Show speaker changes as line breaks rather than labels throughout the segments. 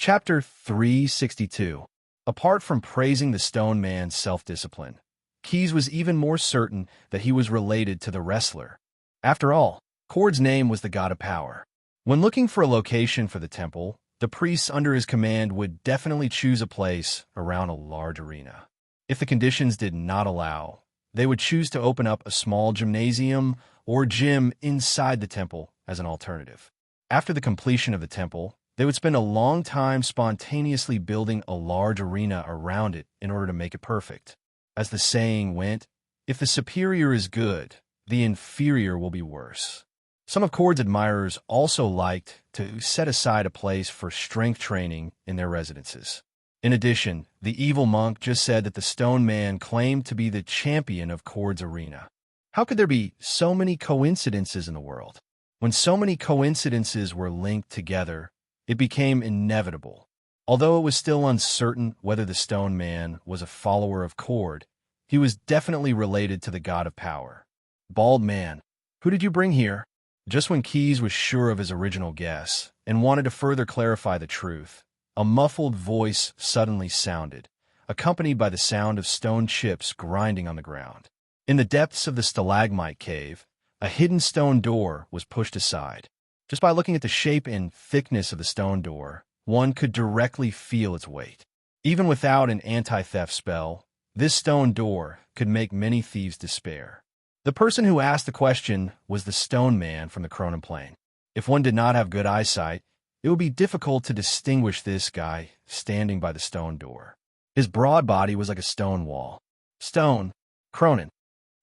Chapter 362. Apart from praising the stone man's self-discipline, Keyes was even more certain that he was related to the wrestler. After all, Kord's name was the god of power. When looking for a location for the temple, the priests under his command would definitely choose a place around a large arena. If the conditions did not allow, they would choose to open up a small gymnasium or gym inside the temple as an alternative. After the completion of the temple, they would spend a long time spontaneously building a large arena around it in order to make it perfect. As the saying went, if the superior is good, the inferior will be worse. Some of Kord's admirers also liked to set aside a place for strength training in their residences. In addition, the evil monk just said that the stone man claimed to be the champion of Kord's arena. How could there be so many coincidences in the world? When so many coincidences were linked together, it became inevitable. Although it was still uncertain whether the stone man was a follower of Kord, he was definitely related to the god of power. Bald man, who did you bring here? Just when Keyes was sure of his original guess and wanted to further clarify the truth, a muffled voice suddenly sounded, accompanied by the sound of stone chips grinding on the ground. In the depths of the stalagmite cave, a hidden stone door was pushed aside. Just by looking at the shape and thickness of the stone door, one could directly feel its weight. Even without an anti-theft spell, this stone door could make many thieves despair. The person who asked the question was the stone man from the Cronin Plain. If one did not have good eyesight, it would be difficult to distinguish this guy standing by the stone door. His broad body was like a stone wall. Stone, Cronin.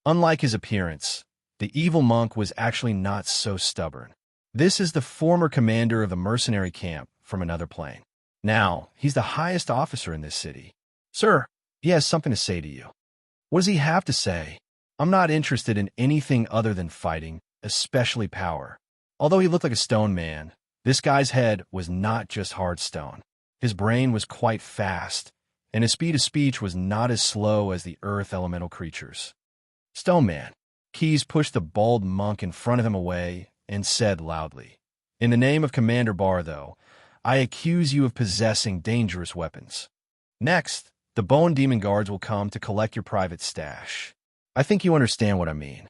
Unlike his appearance, the evil monk was actually not so stubborn. This is the former commander of the mercenary camp from another plane. Now, he's the highest officer in this city. Sir, he has something to say to you. What does he have to say? I'm not interested in anything other than fighting, especially power. Although he looked like a stone man, this guy's head was not just hard stone. His brain was quite fast, and his speed of speech was not as slow as the earth elemental creatures. Stone man. Keyes pushed the bald monk in front of him away and said loudly, "In the name of Commander Bartho, I accuse you of possessing dangerous weapons. Next, the Bone Demon Guards will come to collect your private stash. I think you understand what I mean."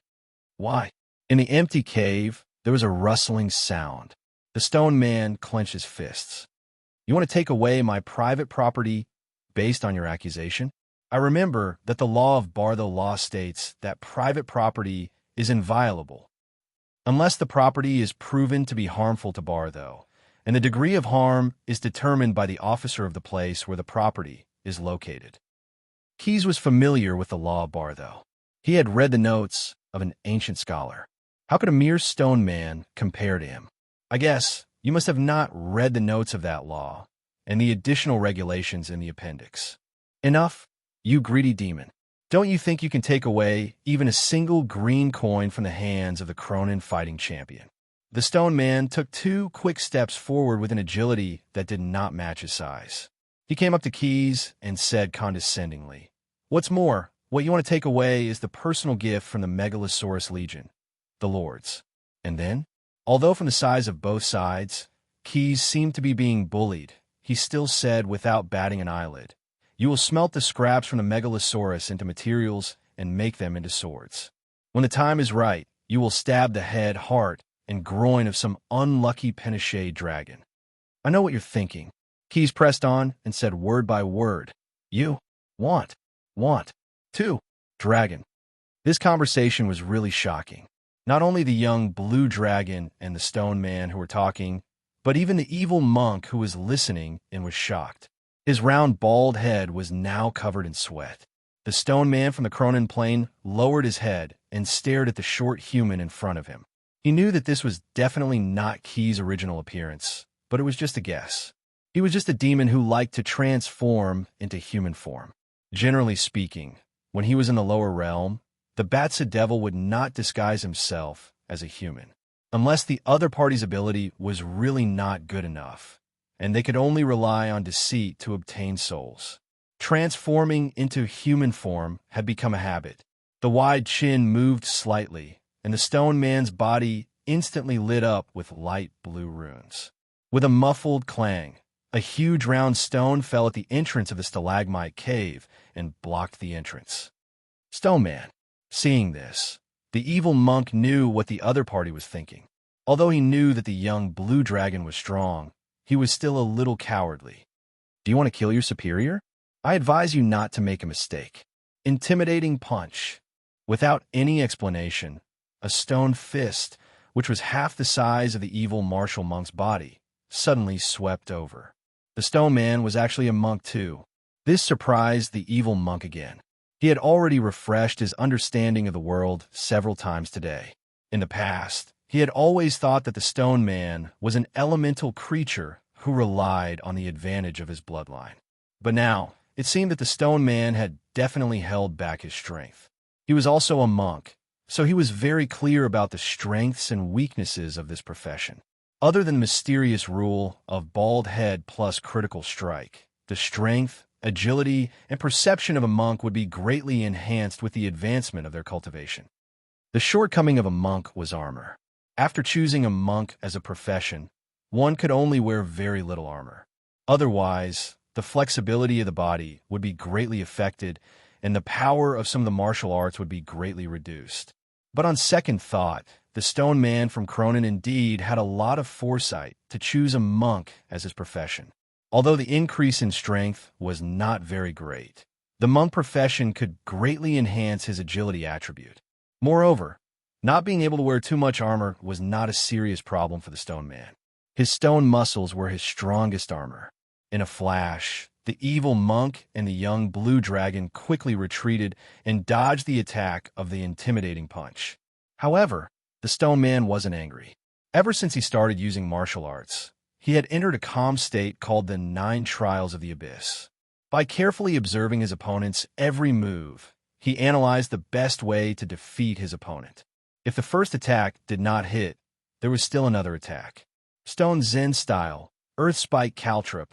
Why? In the empty cave, there was a rustling sound. The stone man clenched his fists. You want to take away my private property based on your accusation? I remember that the law of Bartho law states that private property is inviolable, unless the property is proven to be harmful to Bartho, and the degree of harm is determined by the officer of the place where the property is located. Keyes was familiar with the law of Bartho. He had read the notes of an ancient scholar. How could a mere stone man compare to him? I guess you must have not read the notes of that law and the additional regulations in the appendix. Enough, you greedy demon. Don't you think you can take away even a single green coin from the hands of the Cronin fighting champion? The stone man took 2 quick steps forward with an agility that did not match his size. He came up to Keyes and said condescendingly, "What's more, what you want to take away is the personal gift from the Megalosaurus Legion, the Lords." And then, although from the size of both sides, Keyes seemed to be being bullied, he still said without batting an eyelid, "You will smelt the scraps from the Megalosaurus into materials and make them into swords. When the time is right, you will stab the head, heart, and groin of some unlucky Penachet dragon." I know what you're thinking. Keyes pressed on and said word by word, "You want to, dragon." This conversation was really shocking. Not only the young blue dragon and the stone man who were talking, but even the evil monk who was listening and was shocked. His round, bald head was now covered in sweat. The stone man from the Cronin Plain lowered his head and stared at the short human in front of him. He knew that this was definitely not Keyes' original appearance, but it was just a guess. He was just a demon who liked to transform into human form. Generally speaking, when he was in the lower realm, the Batsa Devil would not disguise himself as a human, unless the other party's ability was really not good enough, and they could only rely on deceit to obtain souls. Transforming into human form had become a habit. The wide chin moved slightly, and the stone man's body instantly lit up with light blue runes. With a muffled clang, A huge round stone fell at the entrance of the stalagmite cave and blocked the entrance. Stone Man. Seeing this, the evil monk knew what the other party was thinking. Although he knew that the young blue dragon was strong, he was still a little cowardly. Do you want to kill your superior? I advise you not to make a mistake. Intimidating punch. Without any explanation, a stone fist, which was half the size of the evil martial monk's body, suddenly swept over. The stone man was actually a monk too. This surprised the evil monk again. He had already refreshed his understanding of the world several times today. In the past, he had always thought that the stone man was an elemental creature who relied on the advantage of his bloodline. But now, it seemed that the stone man had definitely held back his strength. He was also a monk, so he was very clear about the strengths and weaknesses of this profession. Other than the mysterious rule of bald head plus critical strike, the strength, agility, and perception of a monk would be greatly enhanced with the advancement of their cultivation. The shortcoming of a monk was armor. After choosing a monk as a profession, one could only wear very little armor. Otherwise, the flexibility of the body would be greatly affected, and the power of some of the martial arts would be greatly reduced. But on second thought, the stone man from Cronin indeed had a lot of foresight to choose a monk as his profession. Although the increase in strength was not very great, the monk profession could greatly enhance his agility attribute. Moreover, not being able to wear too much armor was not a serious problem for the stone man. His stone muscles were his strongest armor. In a flash, the evil monk and the young blue dragon quickly retreated and dodged the attack of the intimidating punch. However, the stone man wasn't angry. Ever since he started using martial arts, he had entered a calm state called the 9 Trials of the Abyss. By carefully observing his opponent's every move, he analyzed the best way to defeat his opponent. If the first attack did not hit, there was still another attack. Stone Zen Style, Earth Spike Caltrip.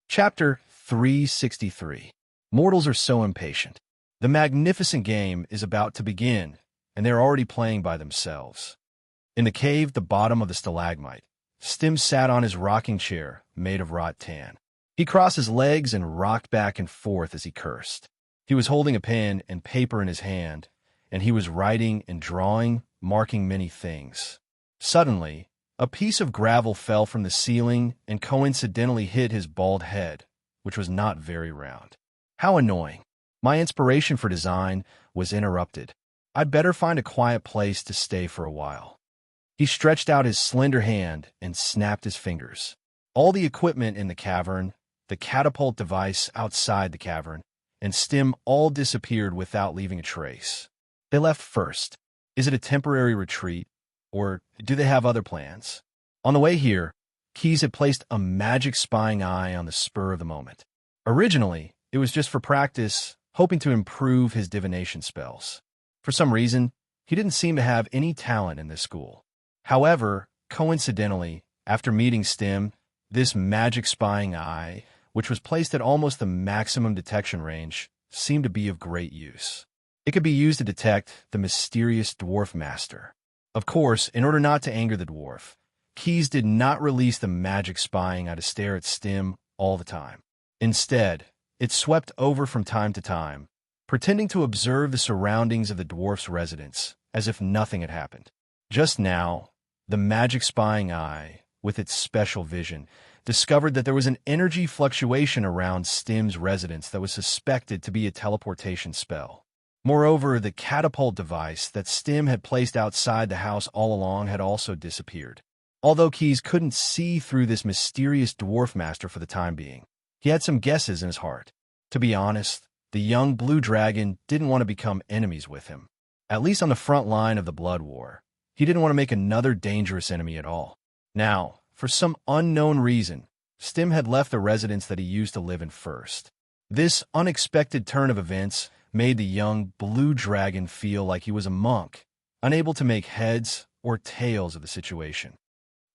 Chapter 363. Mortals are so impatient. The magnificent game is about to begin, and they're already playing by themselves. In the cave at the bottom of the stalagmite, Stim sat on his rocking chair, made of wrought tan. He crossed his legs and rocked back and forth as he cursed. He was holding a pen and paper in his hand, and he was writing and drawing, marking many things. Suddenly, a piece of gravel fell from the ceiling and coincidentally hit his bald head, which was not very round. How annoying. My inspiration for design was interrupted. I'd better find a quiet place to stay for a while. He stretched out his slender hand and snapped his fingers. All the equipment in the cavern, the catapult device outside the cavern, and Stim all disappeared without leaving a trace. They left first. Is it a temporary retreat, or do they have other plans? On the way here, Keys had placed a magic spying eye on the spur of the moment. Originally, it was just for practice, hoping to improve his divination spells. For some reason, he didn't seem to have any talent in this school. However, coincidentally, after meeting Stim, this magic spying eye, which was placed at almost the maximum detection range, seemed to be of great use. It could be used to detect the mysterious dwarf master. Of course, in order not to anger the dwarf, Keys did not release the magic spying eye to stare at Stim all the time. Instead, it swept over from time to time, pretending to observe the surroundings of the dwarf's residence, as if nothing had happened. Just now, the magic spying eye, with its special vision, discovered that there was an energy fluctuation around Stim's residence that was suspected to be a teleportation spell. Moreover, the catapult device that Stim had placed outside the house all along had also disappeared. Although Keys couldn't see through this mysterious dwarf master for the time being, he had some guesses in his heart. To be honest, the young blue dragon didn't want to become enemies with him. At least on the front line of the blood war, he didn't want to make another dangerous enemy at all. Now, for some unknown reason, Stim had left the residence that he used to live in first. This unexpected turn of events made the young blue dragon feel like he was a monk, unable to make heads or tails of the situation.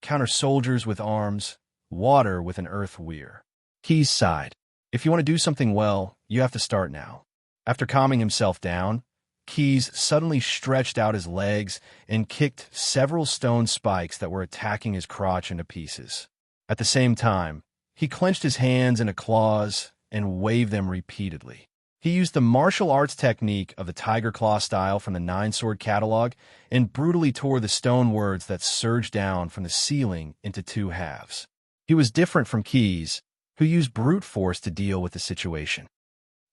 Counter soldiers with arms, water with an earth weir. Keys sighed. If you want to do something well, you have to start now. After calming himself down, Keys suddenly stretched out his legs and kicked several stone spikes that were attacking his crotch into pieces. At the same time, he clenched his hands into claws and waved them repeatedly. He used the martial arts technique of the tiger claw style from the Nine-Sword catalog and brutally tore the stone words that surged down from the ceiling into two halves. He was different from Keys, who used brute force to deal with the situation.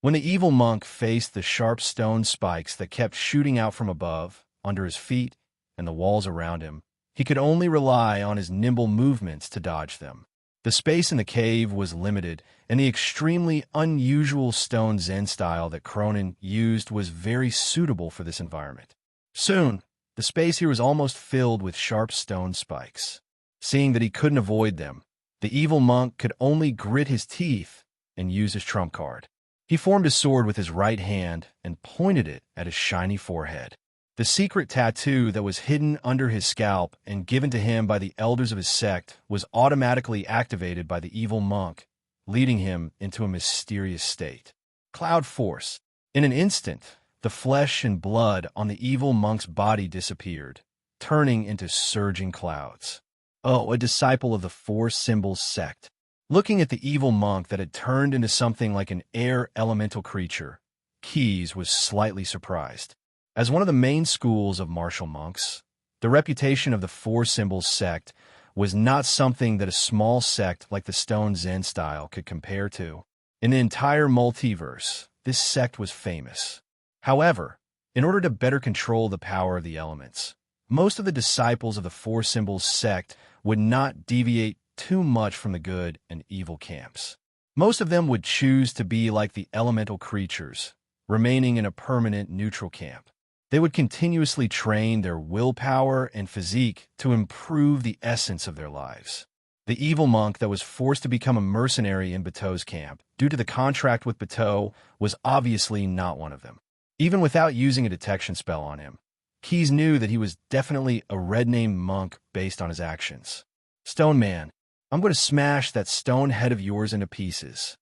When the evil monk faced the sharp stone spikes that kept shooting out from above, under his feet, and the walls around him, he could only rely on his nimble movements to dodge them. The space in the cave was limited, and the extremely unusual stone Zen style that Cronin used was very suitable for this environment. Soon, the space here was almost filled with sharp stone spikes. Seeing that he couldn't avoid them, the evil monk could only grit his teeth and use his trump card. He formed a sword with his right hand and pointed it at his shiny forehead. The secret tattoo that was hidden under his scalp and given to him by the elders of his sect was automatically activated by the evil monk, leading him into a mysterious state. Cloud force. In an instant, the flesh and blood on the evil monk's body disappeared, turning into surging clouds. Oh, a disciple of the Four Symbols sect. Looking at the evil monk that had turned into something like an air elemental creature, Keys was slightly surprised. As one of the main schools of martial monks, the reputation of the Four Symbols sect was not something that a small sect like the Stone Zen style could compare to. In the entire multiverse, this sect was famous. However, in order to better control the power of the elements, most of the disciples of the Four Symbols sect would not deviate too much from the good and evil camps. Most of them would choose to be like the elemental creatures, remaining in a permanent neutral camp. They would continuously train their willpower and physique to improve the essence of their lives. The evil monk that was forced to become a mercenary in Bateau's camp due to the contract with Bateau was obviously not one of them. Even without using a detection spell on him, Keys knew that he was definitely a red-name monk based on his actions. "Stone Man, I'm going to smash that stone head of yours into pieces."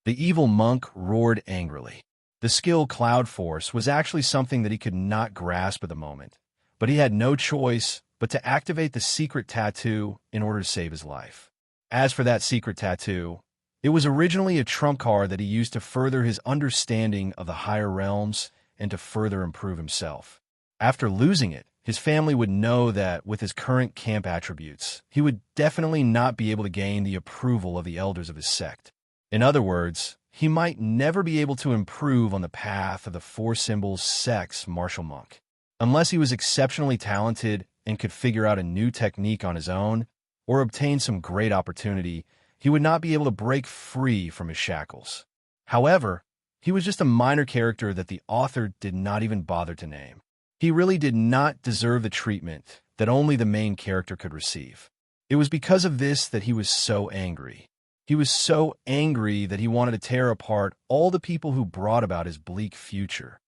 The evil monk roared angrily. The skill Cloud Force was actually something that he could not grasp at the moment, but he had no choice but to activate the secret tattoo in order to save his life. As for that secret tattoo, it was originally a trump card that he used to further his understanding of the higher realms and to further improve himself. After losing it, his family would know that with his current camp attributes, he would definitely not be able to gain the approval of the elders of his sect. In other words, he might never be able to improve on the path of the Four Symbols sect's martial monk. Unless he was exceptionally talented and could figure out a new technique on his own, or obtain some great opportunity, he would not be able to break free from his shackles. However, he was just a minor character that the author did not even bother to name. He really did not deserve the treatment that only the main character could receive. It was because of this that he was so angry. He was so angry that he wanted to tear apart all the people who brought about his bleak future.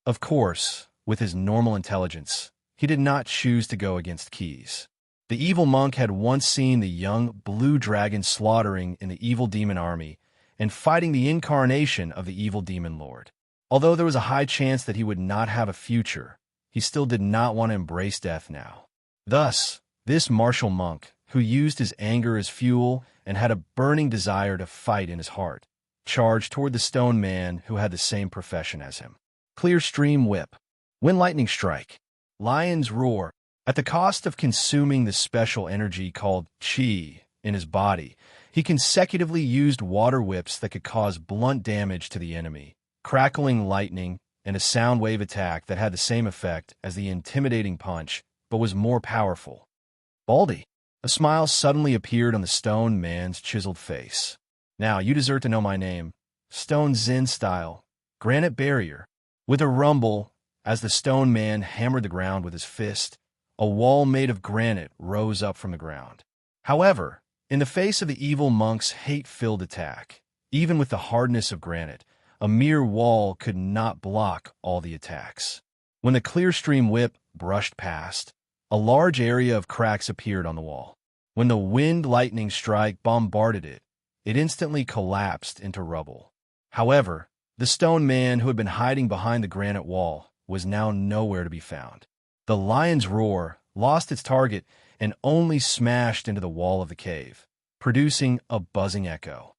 Of course, with his normal intelligence, he did not choose to go against Keys. The evil monk had once seen the young blue dragon slaughtering in the evil demon army and fighting the incarnation of the evil demon lord. Although there was a high chance that he would not have a future, he still did not want to embrace death now. Thus, this martial monk, who used his anger as fuel and had a burning desire to fight in his heart, charged toward the stone man who had the same profession as him. Clear Stream Whip. Wind Lightning Strike. Lion's Roar. At the cost of consuming the special energy called Qi in his body, he consecutively used water whips that could cause blunt damage to the enemy, crackling lightning, and a sound wave attack that had the same effect as the intimidating punch, but was more powerful. Baldy. A smile suddenly appeared on the stone man's chiseled face. "Now you deserve to know my name. Stone Zen style. Granite Barrier." With a rumble, as the stone man hammered the ground with his fist, a wall made of granite rose up from the ground. However, in the face of the evil monk's hate-filled attack, even with the hardness of granite, a mere wall could not block all the attacks. When the Clear Stream Whip brushed past, a large area of cracks appeared on the wall. When the wind lightning strike bombarded it, it instantly collapsed into rubble. However, the stone man who had been hiding behind the granite wall was now nowhere to be found. The lion's roar lost its target and only smashed into the wall of the cave. producing a buzzing echo.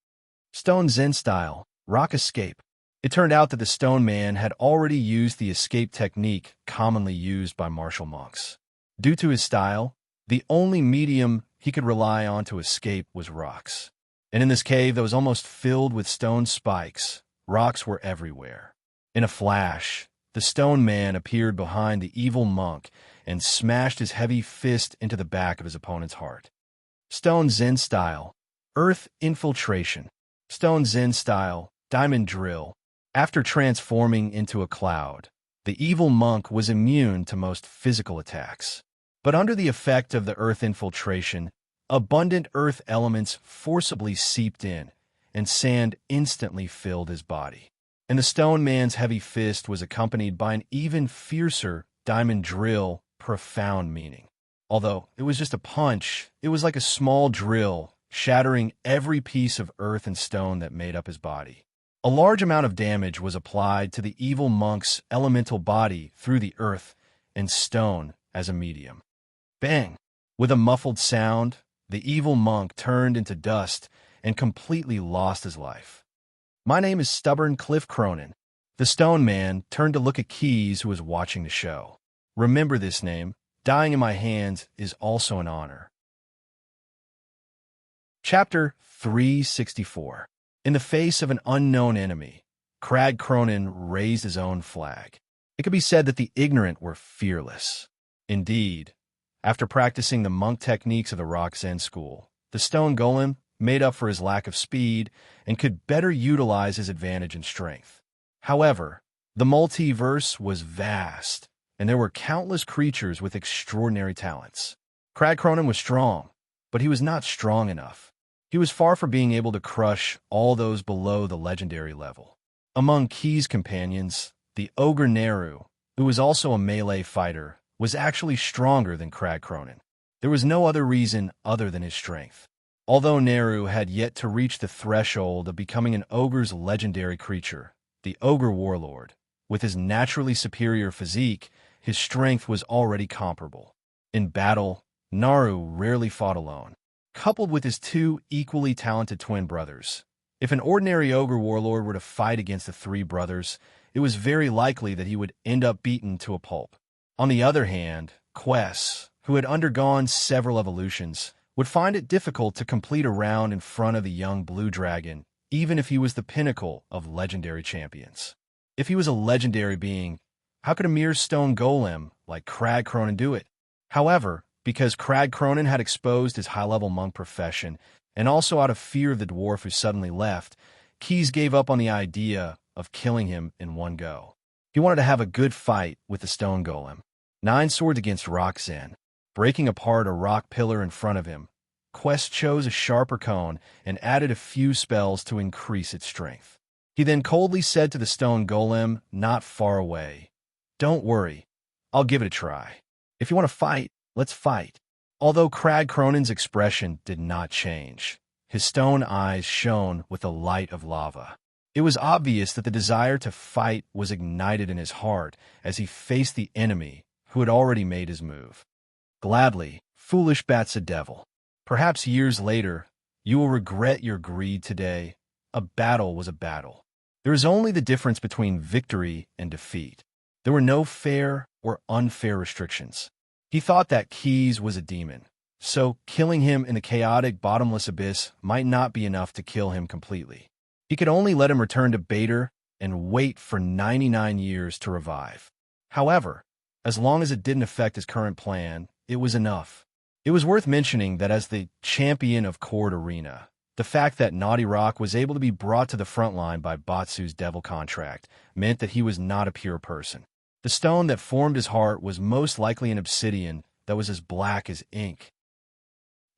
Stone Zen style, rock escape. It turned out that the stone man had already used the escape technique commonly used by martial monks. Due to his style, the only medium he could rely on to escape was rocks. And in this cave that was almost filled with stone spikes, rocks were everywhere. In a flash, the stone man appeared behind the evil monk and smashed his heavy fist into the back of his opponent's heart. Stone Zen style, earth infiltration. Stone Zen style, diamond drill. After transforming into a cloud, the evil monk was immune to most physical attacks. But under the effect of the earth infiltration, abundant earth elements forcibly seeped in, and sand instantly filled his body. And the stone man's heavy fist was accompanied by an even fiercer diamond drill, profound meaning. Although it was just a punch, it was like a small drill, shattering every piece of earth and stone that made up his body. A large amount of damage was applied to the evil monk's elemental body through the earth and stone as a medium. Bang! With a muffled sound, the evil monk turned into dust and completely lost his life. My name is Stubborn Cliff Cronin. The stone man turned to look at Keys, who was watching the show. Remember this name. Dying in my hands is also an honor. Chapter 364. In the face of an unknown enemy, Crag Cronin raised his own flag. It could be said that the ignorant were fearless. Indeed, after practicing the monk techniques of the Rock Zen school, the stone golem made up for his lack of speed and could better utilize his advantage in strength. However, the multiverse was vast, and there were countless creatures with extraordinary talents. Crag Cronin was strong, but he was not strong enough. He was far from being able to crush all those below the legendary level. Among Key's companions, the ogre Neru, who was also a melee fighter, was actually stronger than Crag Cronin. There was no other reason other than his strength. Although Neru had yet to reach the threshold of becoming an ogre's legendary creature, the ogre warlord, with his naturally superior physique, his strength was already comparable. In battle, Naru rarely fought alone. Coupled with his two equally talented twin brothers, if an ordinary ogre warlord were to fight against the three brothers, it was very likely that he would end up beaten to a pulp. On the other hand, Quess, who had undergone several evolutions, would find it difficult to complete a round in front of the young blue dragon, even if he was the pinnacle of legendary champions. If he was a legendary being, how could a mere stone golem like Crag Cronin do it? However, because Crag Cronin had exposed his high-level monk profession, and also out of fear of the dwarf who suddenly left, Keys gave up on the idea of killing him in one go. He wanted to have a good fight with the stone golem. 9 swords against Rock Zen. Breaking apart a rock pillar in front of him, Quest chose a sharper cone and added a few spells to increase its strength. He then coldly said to the stone golem not far away, "Don't worry, I'll give it a try. If you want to fight, let's fight." Although Crag Cronin's expression did not change, his stone eyes shone with the light of lava. It was obvious that the desire to fight was ignited in his heart as he faced the enemy who had already made his move. "Gladly, foolish bat's a devil. Perhaps years later, you will regret your greed today. A battle was a battle. There is only the difference between victory and defeat. There were no fair or unfair restrictions." He thought that Keys was a demon, so killing him in the chaotic, bottomless abyss might not be enough to kill him completely. He could only let him return to Bader and wait for 99 years to revive. However, as long as it didn't affect his current plan, it was enough. It was worth mentioning that as the champion of Cord Arena, the fact that Naughty Rock was able to be brought to the front line by Batsu's devil contract meant that he was not a pure person. The stone that formed his heart was most likely an obsidian that was as black as ink.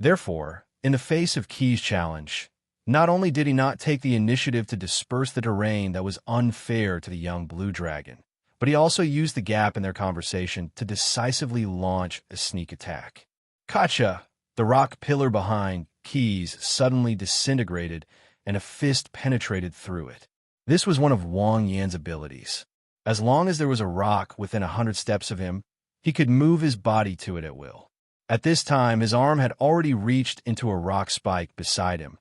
Therefore, in the face of Key's challenge, not only did he not take the initiative to disperse the terrain that was unfair to the young blue dragon, but he also used the gap in their conversation to decisively launch a sneak attack. Kacha, the rock pillar behind Keys, suddenly disintegrated and a fist penetrated through it. This was one of Wang Yan's abilities. As long as there was a rock within 100 steps of him, he could move his body to it at will. At this time, his arm had already reached into a rock spike beside him,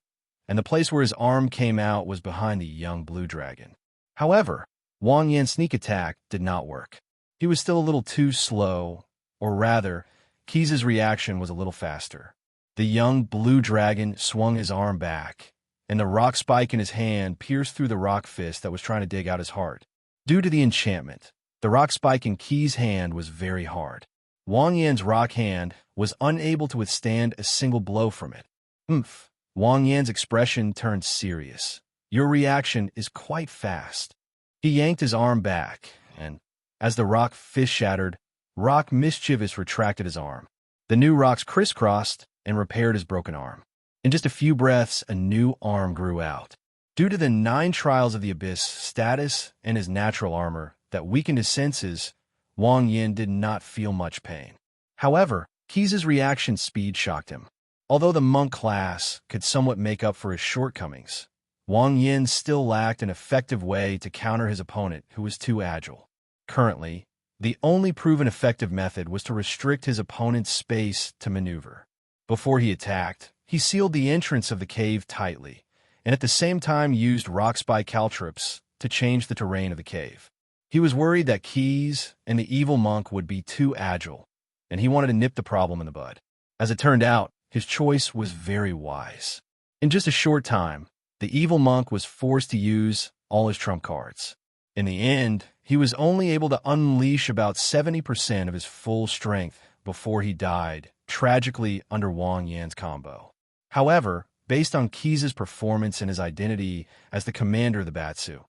and the place where his arm came out was behind the young blue dragon. However, Wang Yan's sneak attack did not work. He was still a little too slow, or rather, Keys' reaction was a little faster. The young blue dragon swung his arm back, and the rock spike in his hand pierced through the rock fist that was trying to dig out his heart. Due to the enchantment, the rock spike in Keys' hand was very hard. Wang Yan's rock hand was unable to withstand a single blow from it. Oomph! Wang Yan's expression turned serious. Your reaction is quite fast. He yanked his arm back, and, as the rock fist shattered, Rock mischievous retracted his arm. The new rocks crisscrossed and repaired his broken arm. In just a few breaths, a new arm grew out. Due to the 9 trials of the abyss status and his natural armor that weakened his senses, Wang Yan did not feel much pain. However, Keys' reaction speed shocked him. Although the monk class could somewhat make up for his shortcomings, Wang Yan still lacked an effective way to counter his opponent, who was too agile. Currently, the only proven effective method was to restrict his opponent's space to maneuver. Before he attacked, he sealed the entrance of the cave tightly, and at the same time used rock spike caltrops to change the terrain of the cave. He was worried that Keys and the evil monk would be too agile, and he wanted to nip the problem in the bud. As it turned out, his choice was very wise. In just a short time, the evil monk was forced to use all his trump cards. In the end, he was only able to unleash about 70% of his full strength before he died, tragically under Wang Yan's combo. However, based on Keys' performance and his identity as the commander of the Batsu,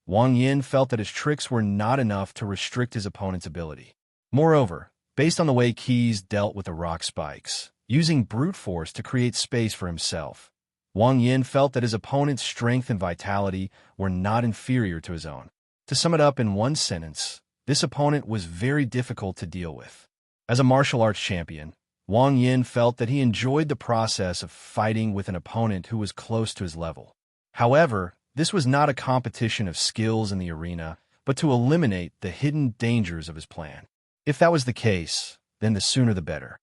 Wang Yan felt that his tricks were not enough to restrict his opponent's ability. Moreover, based on the way Keys dealt with the rock spikes, using brute force to create space for himself, Wang Yan felt that his opponent's strength and vitality were not inferior to his own. To sum it up in one sentence, this opponent was very difficult to deal with. As a martial arts champion, Wang Yan felt that he enjoyed the process of fighting with an opponent who was close to his level. However, this was not a competition of skills in the arena, but to eliminate the hidden dangers of his plan. If that was the case, then the sooner the better.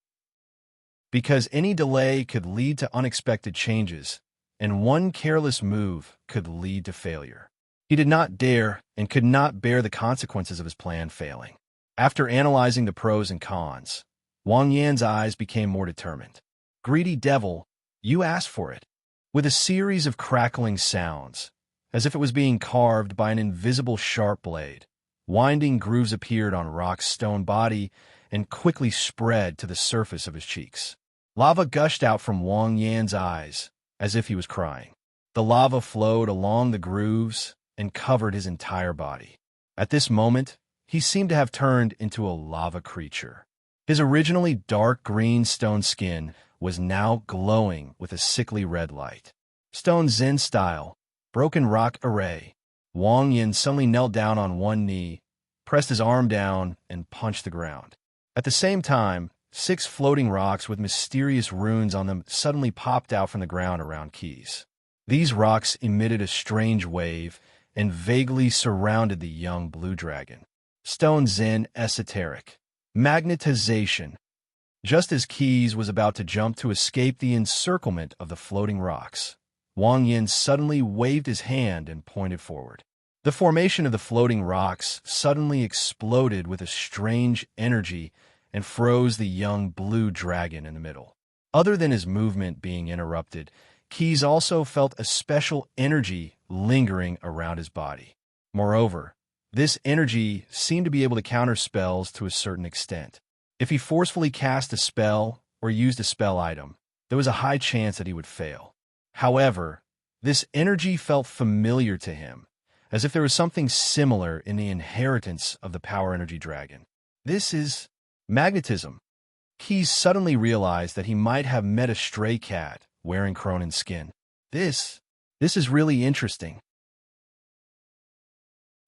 Because any delay could lead to unexpected changes, and one careless move could lead to failure. He did not dare and could not bear the consequences of his plan failing. After analyzing the pros and cons, Wang Yan's eyes became more determined. Greedy devil, you asked for it. With a series of crackling sounds, as if it was being carved by an invisible sharp blade, winding grooves appeared on Rock's stone body and quickly spread to the surface of his cheeks. Lava gushed out from Wang Yan's eyes, as if he was crying. The lava flowed along the grooves and covered his entire body. At this moment, he seemed to have turned into a lava creature. His originally dark green stone skin was now glowing with a sickly red light. Stone Zen style, broken rock array. Wang Yan suddenly knelt down on one knee, pressed his arm down, and punched the ground. At the same time, 6 floating rocks with mysterious runes on them suddenly popped out from the ground around Keys. These rocks emitted a strange wave and vaguely surrounded the young blue dragon. Stone Zen esoteric. Magnetization. Just as Keys was about to jump to escape the encirclement of the floating rocks, Wang Yan suddenly waved his hand and pointed forward. The formation of the floating rocks suddenly exploded with a strange energy and froze the young blue dragon in the middle. Other than his movement being interrupted, Keys also felt a special energy lingering around his body. Moreover, this energy seemed to be able to counter spells to a certain extent. If he forcefully cast a spell or used a spell item, there was a high chance that he would fail. However, this energy felt familiar to him, as if there was something similar in the inheritance of the power energy dragon. This is magnetism. Keys suddenly realized that he might have met a stray cat wearing Cronin's skin. This is really interesting.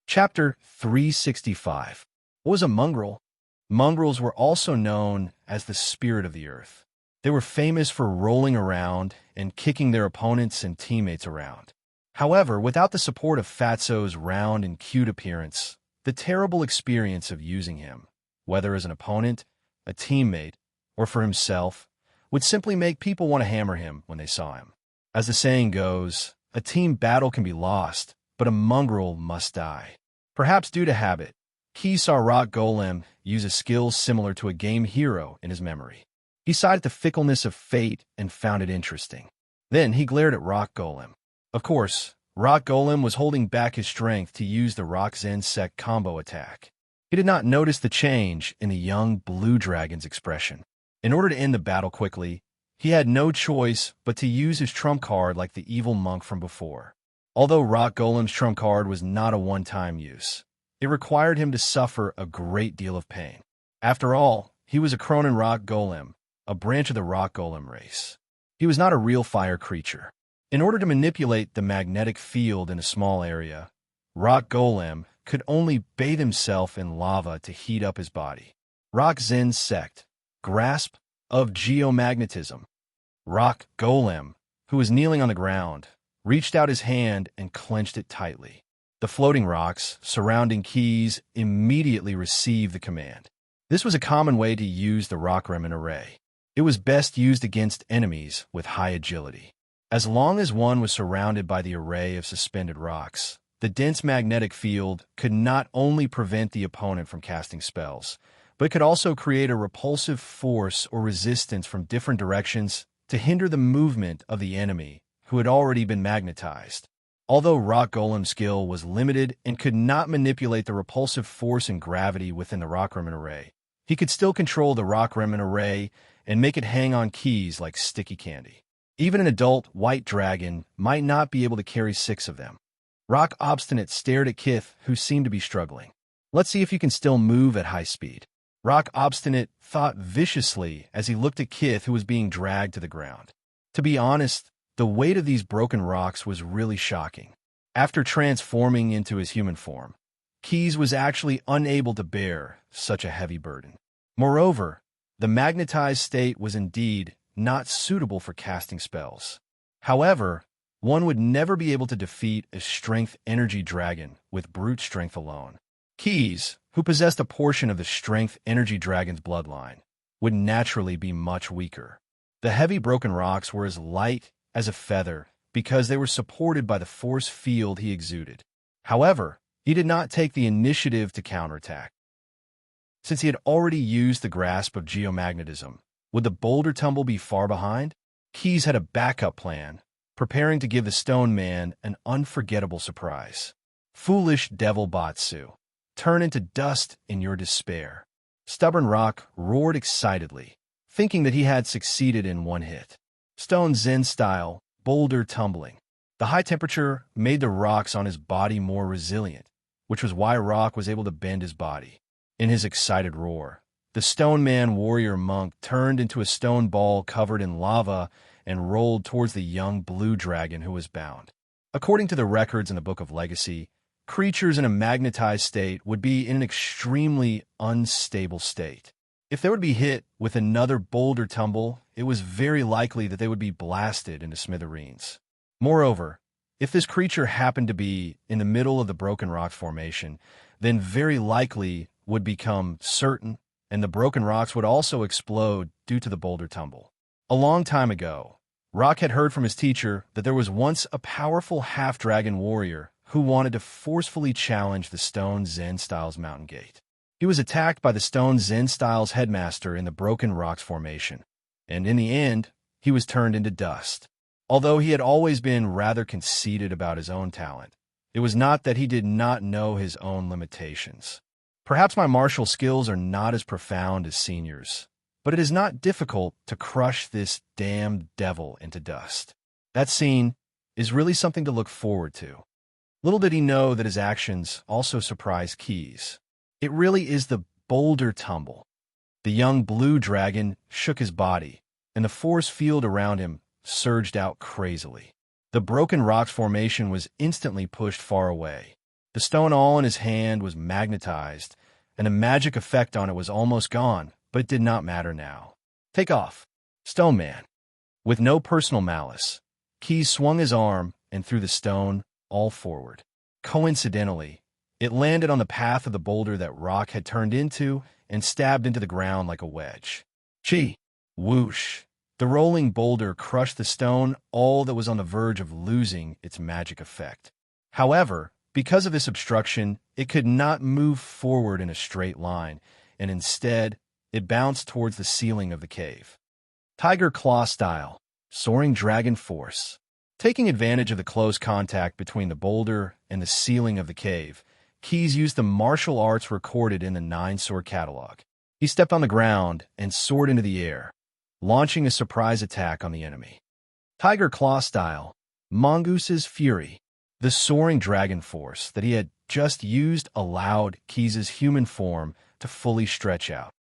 Chapter 365. What was a mongrel? Mongrels were also known as the spirit of the earth. They were famous for rolling around and kicking their opponents and teammates around. However, without the support of Fatso's round and cute appearance, the terrible experience of using him, whether as an opponent, a teammate, or for himself, would simply make people want to hammer him when they saw him. As the saying goes, a team battle can be lost, but a mongrel must die. Perhaps due to habit, Keys saw Rock Golem use a skill similar to a game hero in his memory. He sighed at the fickleness of fate and found it interesting. Then he glared at Rock Golem. Of course, Rock Golem was holding back his strength to use the Rock Zen Sect combo attack. He did not notice the change in the young blue dragon's expression. In order to end the battle quickly, he had no choice but to use his trump card like the evil monk from before. Although Rock Golem's trump card was not a one-time use, it required him to suffer a great deal of pain. After all, he was a Cronin Rock Golem, a branch of the Rock Golem race. He was not a real fire creature. In order to manipulate the magnetic field in a small area, Rock Golem could only bathe himself in lava to heat up his body. Rock Zen Sect, grasp of geomagnetism. Rock Golem, who was kneeling on the ground, reached out his hand and clenched it tightly. The floating rocks surrounding Keys immediately received the command. This was a common way to use the rock remnant array. It was best used against enemies with high agility. As long as one was surrounded by the array of suspended rocks, the dense magnetic field could not only prevent the opponent from casting spells, but could also create a repulsive force or resistance from different directions to hinder the movement of the enemy who had already been magnetized. Although Rock Golem's skill was limited and could not manipulate the repulsive force and gravity within the rock remnant array, he could still control the rock remnant array and make it hang on Keys like sticky candy. Even an adult white dragon might not be able to carry 6 of them. Rock Obstinate stared at Kith, who seemed to be struggling. Let's see if you can still move at high speed. Rock Obstinate thought viciously as he looked at Kith, who was being dragged to the ground. To be honest, the weight of these broken rocks was really shocking. After transforming into his human form, Keys was actually unable to bear such a heavy burden. Moreover, the magnetized state was indeed not suitable for casting spells. However, one would never be able to defeat a strength energy dragon with brute strength alone. Keys, who possessed a portion of the strength energy dragon's bloodline, would naturally be much weaker. The heavy broken rocks were as light as a feather because they were supported by the force field he exuded. However, he did not take the initiative to counterattack. Since he had already used the grasp of geomagnetism, would the boulder tumble be far behind? Keys had a backup plan, preparing to give the stone man an unforgettable surprise. Foolish devil Batsu, turn into dust in your despair. Stubborn Rock roared excitedly, thinking that he had succeeded in one hit. Stone Zen style, boulder tumbling. The high temperature made the rocks on his body more resilient, which was why Rock was able to bend his body. In his excited roar, the stone man warrior monk turned into a stone ball covered in lava and rolled towards the young blue dragon who was bound. According to the records in the Book of Legacy, creatures in a magnetized state would be in an extremely unstable state. If they would be hit with another boulder tumble, it was very likely that they would be blasted into smithereens. Moreover, if this creature happened to be in the middle of the broken rock formation, then very likely would become certain, and the broken rocks would also explode due to the boulder tumble. A long time ago, Rock had heard from his teacher that there was once a powerful half-dragon warrior who wanted to forcefully challenge the Stone Zen Styles Mountain Gate. He was attacked by the Stone Zen Styles headmaster in the Broken Rocks formation, and in the end, he was turned into dust. Although he had always been rather conceited about his own talent, it was not that he did not know his own limitations. Perhaps my martial skills are not as profound as seniors, but it is not difficult to crush this damned devil into dust. That scene is really something to look forward to. Little did he know that his actions also surprised Keys. It really is the boulder tumble. The young blue dragon shook his body, and the force field around him surged out crazily. The broken rocks formation was instantly pushed far away. The stone all in his hand was magnetized, and the magic effect on it was almost gone, but it did not matter now. Take off, Stone Man. With no personal malice, Keys swung his arm and threw the stone all forward. Coincidentally, it landed on the path of the boulder that Rock had turned into and stabbed into the ground like a wedge. Gee, Whoosh! The rolling boulder crushed the stone, all that was on the verge of losing its magic effect. However, because of this obstruction, it could not move forward in a straight line, and instead, it bounced towards the ceiling of the cave. Tiger Claw style, soaring dragon force. Taking advantage of the close contact between the boulder and the ceiling of the cave, Keyes used the martial arts recorded in the Nine-Sword catalog. He stepped on the ground and soared into the air, launching a surprise attack on the enemy. Tiger Claw style, Mongoose's Fury. The soaring dragon force that he had just used allowed Keyes' human form to fully stretch out.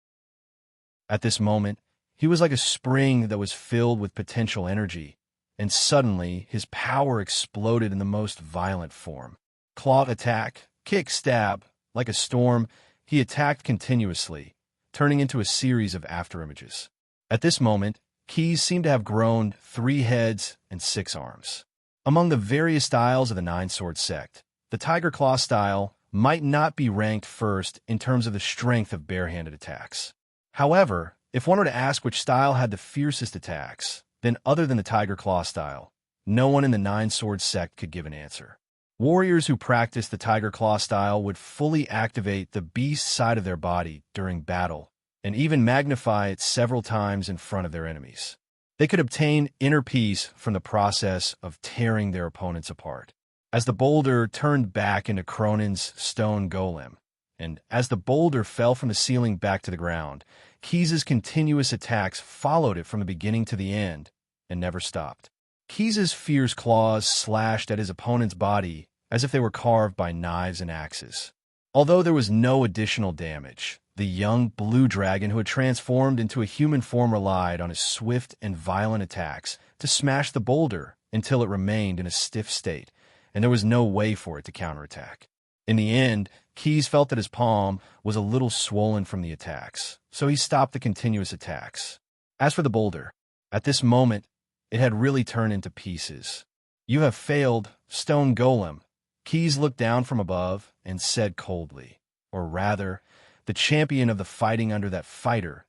At this moment, he was like a spring that was filled with potential energy, and suddenly his power exploded in the most violent form. Claw attack, kick, stab. Like a storm, he attacked continuously, turning into a series of afterimages. At this moment, Keyes seemed to have grown 3 heads and 6 arms. Among the various styles of the Nine-Sword sect, the Tiger Claw style might not be ranked first in terms of the strength of barehanded attacks. However, if one were to ask which style had the fiercest attacks, then other than the Tiger Claw style, no one in the Nine-Sword sect could give an answer. Warriors who practiced the Tiger Claw style would fully activate the beast side of their body during battle, and even magnify it several times in front of their enemies. They could obtain inner peace from the process of tearing their opponents apart. As the boulder turned back into Cronin's stone golem, and as the boulder fell from the ceiling back to the ground, Keyes' continuous attacks followed it from the beginning to the end and never stopped. Keyes' fierce claws slashed at his opponent's body as if they were carved by knives and axes. Although there was no additional damage, the young blue dragon who had transformed into a human form relied on his swift and violent attacks to smash the boulder until it remained in a stiff state, and there was no way for it to counterattack. In the end, Keyes felt that his palm was a little swollen from the attacks, so he stopped the continuous attacks. As for the boulder, at this moment, it had really turned into pieces. "You have failed, stone golem," Keyes looked down from above and said coldly, or rather, the champion of the fighting under that fighter.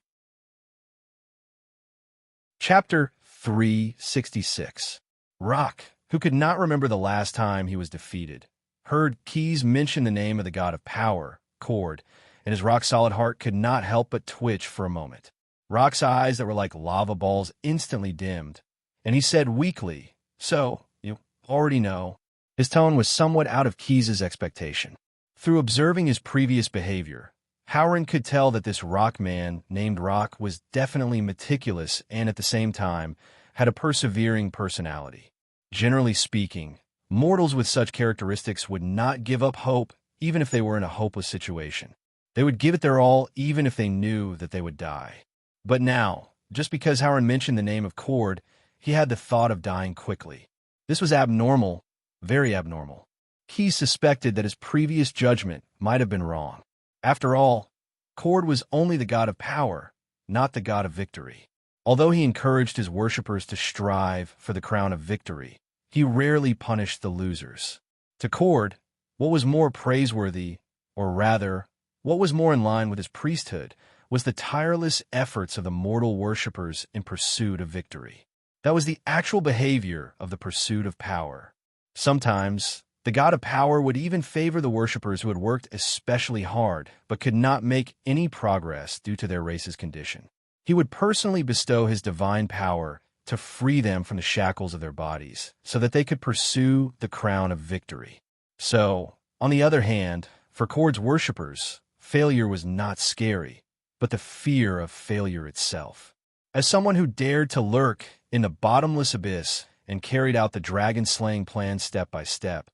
Chapter 366. Rock, who could not remember the last time he was defeated, heard Keyes mention the name of the god of power, Cord, and his rock-solid heart could not help but twitch for a moment. Rock's eyes that were like lava balls instantly dimmed, and he said weakly, "So, you already know." His tone was somewhat out of Keyes' expectation. Through observing his previous behavior, Howren could tell that this rock man named Rock was definitely meticulous and at the same time had a persevering personality. Generally speaking, mortals with such characteristics would not give up hope even if they were in a hopeless situation. They would give it their all even if they knew that they would die. But now, just because Howren mentioned the name of Cord, he had the thought of dying quickly. This was abnormal, very abnormal. Keyes suspected that his previous judgment might have been wrong. After all, Cord was only the god of power, not the god of victory. Although he encouraged his worshippers to strive for the crown of victory, he rarely punished the losers. To Cord, what was more praiseworthy, or rather, what was more in line with his priesthood, was the tireless efforts of the mortal worshippers in pursuit of victory. That was the actual behavior of the pursuit of power. Sometimes, the god of power would even favor the worshippers who had worked especially hard but could not make any progress due to their race's condition. He would personally bestow his divine power to free them from the shackles of their bodies so that they could pursue the crown of victory. So, on the other hand, for Cord's worshippers, failure was not scary, but the fear of failure itself. As someone who dared to lurk in the bottomless abyss and carried out the dragon-slaying plan step by step,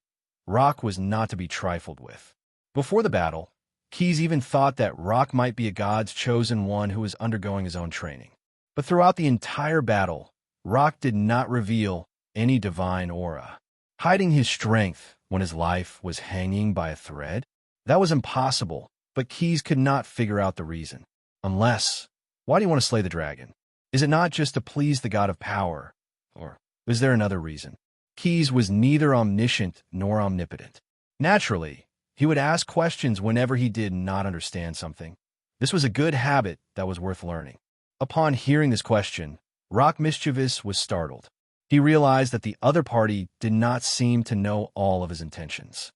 Rock was not to be trifled with. Before the battle, Keyes even thought that Rock might be a god's chosen one who was undergoing his own training. But throughout the entire battle, Rock did not reveal any divine aura. Hiding his strength when his life was hanging by a thread? That was impossible, but Keyes could not figure out the reason. Unless, why do you want to slay the dragon? Is it not just to please the god of power? Or is there another reason? Keyes was neither omniscient nor omnipotent. Naturally, he would ask questions whenever he did not understand something. This was a good habit that was worth learning. Upon hearing this question, Rock Mischievous was startled. He realized that the other party did not seem to know all of his intentions.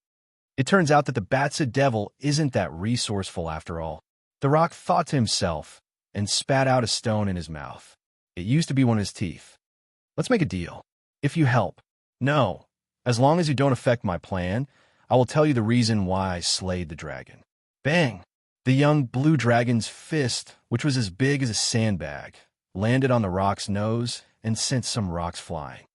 It turns out that the Batsa Devil isn't that resourceful after all. The rock thought to himself and spat out a stone in his mouth. It used to be one of his teeth. Let's make a deal. If you help. No. As long as you don't affect my plan, I will tell you the reason why I slayed the dragon. Bang! The young blue dragon's fist, which was as big as a sandbag, landed on the rock's nose and sent some rocks flying.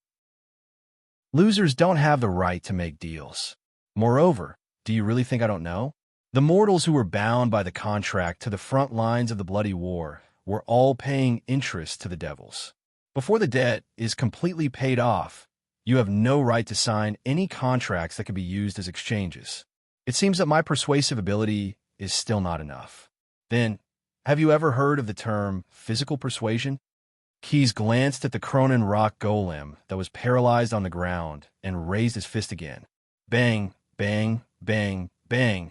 Losers don't have the right to make deals. Moreover, do you really think I don't know? The mortals who were bound by the contract to the front lines of the bloody war were all paying interest to the devils. Before the debt is completely paid off, you have no right to sign any contracts that can be used as exchanges. It seems that my persuasive ability is still not enough. Then, have you ever heard of the term physical persuasion? Keys glanced at the Cronin rock golem that was paralyzed on the ground and raised his fist again. Bang, bang, bang, bang.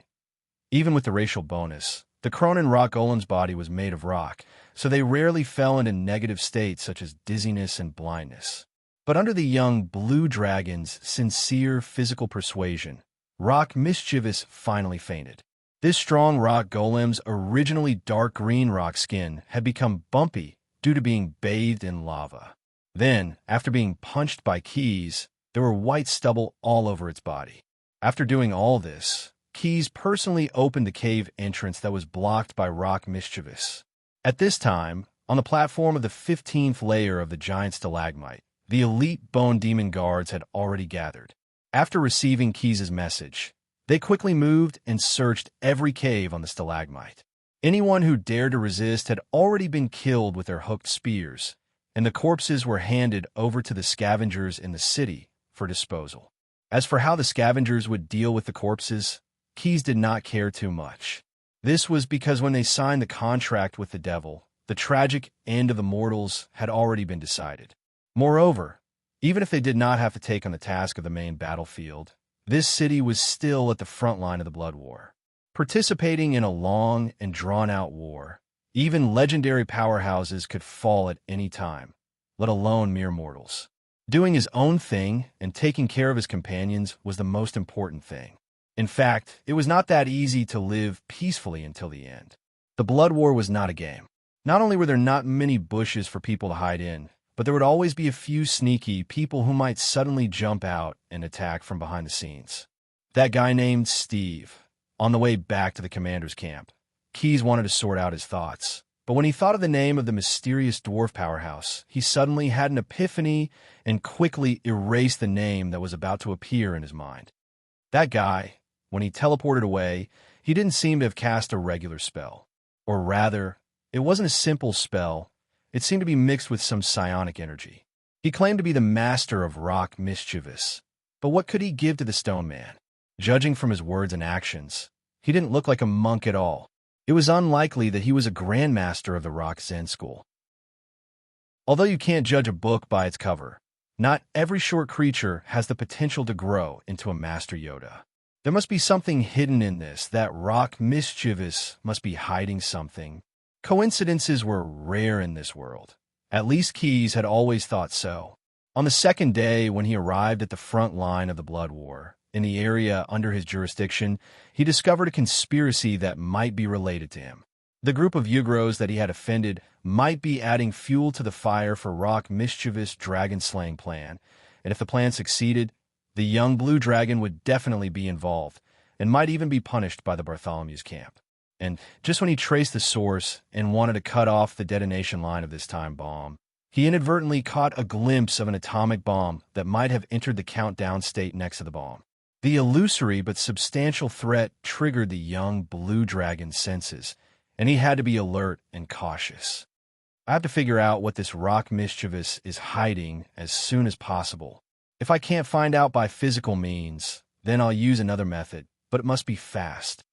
Even with the racial bonus, the Cronin rock golem's body was made of rock, so they rarely fell into negative states such as dizziness and blindness. But under the young blue dragon's sincere physical persuasion, Rock Mischievous finally fainted. This strong rock golem's originally dark green rock skin had become bumpy due to being bathed in lava. Then, after being punched by Keys, there were white stubble all over its body. After doing all this, Keys personally opened the cave entrance that was blocked by Rock Mischievous. At this time, on the platform of the 15th layer of the giant stalagmite, the elite Bone Demon guards had already gathered. After receiving Keys' message, they quickly moved and searched every cave on the stalagmite. Anyone who dared to resist had already been killed with their hooked spears, and the corpses were handed over to the scavengers in the city for disposal. As for how the scavengers would deal with the corpses, Keys did not care too much. This was because when they signed the contract with the devil, the tragic end of the mortals had already been decided. Moreover, even if they did not have to take on the task of the main battlefield, this city was still at the front line of the blood war. Participating in a long and drawn-out war, even legendary powerhouses could fall at any time, let alone mere mortals. Doing his own thing and taking care of his companions was the most important thing. In fact, it was not that easy to live peacefully until the end. The blood war was not a game. Not only were there not many bushes for people to hide in, but there would always be a few sneaky people who might suddenly jump out and attack from behind the scenes. That guy named Steve, on the way back to the commander's camp, Keys wanted to sort out his thoughts. But when he thought of the name of the mysterious dwarf powerhouse, he suddenly had an epiphany and quickly erased the name that was about to appear in his mind. That guy, when he teleported away, he didn't seem to have cast a regular spell. Or rather, it wasn't a simple spell. It seemed to be mixed with some psionic energy. He claimed to be the master of Rock Mischievous. But what could he give to the stone man? Judging from his words and actions, he didn't look like a monk at all. It was unlikely that he was a grandmaster of the Rock Zen school. Although you can't judge a book by its cover, not every short creature has the potential to grow into a Master Yoda. There must be something hidden in this. That Rock Mischievous must be hiding something. Coincidences were rare in this world. At least Keys had always thought so. On the second day, when he arrived at the front line of the blood war, in the area under his jurisdiction, he discovered a conspiracy that might be related to him. The group of Yugros that he had offended might be adding fuel to the fire for Rock Mischievous' dragon-slaying plan, and if the plan succeeded, the young blue dragon would definitely be involved, and might even be punished by the Bartholomew's camp. And just when he traced the source and wanted to cut off the detonation line of this time bomb, he inadvertently caught a glimpse of an atomic bomb that might have entered the countdown state next to the bomb. The illusory but substantial threat triggered the young blue dragon's senses, and he had to be alert and cautious. I have to figure out what this Rock Mischievous is hiding as soon as possible. If I can't find out by physical means, then I'll use another method, but it must be fast.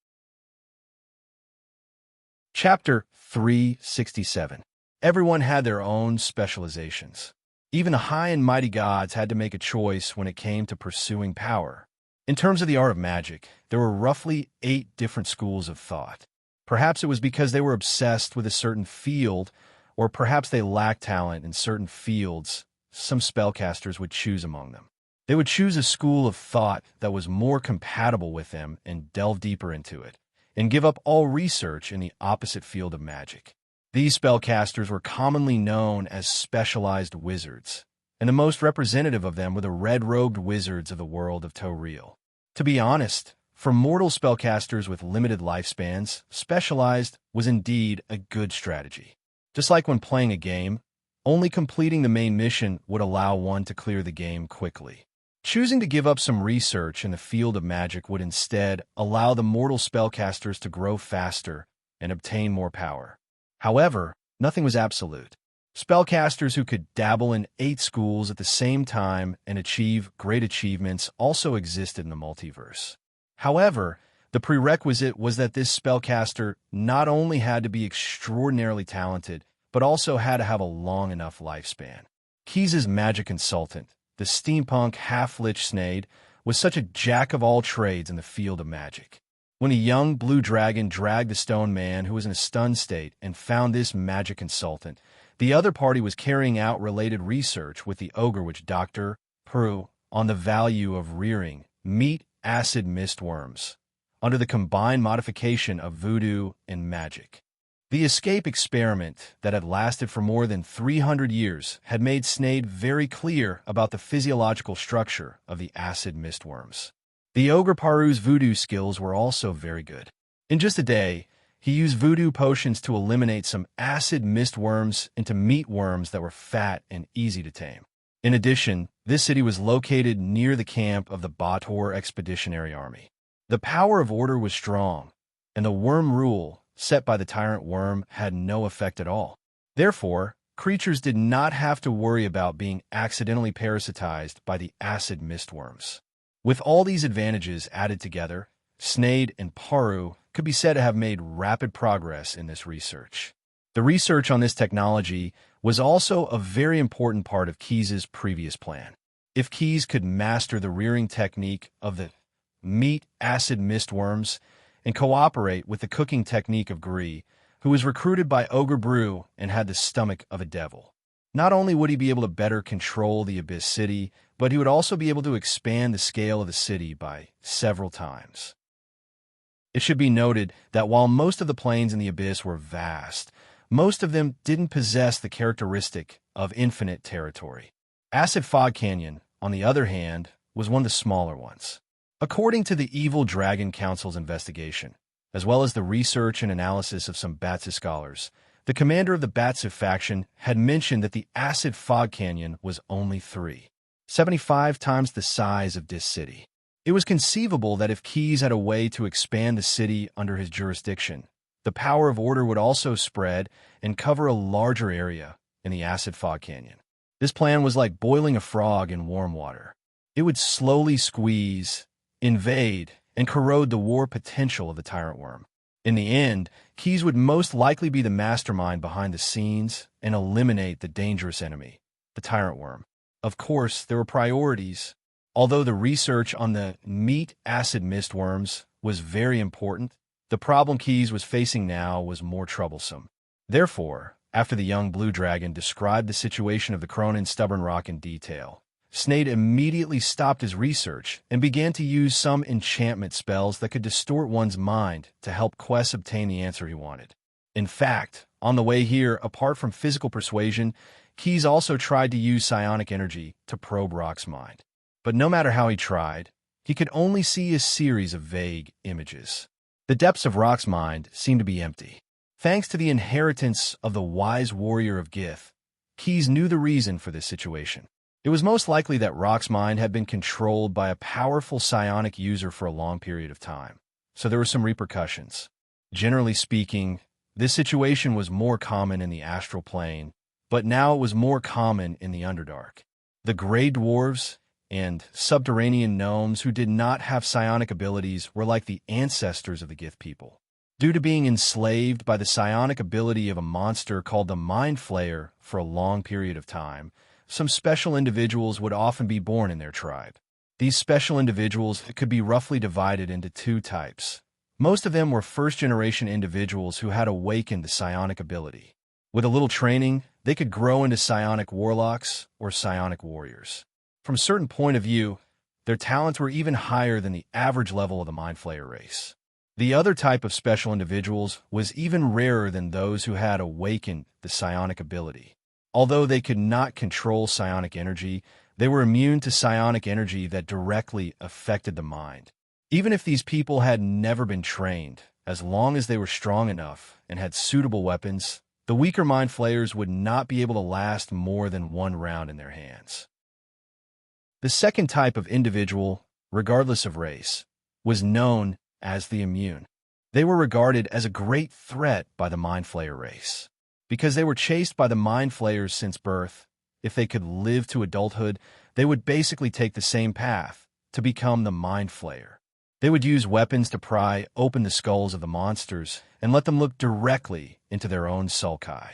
Chapter 367. Everyone had their own specializations. Even the high and mighty gods had to make a choice when it came to pursuing power. In terms of the art of magic, there were roughly 8 different schools of thought. Perhaps it was because they were obsessed with a certain field, or perhaps they lacked talent in certain fields, some spellcasters would choose among them. They would choose a school of thought that was more compatible with them and delve deeper into it, and give up all research in the opposite field of magic. These spellcasters were commonly known as specialized wizards, and the most representative of them were the red-robed wizards of the world of Toril. To be honest, for mortal spellcasters with limited lifespans, specialized was indeed a good strategy. Just like when playing a game, only completing the main mission would allow one to clear the game quickly. Choosing to give up some research in the field of magic would instead allow the mortal spellcasters to grow faster and obtain more power. However, nothing was absolute. Spellcasters who could dabble in 8 schools at the same time and achieve great achievements also existed in the multiverse. However, the prerequisite was that this spellcaster not only had to be extraordinarily talented, but also had to have a long enough lifespan. Keyes' magic consultant, the steampunk half-lich Sneyd, was such a jack-of-all-trades in the field of magic. When a young blue dragon dragged the stone man who was in a stunned state and found this magic consultant, the other party was carrying out related research with the ogre witch Dr. Prue on the value of rearing meat acid mist worms under the combined modification of voodoo and magic. The escape experiment that had lasted for more than 300 years had made Sneyd very clear about the physiological structure of the acid mistworms. The ogre Paru's voodoo skills were also very good. In just a day, he used voodoo potions to eliminate some acid mistworms into meatworms that were fat and easy to tame. In addition, this city was located near the camp of the Bator Expeditionary Army. The power of order was strong, and the worm rule set by the tyrant worm had no effect at all. Therefore, creatures did not have to worry about being accidentally parasitized by the acid mistworms. With all these advantages added together, Sneyd and Paru could be said to have made rapid progress in this research. The research on this technology was also a very important part of Keyes' previous plan. If Keyes could master the rearing technique of the meat acid mistworms and cooperate with the cooking technique of Gree, who was recruited by Ogre Brew and had the stomach of a devil, not only would he be able to better control the Abyss City, but he would also be able to expand the scale of the city by several times. It should be noted that while most of the plains in the Abyss were vast, most of them didn't possess the characteristic of infinite territory. Acid Fog Canyon, on the other hand, was one of the smaller ones. According to the Evil Dragon Council's investigation, as well as the research and analysis of some Batsu scholars, the commander of the Batsu faction had mentioned that the Acid Fog Canyon was only 75 times the size of this city. It was conceivable that if Keyes had a way to expand the city under his jurisdiction, the power of order would also spread and cover a larger area in the Acid Fog Canyon. This plan was like boiling a frog in warm water. It would slowly squeeze, invade, and corrode the war potential of the tyrant worm. In the end, Keyes would most likely be the mastermind behind the scenes and eliminate the dangerous enemy, the tyrant worm. Of course, there were priorities. Although the research on the meat acid mistworms was very important, the problem Keyes was facing now was more troublesome. Therefore, after the young blue dragon described the situation of the Cronin stubborn rock in detail, Sneyd immediately stopped his research and began to use some enchantment spells that could distort one's mind to help Quest obtain the answer he wanted. In fact, on the way here, apart from physical persuasion, Keyes also tried to use psionic energy to probe Rock's mind. But no matter how he tried, he could only see a series of vague images. The depths of Rock's mind seemed to be empty. Thanks to the inheritance of the wise warrior of Gith, Keyes knew the reason for this situation. It was most likely that Rock's mind had been controlled by a powerful psionic user for a long period of time, so there were some repercussions. Generally speaking, this situation was more common in the astral plane, but now it was more common in the Underdark. The Grey Dwarves and subterranean gnomes who did not have psionic abilities were like the ancestors of the Gith people. Due to being enslaved by the psionic ability of a monster called the Mind Flayer for a long period of time, some special individuals would often be born in their tribe. These special individuals could be roughly divided into 2 types. Most of them were first-generation individuals who had awakened the psionic ability. With a little training, they could grow into psionic warlocks or psionic warriors. From a certain point of view, their talents were even higher than the average level of the Mind Flayer race. The other type of special individuals was even rarer than those who had awakened the psionic ability. Although they could not control psionic energy, they were immune to psionic energy that directly affected the mind. Even if these people had never been trained, as long as they were strong enough and had suitable weapons, the weaker Mind Flayers would not be able to last more than one round in their hands. The second type of individual, regardless of race, was known as the immune. They were regarded as a great threat by the Mind Flayer race. Because they were chased by the Mind Flayers since birth, if they could live to adulthood, they would basically take the same path to become the Mind Flayer. They would use weapons to pry open the skulls of the monsters and let them look directly into their own sulci.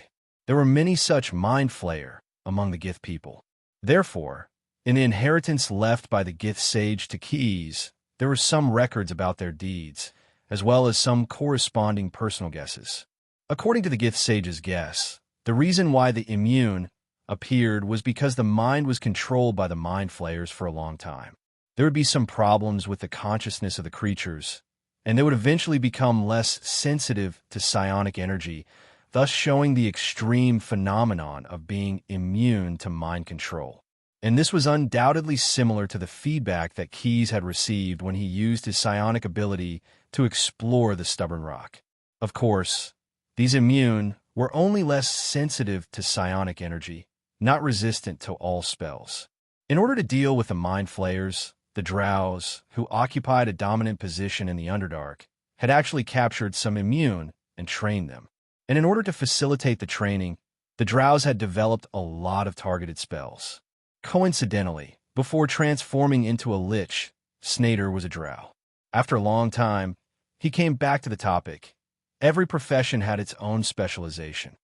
There were many such Mind Flayer among the Gith people. Therefore, in the inheritance left by the Gith sage to Keys, there were some records about their deeds, as well as some corresponding personal guesses. According to the Gith sage's guess, the reason why the immune appeared was because the mind was controlled by the Mind Flayers for a long time. There would be some problems with the consciousness of the creatures, and they would eventually become less sensitive to psionic energy, thus showing the extreme phenomenon of being immune to mind control. And this was undoubtedly similar to the feedback that Keys had received when he used his psionic ability to explore the stubborn rock. Of course, these immune were only less sensitive to psionic energy, not resistant to all spells. In order to deal with the Mind Flayers, the Drows, who occupied a dominant position in the Underdark, had actually captured some immune and trained them. And in order to facilitate the training, the Drows had developed a lot of targeted spells. Coincidentally, before transforming into a Lich, Snader was a Drow. After a long time, he came back to the topic. Every profession had its own specialization.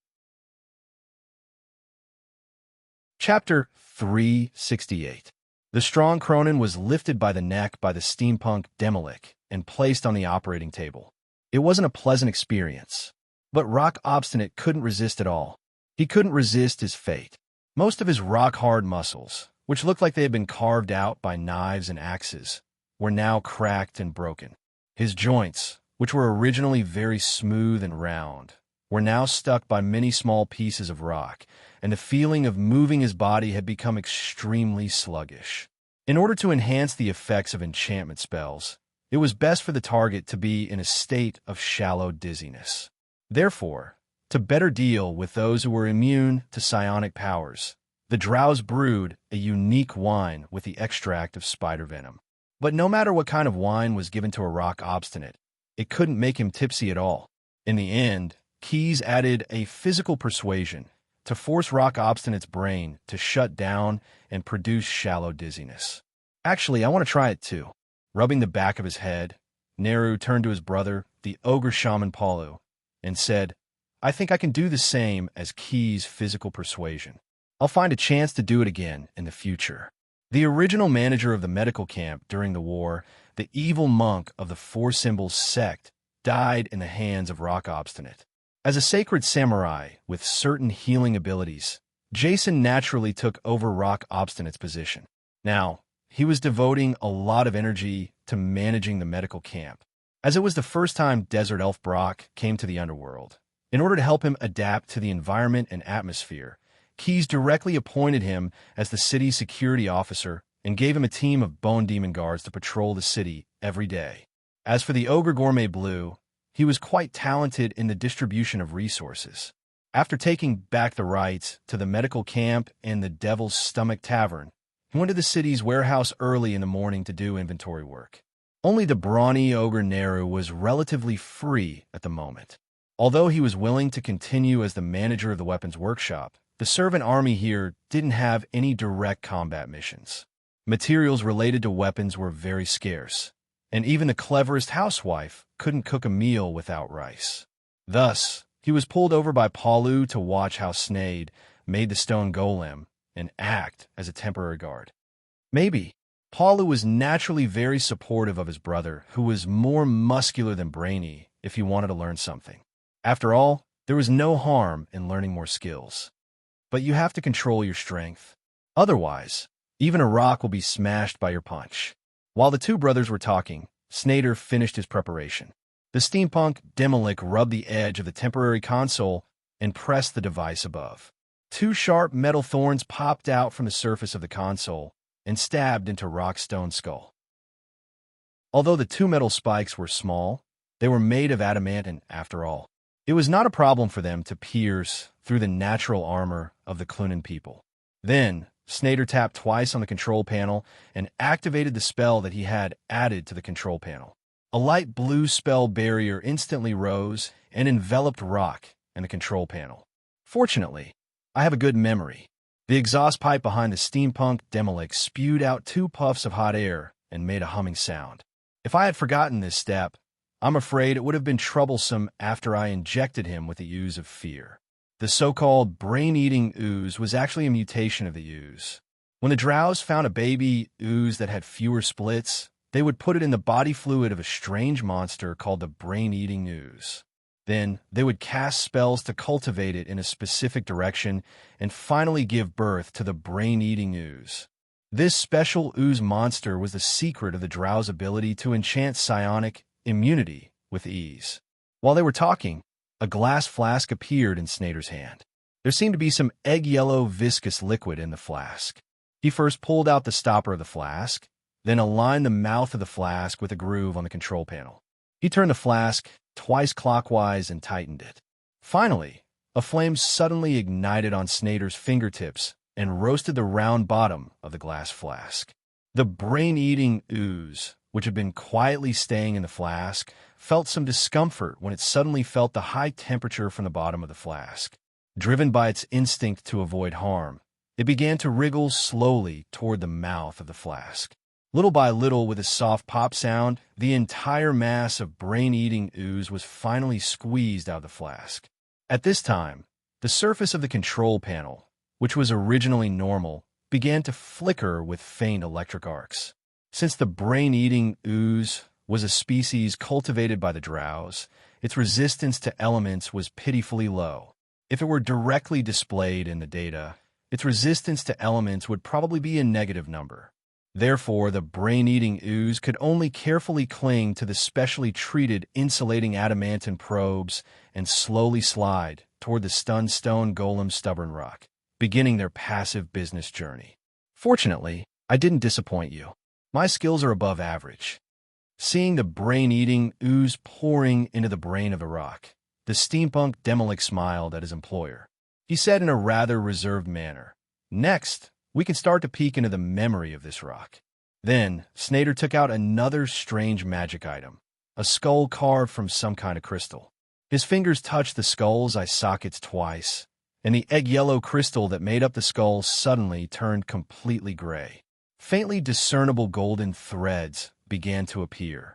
Chapter 368. The strong Cronin was lifted by the neck by the steampunk Demolik and placed on the operating table. It wasn't a pleasant experience, but Rock Obstinate couldn't resist at all. He couldn't resist his fate. Most of his rock-hard muscles, which looked like they had been carved out by knives and axes, were now cracked and broken. His joints, which were originally very smooth and round, were now stuck by many small pieces of rock, and the feeling of moving his body had become extremely sluggish. In order to enhance the effects of enchantment spells, it was best for the target to be in a state of shallow dizziness. Therefore, to better deal with those who were immune to psionic powers, the Drows brewed a unique wine with the extract of spider venom. But no matter what kind of wine was given to a Rock Obstinate, it couldn't make him tipsy at all. In the end, Keys added a physical persuasion to force Rock Obstinate's brain to shut down and produce shallow dizziness. Actually, I want to try it too. Rubbing the back of his head, Neru turned to his brother, the ogre shaman Palu, and said, I think I can do the same as Key's physical persuasion. I'll find a chance to do it again in the future. The original manager of the medical camp during the war, the evil monk of the Four Symbols sect, died in the hands of Rock Obstinate. As a sacred samurai with certain healing abilities, Jason naturally took over Rock Obstinate's position. Now, he was devoting a lot of energy to managing the medical camp, as it was the first time Desert Elf Brock came to the underworld. In order to help him adapt to the environment and atmosphere, Keys directly appointed him as the city's security officer and gave him a team of Bone Demon guards to patrol the city every day. As for the Ogre Gourmet Blue, he was quite talented in the distribution of resources. After taking back the rights to the medical camp and the Devil's Stomach Tavern, he went to the city's warehouse early in the morning to do inventory work. Only the brawny Ogre Neru was relatively free at the moment. Although he was willing to continue as the manager of the weapons workshop, the servant army here didn't have any direct combat missions. Materials related to weapons were very scarce, and even the cleverest housewife couldn't cook a meal without rice. Thus, he was pulled over by Palu to watch how Snade made the stone golem and act as a temporary guard. Maybe Palu was naturally very supportive of his brother, who was more muscular than brainy if he wanted to learn something. After all, There was no harm in learning more skills. But you have to control your strength. Otherwise, even a rock will be smashed by your punch. While the two brothers were talking, Snader finished his preparation. The steampunk Demolick rubbed the edge of the temporary console and pressed the device above. Two sharp metal thorns popped out from the surface of the console and stabbed into Rock's stone skull. Although the two metal spikes were small, they were made of adamantine after all. It was not a problem for them to pierce through the natural armor of the Clunan people. Then, Snader tapped twice on the control panel and activated the spell that he had added to the control panel. A light blue spell barrier instantly rose and enveloped Rock and the control panel. Fortunately, I have a good memory. The exhaust pipe behind the steampunk Demolick spewed out 2 puffs of hot air and made a humming sound. If I had forgotten this step, I'm afraid it would have been troublesome after I injected him with the ooze of fear. The so-called brain-eating ooze was actually a mutation of the ooze. When the drows found a baby ooze that had fewer splits, they would put it in the body fluid of a strange monster called the brain-eating ooze. Then, they would cast spells to cultivate it in a specific direction and finally give birth to the brain-eating ooze. This special ooze monster was the secret of the drow's ability to enchant psionic immunity with ease. While they were talking, a glass flask appeared in Snader's hand. There seemed to be some egg-yellow viscous liquid in the flask. He first pulled out the stopper of the flask, then aligned the mouth of the flask with a groove on the control panel. He turned the flask twice clockwise and tightened it. Finally, a flame suddenly ignited on Snader's fingertips and roasted the round bottom of the glass flask. The brain-eating ooze, which had been quietly staying in the flask, felt some discomfort when it suddenly felt the high temperature from the bottom of the flask. Driven by its instinct to avoid harm, it began to wriggle slowly toward the mouth of the flask. Little by little, with a soft pop sound, the entire mass of brain-eating ooze was finally squeezed out of the flask. At this time, the surface of the control panel, which was originally normal, began to flicker with faint electric arcs. Since the brain-eating ooze was a species cultivated by the drows, its resistance to elements was pitifully low. If it were directly displayed in the data, its resistance to elements would probably be a negative number. Therefore, the brain-eating ooze could only carefully cling to the specially treated insulating adamantine probes and slowly slide toward the stunned stone golem Stubborn Rock, beginning their passive business journey. Fortunately, I didn't disappoint you. My skills are above average. Seeing the brain-eating ooze pouring into the brain of the rock, the steampunk Demolick smiled at his employer. He said in a rather reserved manner, "Next, we can start to peek into the memory of this rock." Then, Snader took out another strange magic item, a skull carved from some kind of crystal. His fingers touched the skull's eye sockets twice, and the egg-yellow crystal that made up the skull suddenly turned completely gray. Faintly discernible golden threads began to appear.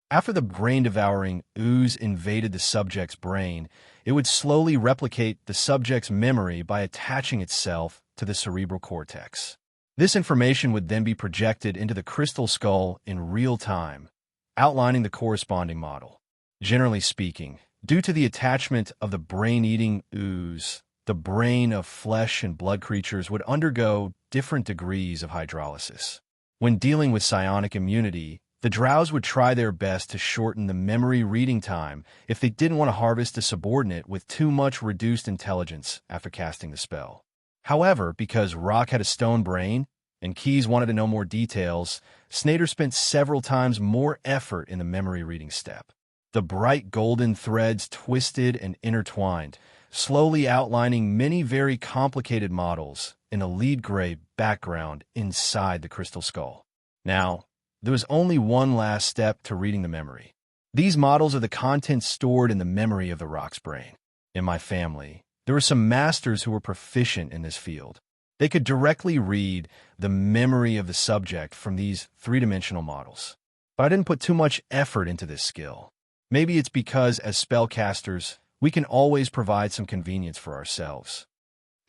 After the brain-devouring ooze invaded the subject's brain, it would slowly replicate the subject's memory by attaching itself to the cerebral cortex. This information would then be projected into the crystal skull in real time, outlining the corresponding model. Generally speaking, due to the attachment of the brain-eating ooze, the brain of flesh and blood creatures would undergo different degrees of hydrolysis. When dealing with psionic immunity, the drows would try their best to shorten the memory reading time if they didn't want to harvest a subordinate with too much reduced intelligence after casting the spell. However, because Rock had a stone brain, and Keyes wanted to know more details, Snader spent several times more effort in the memory reading step. The bright golden threads twisted and intertwined, slowly outlining many very complicated models in a lead gray background inside the crystal skull. Now, there was only one last step to reading the memory. These models are the contents stored in the memory of the rock's brain. In my family, there were some masters who were proficient in this field. They could directly read the memory of the subject from these three-dimensional models. But I didn't put too much effort into this skill. Maybe it's because, as spellcasters, we can always provide some convenience for ourselves.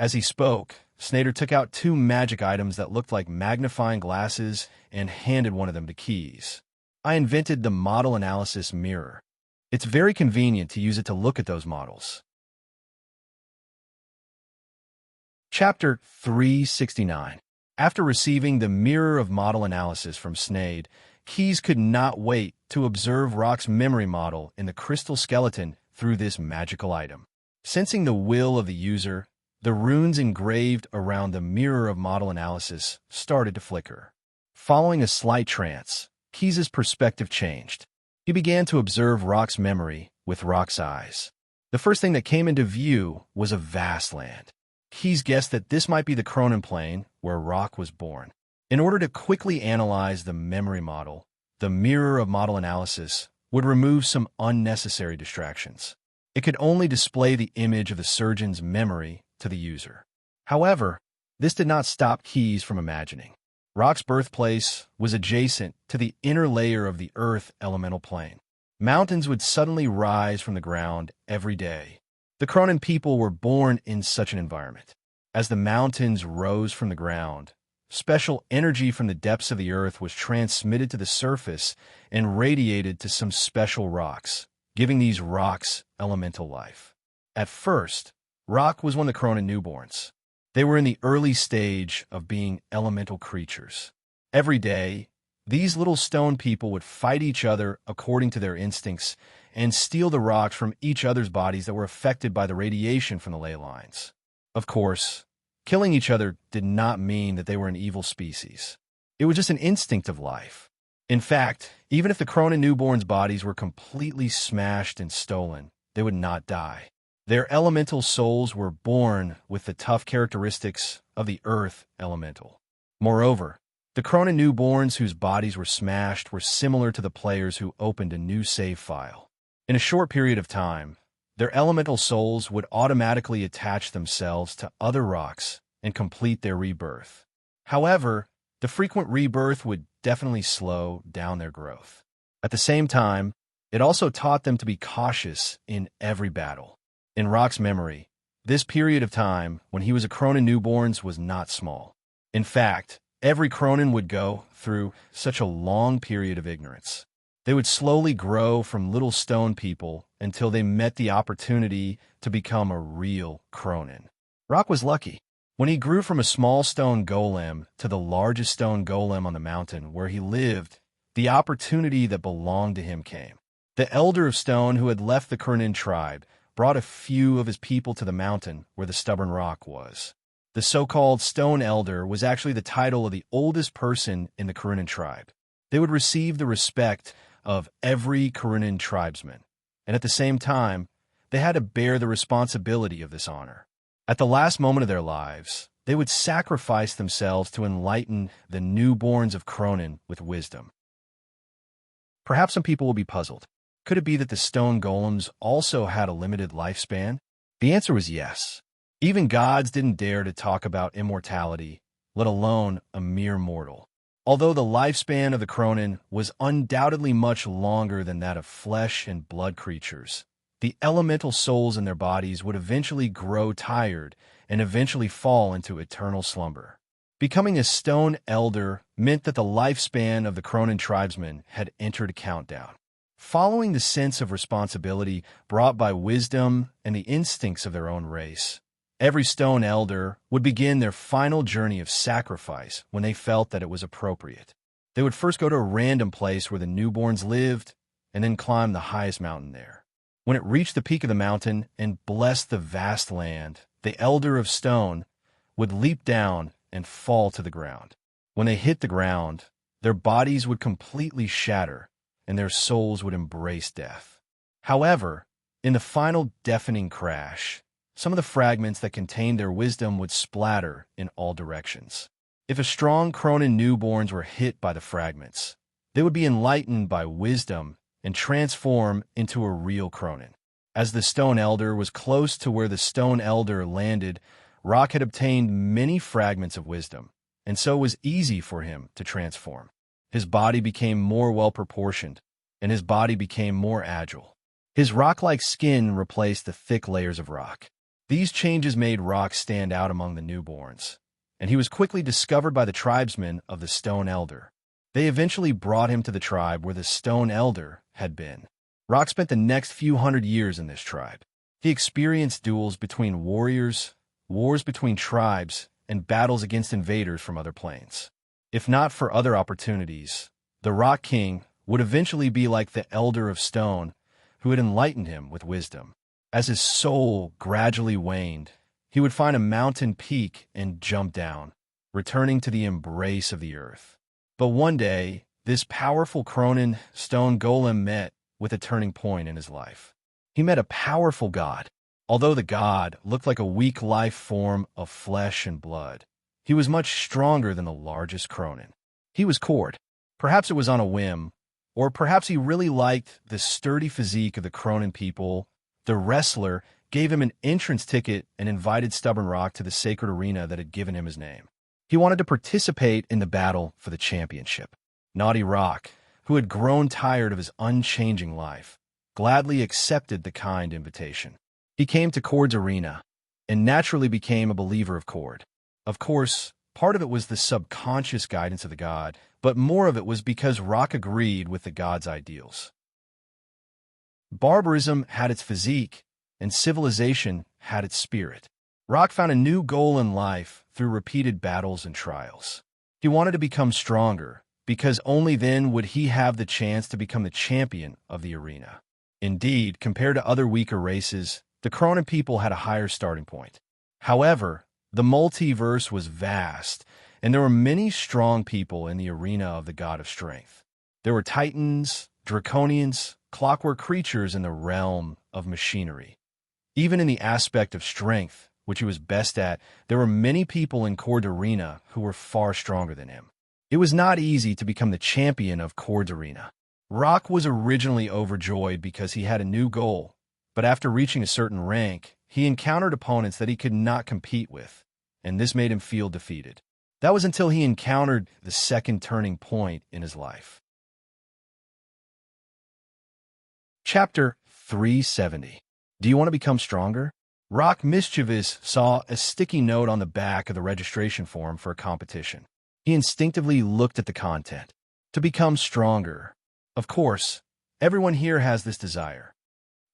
As he spoke, Snader took out 2 magic items that looked like magnifying glasses and handed one of them to Keyes. I invented the model analysis mirror. It's very convenient to use it to look at those models. Chapter 369. After receiving the Mirror of Model Analysis from Sneyd, Keyes could not wait to observe Rock's memory model in the crystal skeleton through this magical item. Sensing the will of the user, the runes engraved around the Mirror of Model Analysis started to flicker. Following a slight trance, Keyes' perspective changed. He began to observe Rock's memory with Rock's eyes. The first thing that came into view was a vast land. Keyes guessed that this might be the Cronin plane where Rock was born. In order to quickly analyze the memory model, the Mirror of Model Analysis would remove some unnecessary distractions. It could only display the image of the surgeon's memory to the user. However, this did not stop Keyes from imagining. Rock's birthplace was adjacent to the inner layer of the Earth elemental plane. Mountains would suddenly rise from the ground every day. The Cronin people were born in such an environment. As the mountains rose from the ground, special energy from the depths of the earth was transmitted to the surface and radiated to some special rocks, giving these rocks elemental life. At first, Rock was one of the Cronin newborns. They were in the early stage of being elemental creatures. Every day, these little stone people would fight each other according to their instincts and steal the rocks from each other's bodies that were affected by the radiation from the ley lines. Of course, killing each other did not mean that they were an evil species. It was just an instinct of life. In fact, even if the Cronin newborns' bodies were completely smashed and stolen, they would not die. Their elemental souls were born with the tough characteristics of the earth elemental. Moreover, the Cronin newborns whose bodies were smashed were similar to the players who opened a new save file. In a short period of time, their elemental souls would automatically attach themselves to other rocks and complete their rebirth. However, the frequent rebirth would definitely slow down their growth. At the same time, it also taught them to be cautious in every battle. In Rock's memory, this period of time when he was a Cronin newborns was not small. In fact, every Cronin would go through such a long period of ignorance. They would slowly grow from little stone people until they met the opportunity to become a real Cronin. Rock was lucky. When he grew from a small stone golem to the largest stone golem on the mountain where he lived, the opportunity that belonged to him came. The elder of stone who had left the Cronin tribe brought a few of his people to the mountain where the stubborn rock was. The so-called stone elder was actually the title of the oldest person in the Cronin tribe. They would receive the respect of every Cronin tribesman, and at the same time, they had to bear the responsibility of this honor. At the last moment of their lives, they would sacrifice themselves to enlighten the newborns of Cronin with wisdom. Perhaps some people will be puzzled. Could it be that the stone golems also had a limited lifespan? The answer was yes. Even gods didn't dare to talk about immortality, let alone a mere mortal. Although the lifespan of the Cronin was undoubtedly much longer than that of flesh and blood creatures, the elemental souls in their bodies would eventually grow tired and eventually fall into eternal slumber. Becoming a stone elder meant that the lifespan of the Cronin tribesmen had entered a countdown. Following the sense of responsibility brought by wisdom and the instincts of their own race, every stone elder would begin their final journey of sacrifice when they felt that it was appropriate. They would first go to a random place where the newborns lived and then climb the highest mountain there. When it reached the peak of the mountain and blessed the vast land, the elder of stone would leap down and fall to the ground. When they hit the ground, their bodies would completely shatter and their souls would embrace death. However, in the final deafening crash, some of the fragments that contained their wisdom would splatter in all directions. If a strong Cronin newborns were hit by the fragments, they would be enlightened by wisdom and transform into a real Cronin. As the Stone Elder was close to where the Stone Elder landed, Rock had obtained many fragments of wisdom, and so it was easy for him to transform. His body became more well-proportioned, and his body became more agile. His rock-like skin replaced the thick layers of rock. These changes made Rock stand out among the newborns, and he was quickly discovered by the tribesmen of the Stone Elder. They eventually brought him to the tribe where the Stone Elder had been. Rock spent the next few hundred years in this tribe. He experienced duels between warriors, wars between tribes, and battles against invaders from other planes. If not for other opportunities, the Rock King would eventually be like the Elder of Stone, who had enlightened him with wisdom. As his soul gradually waned, he would find a mountain peak and jump down, returning to the embrace of the earth. But one day, this powerful Cronin stone golem met with a turning point in his life. He met a powerful god. Although the god looked like a weak life form of flesh and blood, he was much stronger than the largest Cronin. He was Cord. Perhaps it was on a whim, or perhaps he really liked the sturdy physique of the Cronin people. The wrestler gave him an entrance ticket and invited Stubborn Rock to the sacred arena that had given him his name. He wanted to participate in the battle for the championship. Naughty Rock, who had grown tired of his unchanging life, gladly accepted the kind invitation. He came to Cord's arena and naturally became a believer of Cord. Of course, part of it was the subconscious guidance of the god, but more of it was because Rock agreed with the god's ideals. Barbarism had its physique, and civilization had its spirit. Rock found a new goal in life through repeated battles and trials. He wanted to become stronger, because only then would he have the chance to become the champion of the arena. Indeed, compared to other weaker races, the Cronin people had a higher starting point. However, the multiverse was vast, and there were many strong people in the arena of the god of strength. There were titans, draconians, clockwork creatures in the realm of machinery. Even in the aspect of strength, which he was best at, there were many people in Cord's arena who were far stronger than him. It was not easy to become the champion of Cord's arena. Rock was originally overjoyed because he had a new goal, but after reaching a certain rank, he encountered opponents that he could not compete with, and this made him feel defeated. That was until he encountered the second turning point in his life. Chapter 370. Do you want to become stronger? Rock Mischievous saw a sticky note on the back of the registration form for a competition. He instinctively looked at the content. To become stronger. Of course, everyone here has this desire.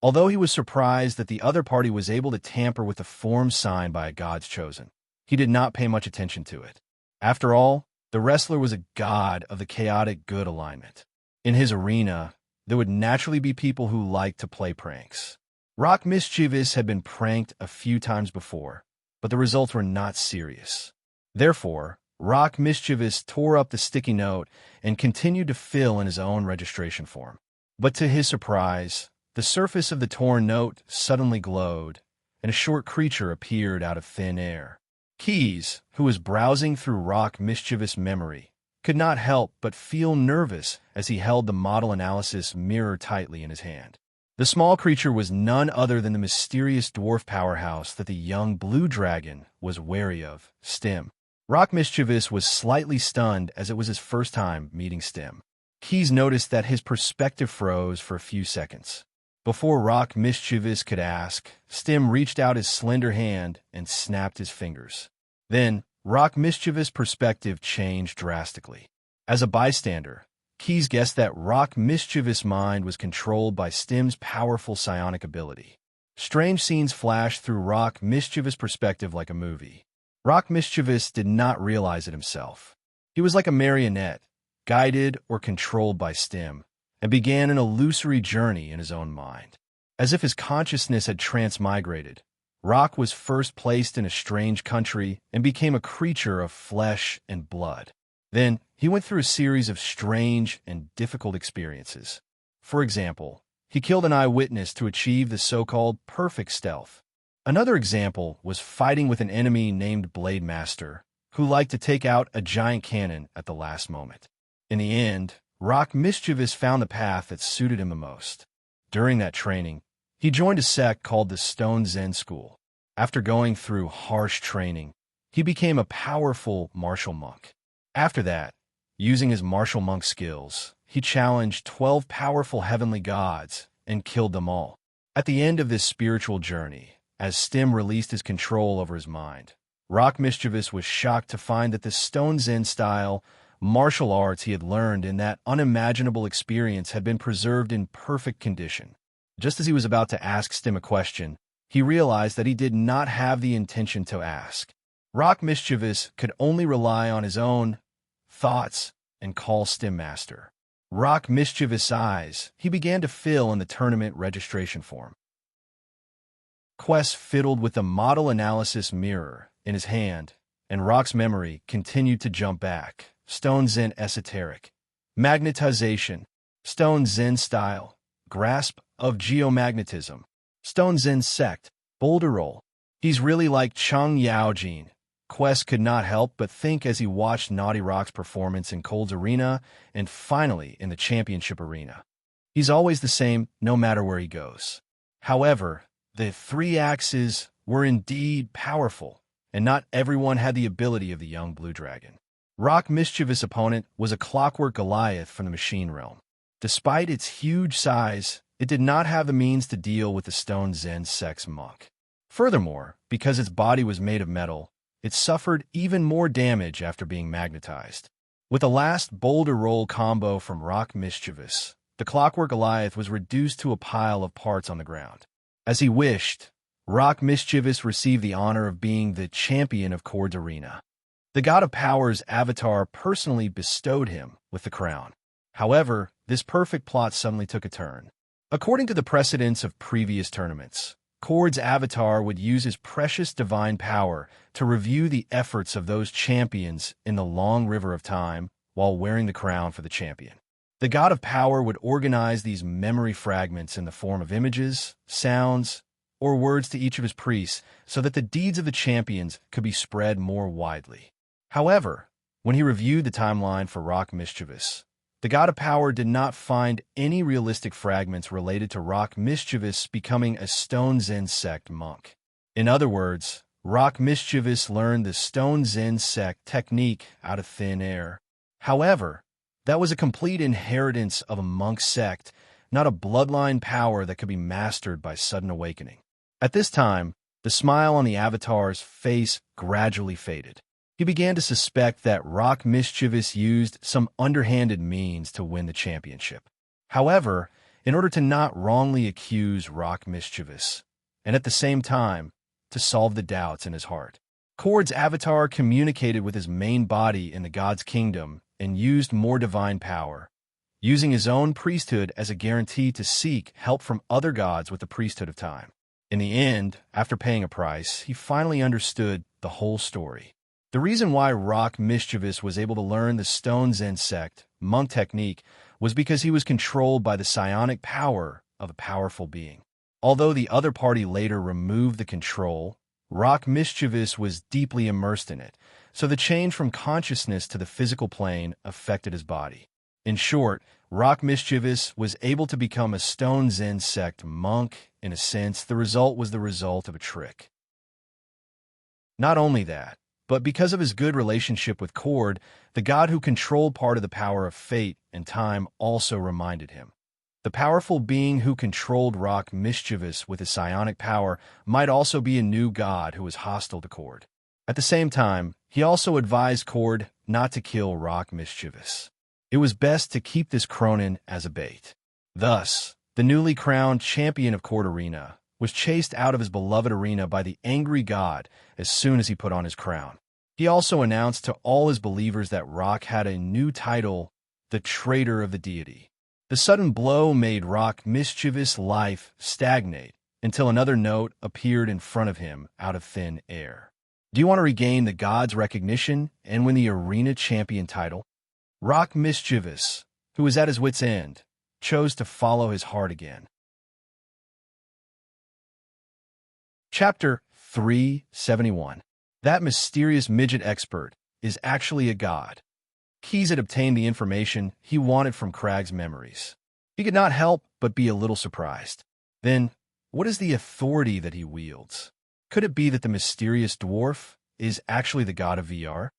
Although he was surprised that the other party was able to tamper with the form signed by a god's chosen, he did not pay much attention to it. After all, the wrestler was a god of the chaotic good alignment. In his arena, there would naturally be people who liked to play pranks. Rock Mischievous had been pranked a few times before, but the results were not serious. Therefore, Rock Mischievous tore up the sticky note and continued to fill in his own registration form. But to his surprise, the surface of the torn note suddenly glowed, and a short creature appeared out of thin air. Keys, who was browsing through Rock Mischievous' memory, could not help but feel nervous as he held the model analysis mirror tightly in his hand. The small creature was none other than the mysterious dwarf powerhouse that the young blue dragon was wary of, Stim. Rock Mischievous was slightly stunned as it was his first time meeting Stim. Keys noticed that his perspective froze for a few seconds. Before Rock Mischievous could ask, Stim reached out his slender hand and snapped his fingers. Then, Rock Mischievous' perspective changed drastically. As a bystander, Keys guessed that Rock Mischievous' mind was controlled by Stim's powerful psionic ability. Strange scenes flashed through Rock Mischievous' perspective like a movie. Rock Mischievous did not realize it himself. He was like a marionette, guided or controlled by Stim, and began an illusory journey in his own mind. As if his consciousness had transmigrated, Rock was first placed in a strange country and became a creature of flesh and blood. Then, he went through a series of strange and difficult experiences. For example, he killed an eyewitness to achieve the so-called perfect stealth. Another example was fighting with an enemy named Blade Master, who liked to take out a giant cannon at the last moment. In the end, Rock Mischievous found the path that suited him the most. During that training, he joined a sect called the Stone Zen School. After going through harsh training, he became a powerful martial monk. After that, using his martial monk skills, he challenged 12 powerful heavenly gods and killed them all. At the end of this spiritual journey, as Stim released his control over his mind, Rock Mischievous was shocked to find that the Stone Zen style martial arts he had learned in that unimaginable experience had been preserved in perfect condition. Just as he was about to ask Stim a question, he realized that he did not have the intention to ask. Rock Mischievous could only rely on his own thoughts and call Stim Master. Rock Mischievous' eyes he began to fill in the tournament registration form. Quest fiddled with the model analysis mirror in his hand, and Rock's memory continued to jump back. Stone Zen esoteric. Magnetization. Stone Zen style. Grasp of geomagnetism. Stone Zen sect. Boulder roll. He's really like Chung Yaojin. Quest could not help but think as he watched Naughty Rock's performance in Cold's arena and finally in the championship arena. He's always the same no matter where he goes. However, the three axes were indeed powerful, and not everyone had the ability of the young Blue Dragon. Rock Mischievous' opponent was a clockwork Goliath from the machine realm. Despite its huge size, it did not have the means to deal with the Stone Zen Sect's monk. Furthermore, because its body was made of metal, it suffered even more damage after being magnetized. With the last boulder roll combo from Rock Mischievous, the clockwork Goliath was reduced to a pile of parts on the ground. As he wished, Rock Mischievous received the honor of being the champion of Chord's arena. The God of Power's avatar personally bestowed him with the crown. However, this perfect plot suddenly took a turn. According to the precedents of previous tournaments, Chord's avatar would use his precious divine power to review the efforts of those champions in the long river of time while wearing the crown for the champion. The God of Power would organize these memory fragments in the form of images, sounds, or words to each of his priests so that the deeds of the champions could be spread more widely. However, when he reviewed the timeline for Rock Mischievous, the God of Power did not find any realistic fragments related to Rock Mischievous becoming a Stone Zen sect monk. In other words, Rock Mischievous learned the Stone Zen sect technique out of thin air. However, that was a complete inheritance of a monk sect, not a bloodline power that could be mastered by sudden awakening. At this time, the smile on the avatar's face gradually faded. He began to suspect that Rock Mischievous used some underhanded means to win the championship. However, in order to not wrongly accuse Rock Mischievous, and at the same time, to solve the doubts in his heart, Chord's avatar communicated with his main body in the God's kingdom and used more divine power, using his own priesthood as a guarantee to seek help from other gods with the priesthood of time. In the end, after paying a price, he finally understood the whole story. The reason why Rock Mischievous was able to learn the Stone Zen sect monk technique was because he was controlled by the psionic power of a powerful being. Although the other party later removed the control, Rock Mischievous was deeply immersed in it, so the change from consciousness to the physical plane affected his body. In short, Rock Mischievous was able to become a Stone Zen sect monk. In a sense, the result was the result of a trick. Not only that, but because of his good relationship with Chord, the god who controlled part of the power of fate and time also reminded him. The powerful being who controlled Rock Mischievous with his psionic power might also be a new god who was hostile to Chord. At the same time, he also advised Chord not to kill Rock Mischievous. It was best to keep this Cronin as a bait. Thus, the newly crowned champion of Chord Arena was chased out of his beloved arena by the angry god as soon as he put on his crown. He also announced to all his believers that Rock had a new title, the Traitor of the Deity. The sudden blow made Rock Mischievous' life stagnate until another note appeared in front of him out of thin air. Do you want to regain the god's recognition and win the arena champion title? Rock Mischievous, who was at his wit's end, chose to follow his heart again. Chapter 371. That mysterious midget expert is actually a god. Keys had obtained the information he wanted from Crag's memories. He could not help but be a little surprised. Then, what is the authority that he wields? Could it be that the mysterious dwarf is actually the god of VR?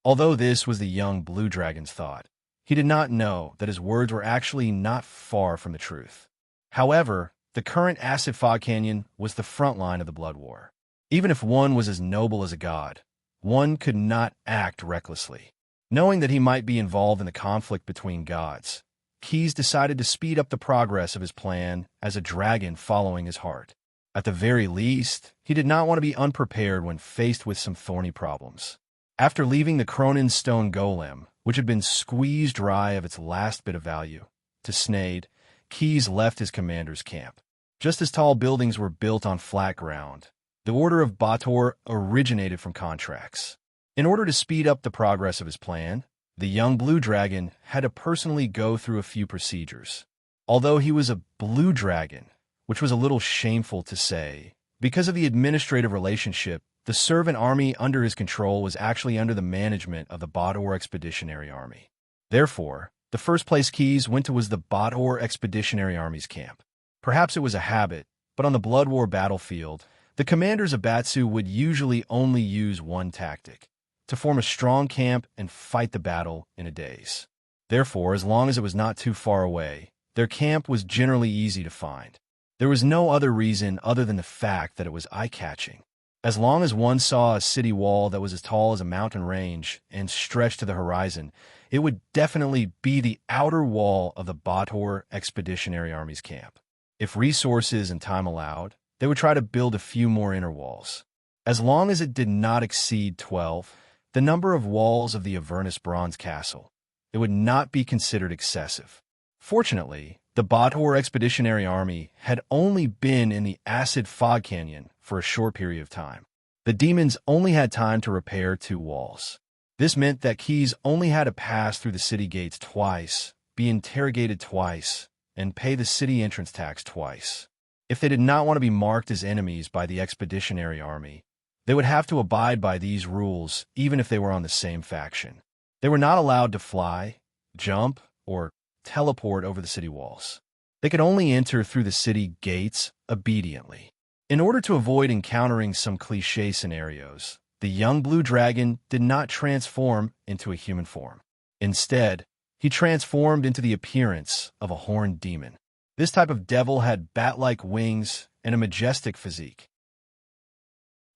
Although this was the young Blue Dragon's thought, he did not know that his words were actually not far from the truth. However, the current Acid Fog Canyon was the front line of the Blood War. Even if one was as noble as a god, one could not act recklessly. Knowing that he might be involved in the conflict between gods, Keyes decided to speed up the progress of his plan as a dragon following his heart. At the very least, he did not want to be unprepared when faced with some thorny problems. After leaving the Cronin stone golem, which had been squeezed dry of its last bit of value, to Snade, Keyes left his commander's camp. Just as tall buildings were built on flat ground, the Order of Bator originated from contracts. In order to speed up the progress of his plan, the young blue dragon had to personally go through a few procedures. Although he was a blue dragon, which was a little shameful to say, because of the administrative relationship, the servant army under his control was actually under the management of the Bator Expeditionary Army. Therefore, the first place Keyes went to was the Bator Expeditionary Army's camp. Perhaps it was a habit, but on the Blood War battlefield, the commanders of Batsu would usually only use one tactic: to form a strong camp and fight the battle in a daze. Therefore, as long as it was not too far away, their camp was generally easy to find. There was no other reason other than the fact that it was eye-catching. As long as one saw a city wall that was as tall as a mountain range and stretched to the horizon, it would definitely be the outer wall of the Bator Expeditionary Army's camp. If resources and time allowed, they would try to build a few more inner walls. As long as it did not exceed 12, the number of walls of the Avernus Bronze Castle, it would not be considered excessive. Fortunately, the Bator Expeditionary Army had only been in the Acid Fog Canyon for a short period of time. The demons only had time to repair 2 walls. This meant that Keyes only had to pass through the city gates twice, be interrogated twice, and pay the city entrance tax twice. If they did not want to be marked as enemies by the Expeditionary Army, they would have to abide by these rules even if they were on the same faction. They were not allowed to fly, jump, or teleport over the city walls. They could only enter through the city gates obediently. In order to avoid encountering some cliché scenarios, the young blue dragon did not transform into a human form. Instead, he transformed into the appearance of a horned demon. This type of devil had bat-like wings and a majestic physique.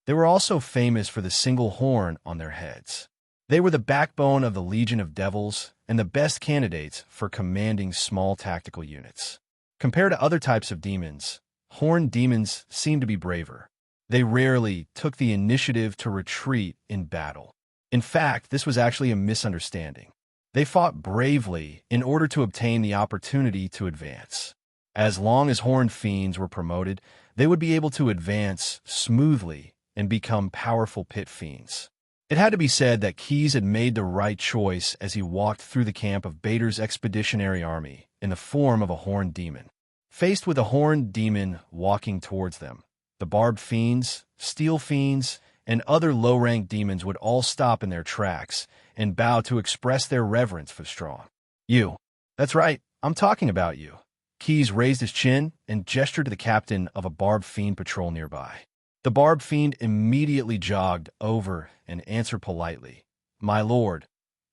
They were also famous for the single horn on their heads. They were the backbone of the Legion of Devils and the best candidates for commanding small tactical units. Compared to other types of demons, horned demons seemed to be braver. They rarely took the initiative to retreat in battle. In fact, this was actually a misunderstanding. They fought bravely in order to obtain the opportunity to advance. As long as horned fiends were promoted, they would be able to advance smoothly and become powerful pit fiends. It had to be said that Keyes had made the right choice as he walked through the camp of Bator's Expeditionary Army in the form of a horned demon. Faced with a horned demon walking towards them, the barbed fiends, steel fiends, and other low-ranked demons would all stop in their tracks and bow to express their reverence for the strong. You. That's right, I'm talking about you. Keyes raised his chin and gestured to the captain of a barbed fiend patrol nearby. The barbed fiend immediately jogged over and answered politely, "My lord,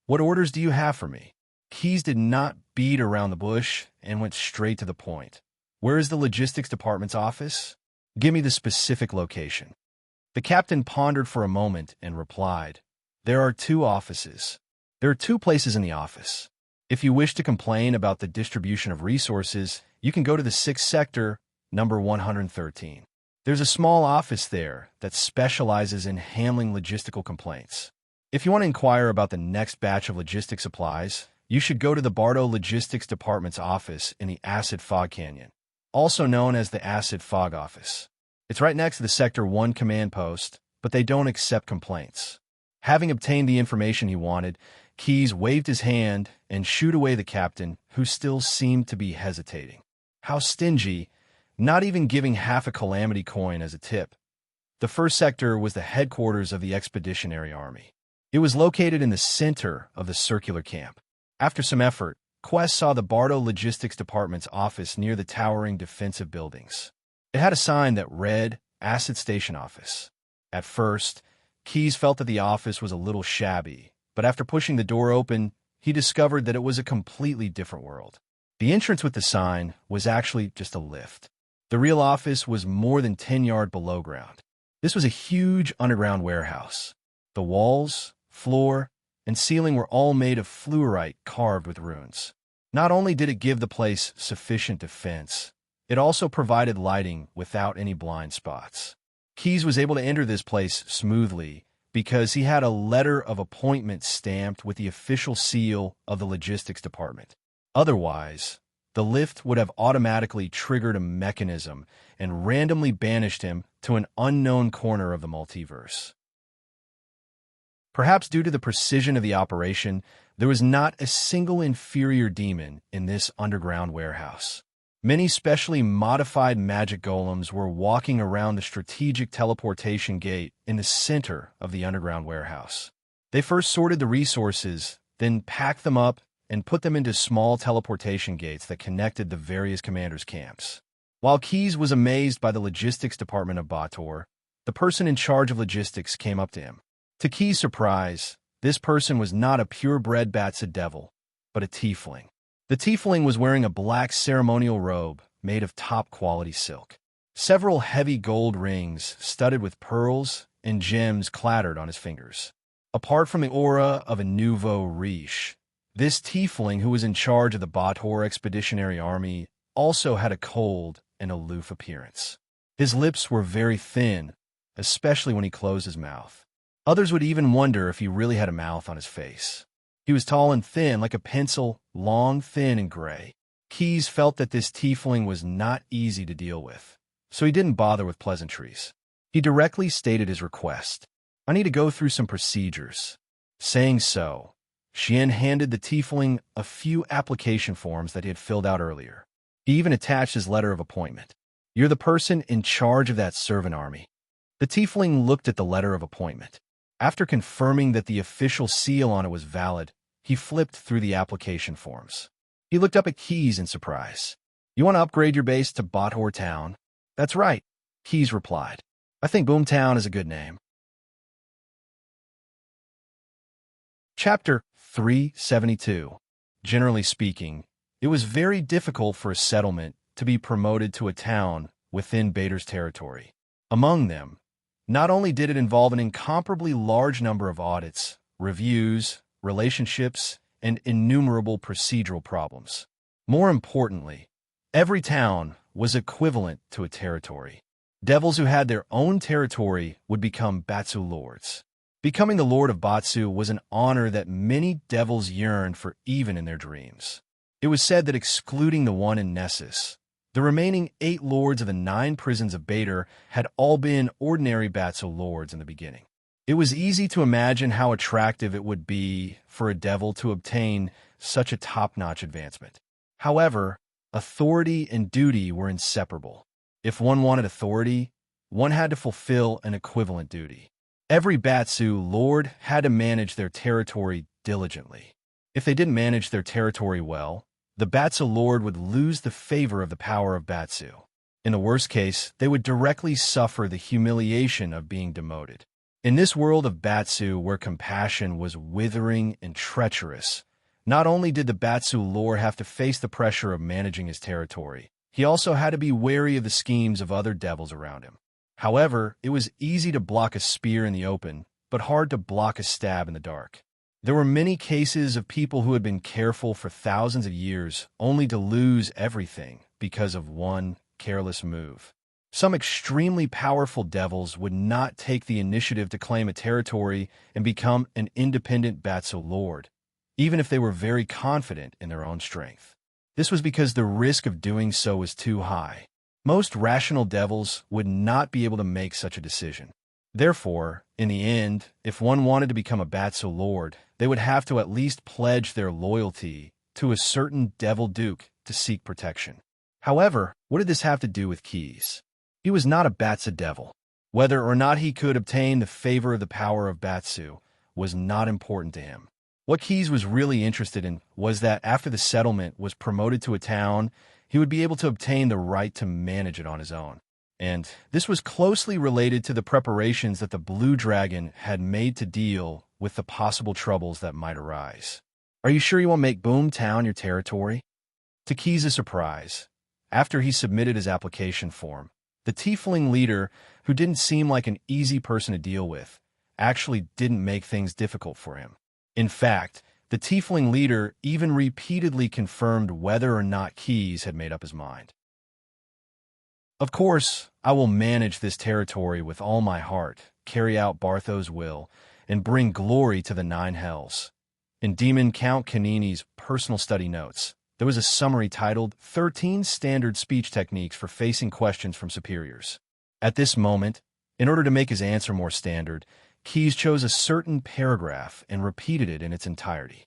what orders do you have for me?" Keyes did not beat around the bush and went straight to the point. "Where is the logistics department's office? Give me the specific location." The captain pondered for a moment and replied, "There are 2 offices. There are 2 places in the office. If you wish to complain about the distribution of resources, you can go to the 6th sector, number 113. There's a small office there that specializes in handling logistical complaints. If you want to inquire about the next batch of logistics supplies, you should go to the Bardo Logistics Department's office in the Acid Fog Canyon, also known as the Acid Fog Office. It's right next to the Sector 1 command post, but they don't accept complaints." Having obtained the information he wanted, Keyes waved his hand and shooed away the captain, who still seemed to be hesitating. How stingy, not even giving half a calamity coin as a tip. The 1st sector was the headquarters of the Expeditionary Army. It was located in the center of the circular camp. After some effort, Quest saw the Bardo Logistics Department's office near the towering defensive buildings. It had a sign that read, "Acid Station Office." At first, Keyes felt that the office was a little shabby, but after pushing the door open, he discovered that it was a completely different world. The entrance with the sign was actually just a lift. The real office was more than 10 yards below ground. This was a huge underground warehouse. The walls, floor, and ceiling were all made of fluorite carved with runes. Not only did it give the place sufficient defense, it also provided lighting without any blind spots. Keyes was able to enter this place smoothly because he had a letter of appointment stamped with the official seal of the logistics department. Otherwise, the lift would have automatically triggered a mechanism and randomly banished him to an unknown corner of the multiverse. Perhaps due to the precision of the operation, there was not a single inferior demon in this underground warehouse. Many specially modified magic golems were walking around the strategic teleportation gate in the center of the underground warehouse. They first sorted the resources, then packed them up and put them into small teleportation gates that connected the various commanders' camps. While Keyes was amazed by the logistics department of Bator, the person in charge of logistics came up to him. To Keyes' surprise, this person was not a purebred Batsa devil, but a tiefling. The tiefling was wearing a black ceremonial robe made of top-quality silk. Several heavy gold rings, studded with pearls and gems, clattered on his fingers. Apart from the aura of a nouveau riche, this tiefling, who was in charge of the Bator Expeditionary Army, also had a cold and aloof appearance. His lips were very thin, especially when he closed his mouth. Others would even wonder if he really had a mouth on his face. He was tall and thin, like a pencil, long, thin, and gray. Keyes felt that this tiefling was not easy to deal with, so he didn't bother with pleasantries. He directly stated his request. "I need to go through some procedures." Saying so, Xian handed the tiefling a few application forms that he had filled out earlier. He even attached his letter of appointment. "You're the person in charge of that servant army." The tiefling looked at the letter of appointment. After confirming that the official seal on it was valid, he flipped through the application forms. He looked up at Keyes in surprise. "You want to upgrade your base to Bator Town?" "That's right," Keyes replied. "I think Boomtown is a good name." Chapter 372. Generally speaking, it was very difficult for a settlement to be promoted to a town within Bator's territory. Among them, not only did it involve an incomparably large number of audits, reviews, relationships, and innumerable procedural problems. More importantly, every town was equivalent to a territory. Devils who had their own territory would become Batsu lords. Becoming the lord of Batsu was an honor that many devils yearned for even in their dreams. It was said that excluding the one in Nessus, the remaining 8 lords of the 9 prisons of Bator had all been ordinary Batsu lords in the beginning. It was easy to imagine how attractive it would be for a devil to obtain such a top-notch advancement. However, authority and duty were inseparable. If one wanted authority, one had to fulfill an equivalent duty. Every Batsu lord had to manage their territory diligently. If they didn't manage their territory well, the Batsu lord would lose the favor of the power of Batsu. In the worst case, they would directly suffer the humiliation of being demoted. In this world of Batsu, where compassion was withering and treacherous, not only did the Batsu lord have to face the pressure of managing his territory, he also had to be wary of the schemes of other devils around him. However, it was easy to block a spear in the open, but hard to block a stab in the dark. There were many cases of people who had been careful for thousands of years only to lose everything because of one careless move. Some extremely powerful devils would not take the initiative to claim a territory and become an independent Batsu lord, even if they were very confident in their own strength. This was because the risk of doing so was too high. Most rational devils would not be able to make such a decision. Therefore, in the end, if one wanted to become a Batsu lord, they would have to at least pledge their loyalty to a certain devil duke to seek protection. However, what did this have to do with Keyes? He was not a Batsu devil. Whether or not he could obtain the favor of the power of Batsu was not important to him. What Keyes was really interested in was that after the settlement was promoted to a town, he would be able to obtain the right to manage it on his own. And this was closely related to the preparations that the Blue Dragon had made to deal with the possible troubles that might arise. "Are you sure you won't make Boomtown your territory?" To Keyes' surprise, after he submitted his application form, the tiefling leader, who didn't seem like an easy person to deal with, actually didn't make things difficult for him. In fact, the tiefling leader even repeatedly confirmed whether or not Keys had made up his mind. Of course, I will manage this territory with all my heart, carry out Bartho's will, and bring glory to the nine hells. In Demon Count Canini's personal study notes, there was a summary titled 13 Standard Speech Techniques for Facing Questions from Superiors. At this moment, in order to make his answer more standard, Keys chose a certain paragraph and repeated it in its entirety.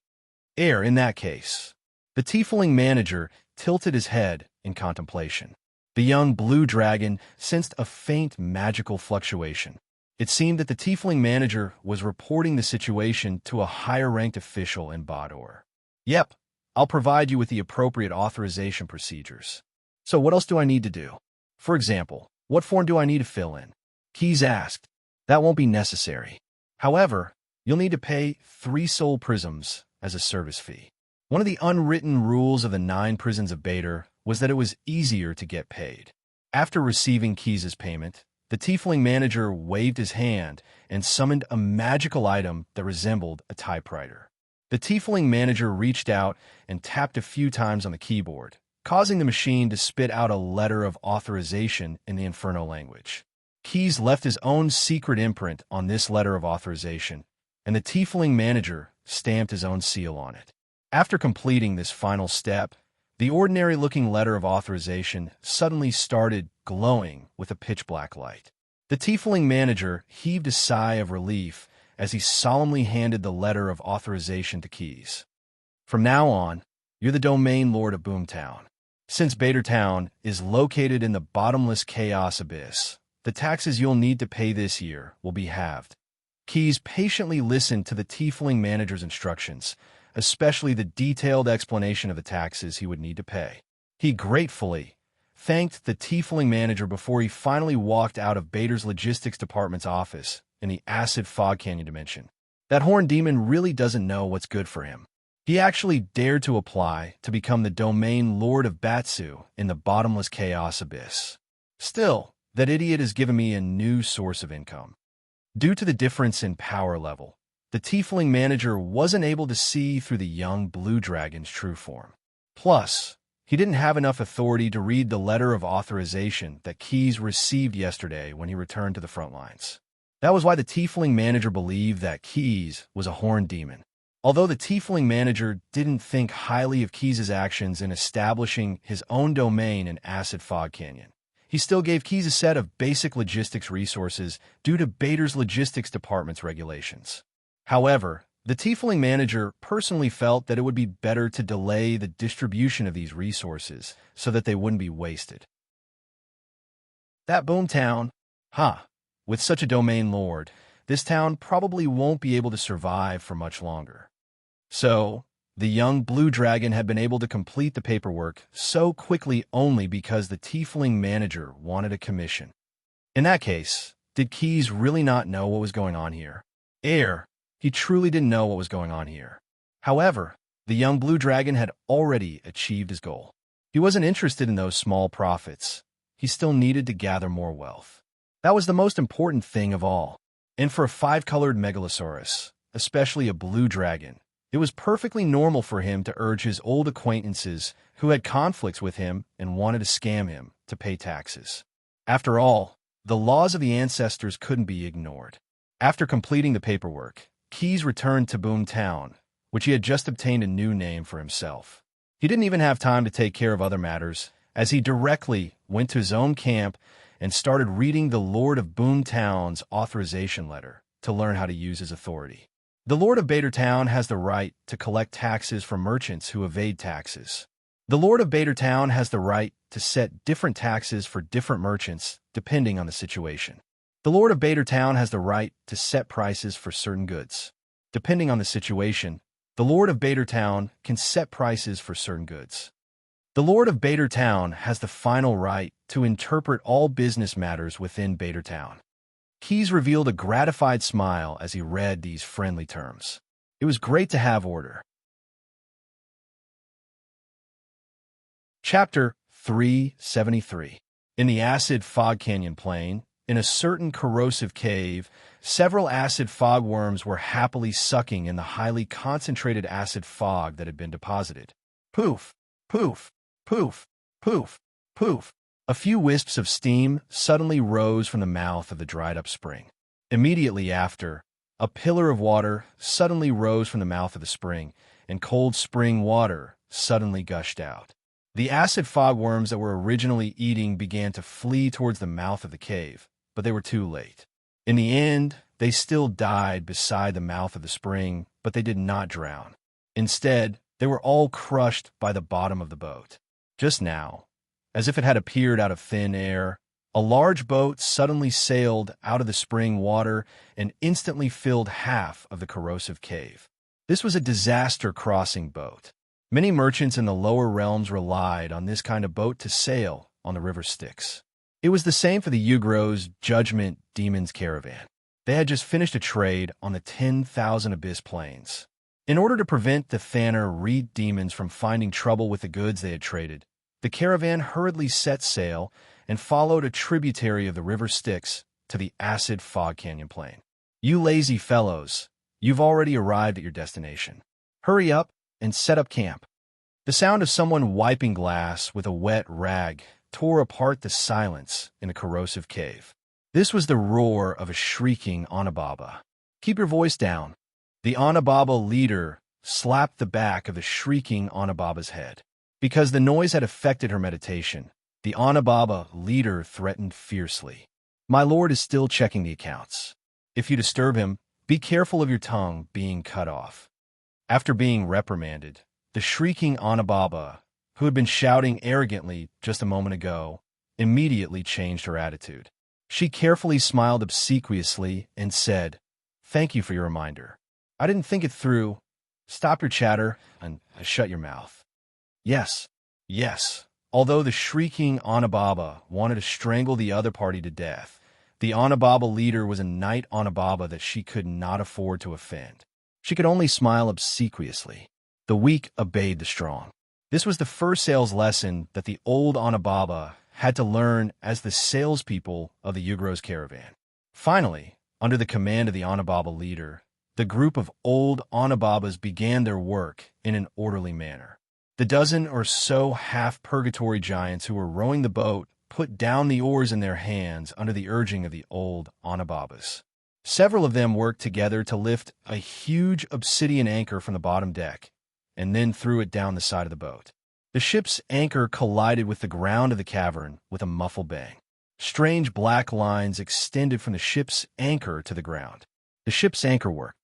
In that case. The tiefling manager tilted his head in contemplation. The young blue dragon sensed a faint magical fluctuation. It seemed that the tiefling manager was reporting the situation to a higher-ranked official in Bador. Yep, I'll provide you with the appropriate authorization procedures. So what else do I need to do? For example, what form do I need to fill in? Keys asked. That won't be necessary. However, you'll need to pay 3 soul prisms as a service fee. One of the unwritten rules of the 9 prisons of Bader was that it was easier to get paid. After receiving Keys' payment, the tiefling manager waved his hand and summoned a magical item that resembled a typewriter. The tiefling manager reached out and tapped a few times on the keyboard, causing the machine to spit out a letter of authorization in the Inferno language. Keys left his own secret imprint on this letter of authorization, and the tiefling manager stamped his own seal on it. After completing this final step, the ordinary-looking letter of authorization suddenly started glowing with a pitch-black light. The tiefling manager heaved a sigh of relief as he solemnly handed the letter of authorization to Keys. From now on, you're the domain lord of Boomtown. Since Bader Town is located in the bottomless chaos abyss, the taxes you'll need to pay this year will be halved. Keys patiently listened to the tiefling manager's instructions, especially the detailed explanation of the taxes he would need to pay. He gratefully thanked the tiefling manager before he finally walked out of Bader's logistics department's office in the acid fog canyon dimension. That horned demon really doesn't know what's good for him. He actually dared to apply to become the domain lord of Batsu in the bottomless chaos abyss. Still, that idiot has given me a new source of income. Due to the difference in power level, the tiefling manager wasn't able to see through the young blue dragon's true form. Plus, he didn't have enough authority to read the letter of authorization that Keys received yesterday when he returned to the front lines. That was why the tiefling manager believed that Keys was a horned demon. Although the tiefling manager didn't think highly of Keys' actions in establishing his own domain in Acid Fog Canyon, he still gave Keys a set of basic logistics resources due to Bader's logistics department's regulations. However, the tiefling manager personally felt that it would be better to delay the distribution of these resources so that they wouldn't be wasted. That Boomtown? With such a domain lord, this town probably won't be able to survive for much longer. So, the young blue dragon had been able to complete the paperwork so quickly only because the tiefling manager wanted a commission. In that case, did Keys really not know what was going on here? He truly didn't know what was going on here. However, the young blue dragon had already achieved his goal. He wasn't interested in those small profits. He still needed to gather more wealth. That was the most important thing of all. And for a 5-colored megalosaurus, especially a blue dragon, it was perfectly normal for him to urge his old acquaintances who had conflicts with him and wanted to scam him to pay taxes. After all, the laws of the ancestors couldn't be ignored. After completing the paperwork, Keys returned to Boomtown, which he had just obtained a new name for himself. He didn't even have time to take care of other matters, as he directly went to his own camp and started reading the Lord of Boomtown's authorization letter to learn how to use his authority. The Lord of Bader Town has the right to collect taxes from merchants who evade taxes. The Lord of Bader Town has the right to set different taxes for different merchants depending on the situation. The Lord of Bader Town has the right to set prices for certain goods. Depending on the situation, the Lord of Bader Town can set prices for certain goods. The Lord of Bader Town has the final right to interpret all business matters within Bader Town. Keys revealed a gratified smile as he read these friendly terms. It was great to have order. Chapter 373. In the Acid Fog Canyon Plain, in a certain corrosive cave, several acid fogworms were happily sucking in the highly concentrated acid fog that had been deposited. Poof, poof, poof, poof, poof. A few wisps of steam suddenly rose from the mouth of the dried-up spring. Immediately after, a pillar of water suddenly rose from the mouth of the spring, and cold spring water suddenly gushed out. The acid fogworms that were originally eating began to flee towards the mouth of the cave, but they were too late. In the end, they still died beside the mouth of the spring, but they did not drown. Instead, they were all crushed by the bottom of the boat. Just now, as if it had appeared out of thin air, a large boat suddenly sailed out of the spring water and instantly filled half of the corrosive cave. This was a disaster crossing boat. Many merchants in the lower realms relied on this kind of boat to sail on the river Styx. It was the same for the Ugro's Judgment Demons caravan. They had just finished a trade on the 10,000 Abyss Plains. In order to prevent the Thanner Reed demons from finding trouble with the goods they had traded, the caravan hurriedly set sail and followed a tributary of the river Styx to the acid fog canyon plain. You lazy fellows, you've already arrived at your destination. Hurry up and set up camp. The sound of someone wiping glass with a wet rag tore apart the silence in the corrosive cave. This was the roar of a shrieking Onababa. Keep your voice down. The Onababa leader slapped the back of the shrieking Onababa's head. Because the noise had affected her meditation, the Onababa leader threatened fiercely. My lord is still checking the accounts. If you disturb him, be careful of your tongue being cut off. After being reprimanded, the shrieking Onababa, who had been shouting arrogantly just a moment ago, immediately changed her attitude. She carefully smiled obsequiously and said, "Thank you for your reminder. I didn't think it through. Stop your chatter and shut your mouth." Yes, yes. Although the shrieking Onababa wanted to strangle the other party to death, the Onababa leader was a knight Onababa that she could not afford to offend. She could only smile obsequiously. The weak obeyed the strong. This was the first sales lesson that the old Onababa had to learn as the salespeople of the Ugro's caravan. Finally, under the command of the Onababa leader, the group of old Onababas began their work in an orderly manner. The dozen or so half-purgatory giants who were rowing the boat put down the oars in their hands under the urging of the old Onababas. Several of them worked together to lift a huge obsidian anchor from the bottom deck, and then threw it down the side of the boat. The ship's anchor collided with the ground of the cavern with a muffled bang. Strange black lines extended from the ship's anchor to the ground. The ship's anchor worked.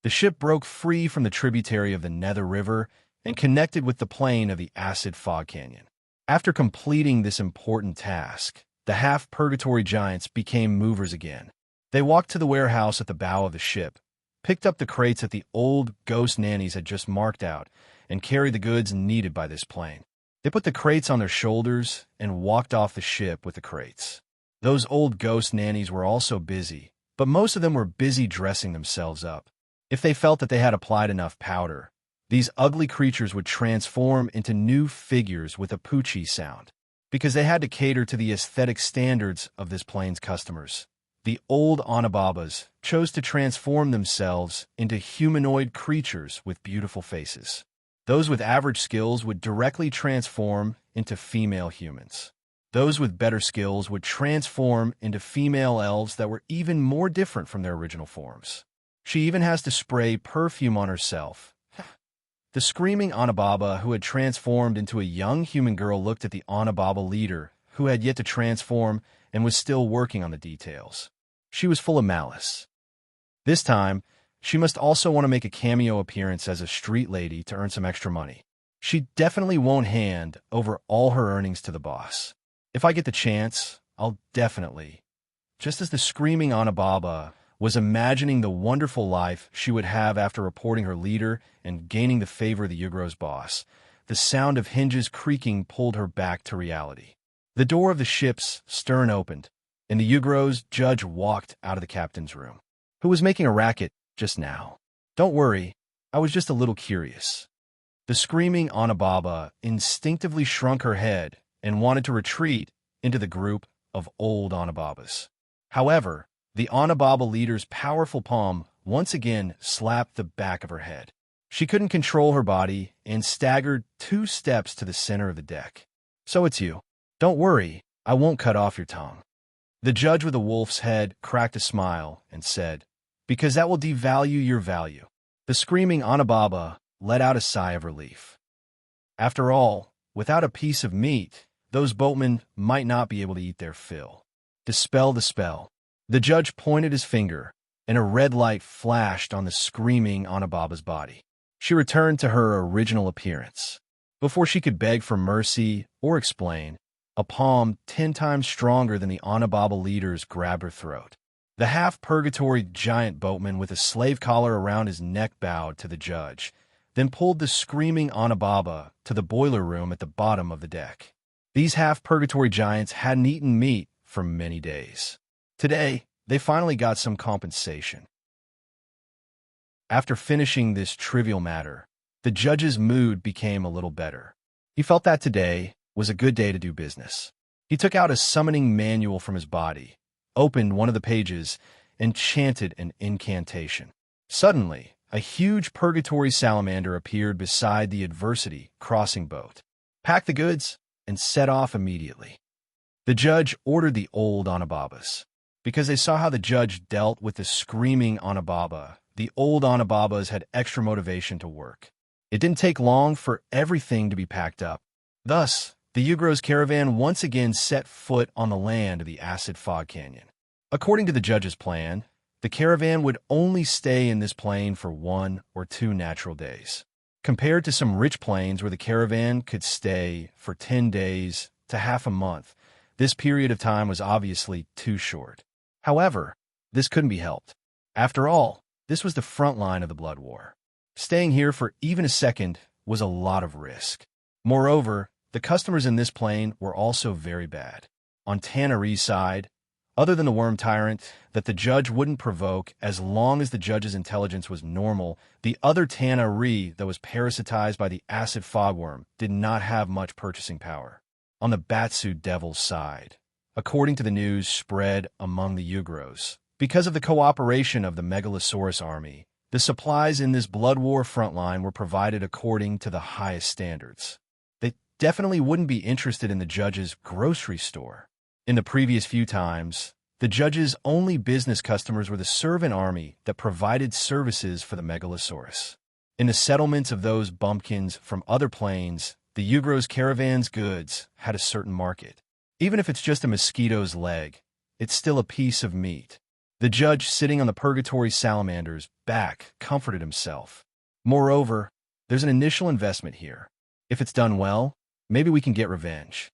The ship broke free from the tributary of the Nether River and connected with the plain of the acid fog canyon. After completing this important task, the half-purgatory giants became movers again. They walked to the warehouse at the bow of the ship, picked up the crates that the old ghost nannies had just marked out, and carried the goods needed by this plane. They put the crates on their shoulders and walked off the ship with the crates. Those old ghost nannies were also busy, but most of them were busy dressing themselves up. If they felt that they had applied enough powder, these ugly creatures would transform into new figures with a poochie sound. Because they had to cater to the aesthetic standards of this plane's customers, the old Onababas chose to transform themselves into humanoid creatures with beautiful faces. Those with average skills would directly transform into female humans. Those with better skills would transform into female elves that were even more different from their original forms. She even has to spray perfume on herself. The screaming Onababa, who had transformed into a young human girl, looked at the Onababa leader, who had yet to transform and was still working on the details. She was full of malice. This time, she must also want to make a cameo appearance as a street lady to earn some extra money. She definitely won't hand over all her earnings to the boss. If I get the chance, I'll definitely. Just as the screaming Onababa was imagining the wonderful life she would have after reporting her leader and gaining the favor of the Ugro's boss, the sound of hinges creaking pulled her back to reality. The door of the ship's stern opened, and the Ugro's judge walked out of the captain's room. Who was making a racket just now? Don't worry, I was just a little curious. The screaming Onababa instinctively shrunk her head and wanted to retreat into the group of old Anababas. However, the Anababa leader's powerful palm once again slapped the back of her head. She couldn't control her body and staggered 2 steps to the center of the deck. "So it's you. Don't worry, I won't cut off your tongue." The judge with the wolf's head cracked a smile and said, "Because that will devalue your value." The screaming Anababa let out a sigh of relief. After all, without a piece of meat, those boatmen might not be able to eat their fill. Dispel the spell. The judge pointed his finger, and a red light flashed on the screaming Anababa's body. She returned to her original appearance. Before she could beg for mercy or explain, a palm 10 times stronger than the Anababa leader's grabbed her throat. The half-purgatory giant boatman with a slave collar around his neck bowed to the judge, then pulled the screaming Anababa to the boiler room at the bottom of the deck. These half-purgatory giants hadn't eaten meat for many days. Today, they finally got some compensation. After finishing this trivial matter, the judge's mood became a little better. He felt that today was a good day to do business. He took out a summoning manual from his body, opened one of the pages, and chanted an incantation. Suddenly, a huge purgatory salamander appeared beside the adversity crossing boat. "Pack the goods and set off immediately." The judge ordered the old Anababas. Because they saw how the judge dealt with the screaming Anababa, the old Anababas had extra motivation to work. It didn't take long for everything to be packed up. Thus, the Ugro's caravan once again set foot on the land of the Acid Fog Canyon. According to the judge's plan, the caravan would only stay in this plain for 1 or 2 natural days. Compared to some rich plains where the caravan could stay for 10 days to half a month, this period of time was obviously too short. However, this couldn't be helped. After all, this was the front line of the blood war. Staying here for even a second was a lot of risk. Moreover, the customers in this plain were also very bad. On Tannery's side, other than the worm tyrant that the judge wouldn't provoke as long as the judge's intelligence was normal, the other Tannery that was parasitized by the acid fogworm did not have much purchasing power. On the Batsu Devil's side, according to the news spread among the Ugros, because of the cooperation of the Megalosaurus army, the supplies in this blood war frontline were provided according to the highest standards. They definitely wouldn't be interested in the judge's grocery store. In the previous few times, the judge's only business customers were the servant army that provided services for the Megalosaurus. In the settlements of those bumpkins from other plains, the Ugro's caravan's goods had a certain market. Even if it's just a mosquito's leg, it's still a piece of meat. The judge sitting on the purgatory salamander's back comforted himself. Moreover, there's an initial investment here. If it's done well, maybe we can get revenge.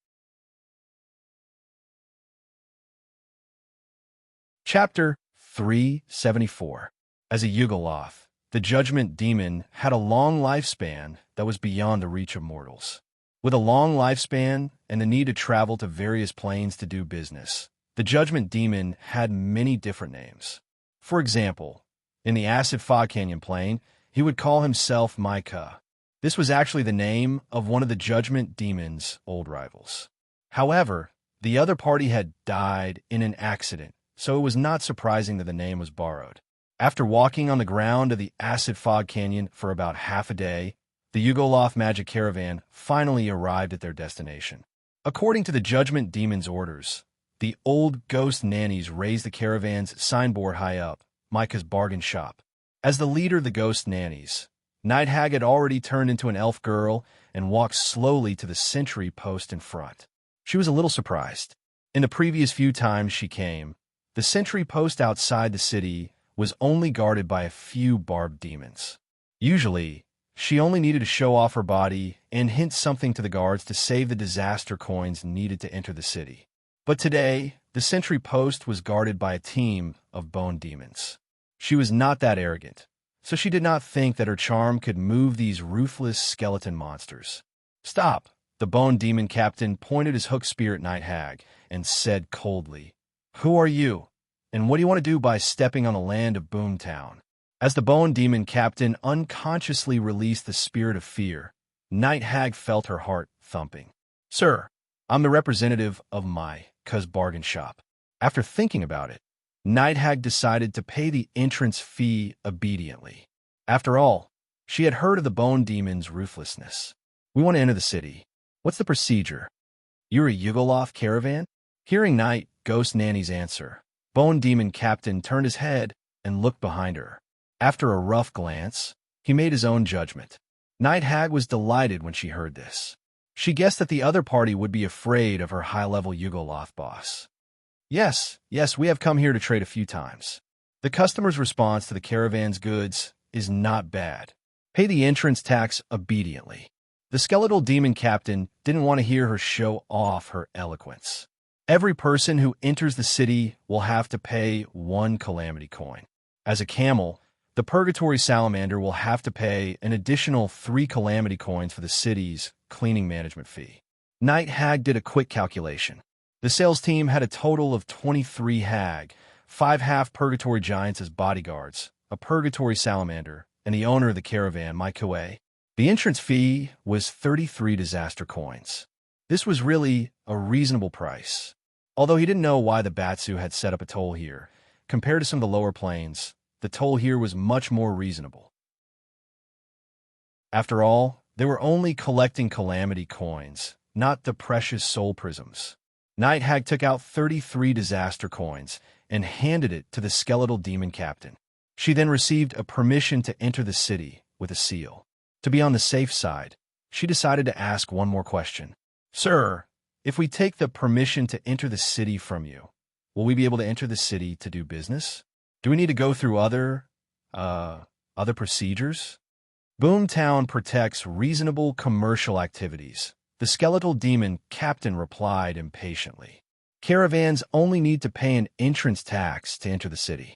Chapter 374. As a Yugoloth, the Judgment Demon had a long lifespan that was beyond the reach of mortals. With a long lifespan and the need to travel to various planes to do business, the Judgment Demon had many different names. For example, in the Acid Fog Canyon Plain, he would call himself Micah. This was actually the name of one of the Judgment Demon's old rivals. However, the other party had died in an accident, so it was not surprising that the name was borrowed. After walking on the ground of the Acid Fog Canyon for about half a day, the Yugoloth Magic Caravan finally arrived at their destination. According to the Judgment Demon's orders, the old ghost nannies raised the caravan's signboard high up, Micah's bargain shop. As the leader of the ghost nannies, Night Hag had already turned into an elf girl and walked slowly to the sentry post in front. She was a little surprised. In the previous few times she came, the sentry post outside the city was only guarded by a few barbed demons. Usually, she only needed to show off her body and hint something to the guards to save the disaster coins needed to enter the city. But today, the sentry post was guarded by a team of bone demons. She was not that arrogant, so she did not think that her charm could move these ruthless skeleton monsters. "Stop!" The bone demon captain pointed his hook spear at Night Hag and said coldly, "Who are you? And what do you want to do by stepping on the land of Boomtown?" As the bone demon captain unconsciously released the spirit of fear, Night Hag felt her heart thumping. "Sir, I'm the representative of my 'cause bargain shop. After thinking about it, Night Hag decided to pay the entrance fee obediently. After all, she had heard of the Bone Demon's ruthlessness. We want to enter the city. What's the procedure? You're a Yugoloth caravan? Hearing Night Ghost Nanny's answer, Bone Demon Captain turned his head and looked behind her. After a rough glance, he made his own judgment. Night Hag was delighted when she heard this. She guessed that the other party would be afraid of her high-level Yugoloth boss. Yes, we have come here to trade a few times. The customer's response to the caravan's goods is not bad. Pay the entrance tax obediently. The skeletal demon captain didn't want to hear her show off her eloquence. Every person who enters the city will have to pay 1 calamity coin. As a camel, the purgatory salamander will have to pay an additional 3 calamity coins for the city's cleaning management fee. Night Hag did a quick calculation. The sales team had a total of 23 hag, 5 half-purgatory giants as bodyguards, a purgatory salamander, and the owner of the caravan, Maikoe. The entrance fee was 33 disaster coins. This was really a reasonable price. Although he didn't know why the Batsu had set up a toll here, compared to some of the lower plains, the toll here was much more reasonable. After all, they were only collecting calamity coins, not the precious soul prisms. Night Hag took out 33 disaster coins and handed it to the skeletal demon captain. She then received a permission to enter the city with a seal. To be on the safe side, she decided to ask one more question. Sir, if we take the permission to enter the city from you, will we be able to enter the city to do business? Do we need to go through other procedures? Boomtown protects reasonable commercial activities. The skeletal demon captain replied impatiently. Caravans only need to pay an entrance tax to enter the city.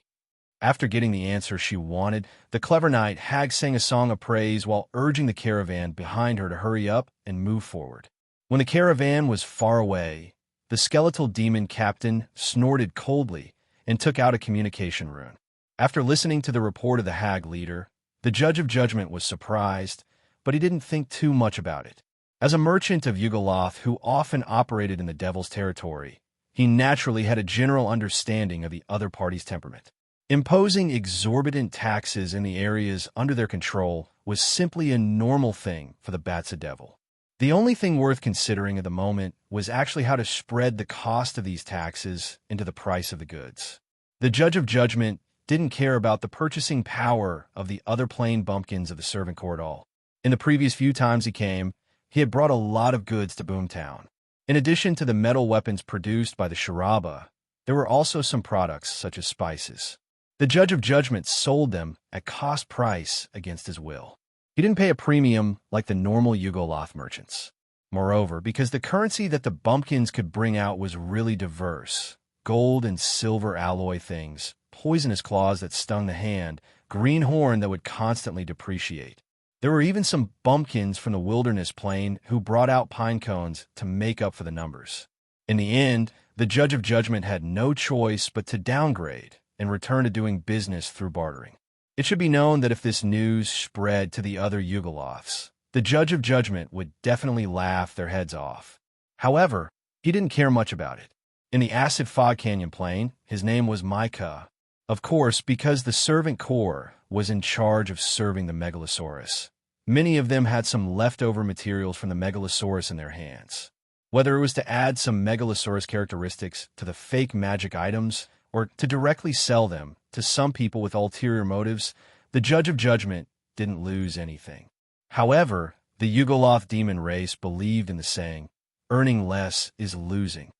After getting the answer she wanted, the clever Night Hag sang a song of praise while urging the caravan behind her to hurry up and move forward. When the caravan was far away, the skeletal demon captain snorted coldly and took out a communication rune. After listening to the report of the hag leader, the judge of judgment was surprised, but he didn't think too much about it. As a merchant of Yugoloth who often operated in the devil's territory, he naturally had a general understanding of the other party's temperament. Imposing exorbitant taxes in the areas under their control was simply a normal thing for the Batsa Devil. The only thing worth considering at the moment was actually how to spread the cost of these taxes into the price of the goods. The Judge of Judgment didn't care about the purchasing power of the other plain bumpkins of the servant court at all. In the previous few times he came, he had brought a lot of goods to Boomtown. In addition to the metal weapons produced by the Sharaba, there were also some products such as spices. The Judge of Judgment sold them at cost price against his will. He didn't pay a premium like the normal Yugoloth merchants. Moreover, because the currency that the bumpkins could bring out was really diverse, gold and silver alloy things, poisonous claws that stung the hand, green horn that would constantly depreciate. There were even some bumpkins from the wilderness plain who brought out pine cones to make up for the numbers. In the end, the Judge of Judgment had no choice but to downgrade and return to doing business through bartering. It should be known that if this news spread to the other Yugoloths, the Judge of Judgment would definitely laugh their heads off. However, he didn't care much about it. In the Acid Fog Canyon plain, his name was Micah. Of course, because the Servant Corps was in charge of serving the Megalosaurus. Many of them had some leftover materials from the Megalosaurus in their hands. Whether it was to add some Megalosaurus characteristics to the fake magic items, or to directly sell them to some people with ulterior motives, the Judge of Judgment didn't lose anything. However, the Yugoloth demon race believed in the saying, earning less is losing.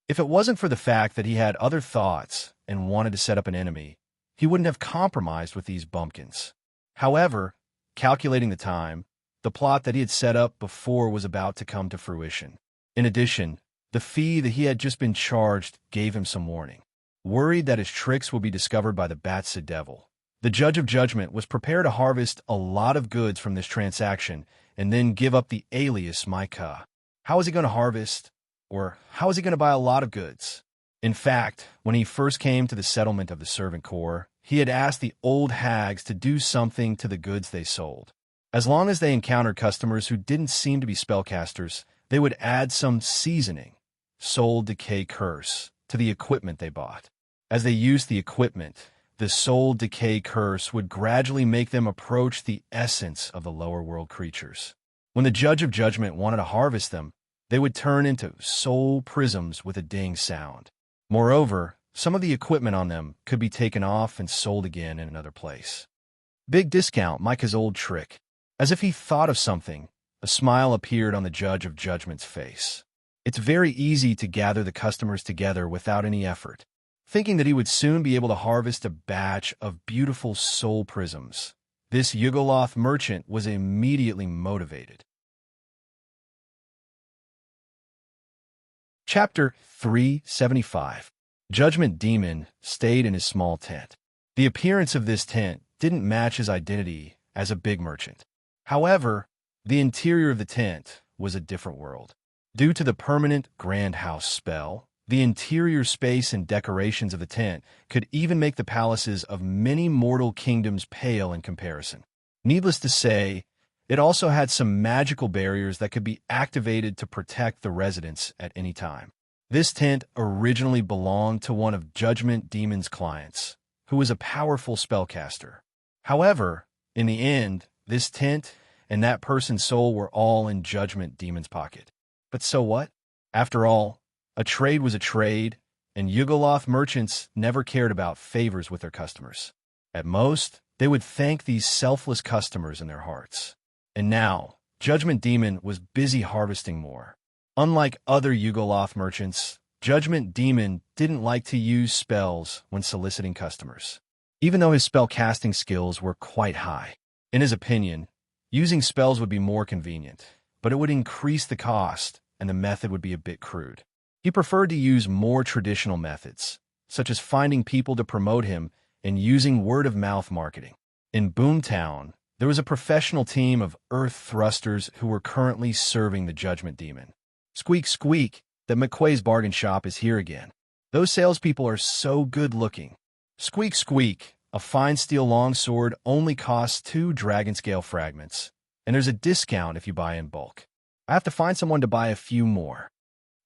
If it wasn't for the fact that he had other thoughts and wanted to set up an enemy, he wouldn't have compromised with these bumpkins. However, calculating the time, the plot that he had set up before was about to come to fruition. In addition, the fee that he had just been charged gave him some warning. Worried that his tricks would be discovered by the Batsa Devil, the Judge of Judgment was prepared to harvest a lot of goods from this transaction and then give up the alias Micah. How is he going to harvest? Or how is he going to buy a lot of goods? In fact, when he first came to the settlement of the Servant Corps, he had asked the old hags to do something to the goods they sold. As long as they encountered customers who didn't seem to be spellcasters, they would add some seasoning, soul decay curse to the equipment they bought. As they used the equipment, the soul decay curse would gradually make them approach the essence of the lower world creatures. When the Judge of Judgment wanted to harvest them, they would turn into soul prisms with a ding sound. Moreover, some of the equipment on them could be taken off and sold again in another place. Big discount, Micah's old trick. As if he thought of something, a smile appeared on the Judge of Judgment's face. It's very easy to gather the customers together without any effort. Thinking that he would soon be able to harvest a batch of beautiful soul prisms, this Yugoloth merchant was immediately motivated. Chapter 375. Judgment Demon stayed in his small tent. The appearance of this tent didn't match his identity as a big merchant. However, the interior of the tent was a different world. Due to the permanent Grand House spell, the interior space and decorations of the tent could even make the palaces of many mortal kingdoms pale in comparison. Needless to say, it also had some magical barriers that could be activated to protect the residents at any time. This tent originally belonged to one of Judgment Demon's clients, who was a powerful spellcaster. However, in the end, this tent and that person's soul were all in Judgment Demon's pocket. But so what? After all, a trade was a trade, and Yugoloth merchants never cared about favors with their customers. At most, they would thank these selfless customers in their hearts. And now, Judgment Demon was busy harvesting more. Unlike other Yugoloth merchants, Judgment Demon didn't like to use spells when soliciting customers, even though his spell-casting skills were quite high. In his opinion, using spells would be more convenient, but it would increase the cost, and the method would be a bit crude. He preferred to use more traditional methods, such as finding people to promote him and using word-of-mouth marketing. In Boomtown, there was a professional team of earth thrusters who were currently serving the Judgment Demon. Squeak, squeak, that McQuay's bargain shop is here again. Those salespeople are so good-looking. Squeak, squeak, a fine steel longsword only costs 2 dragon scale fragments, and there's a discount if you buy in bulk. I have to find someone to buy a few more.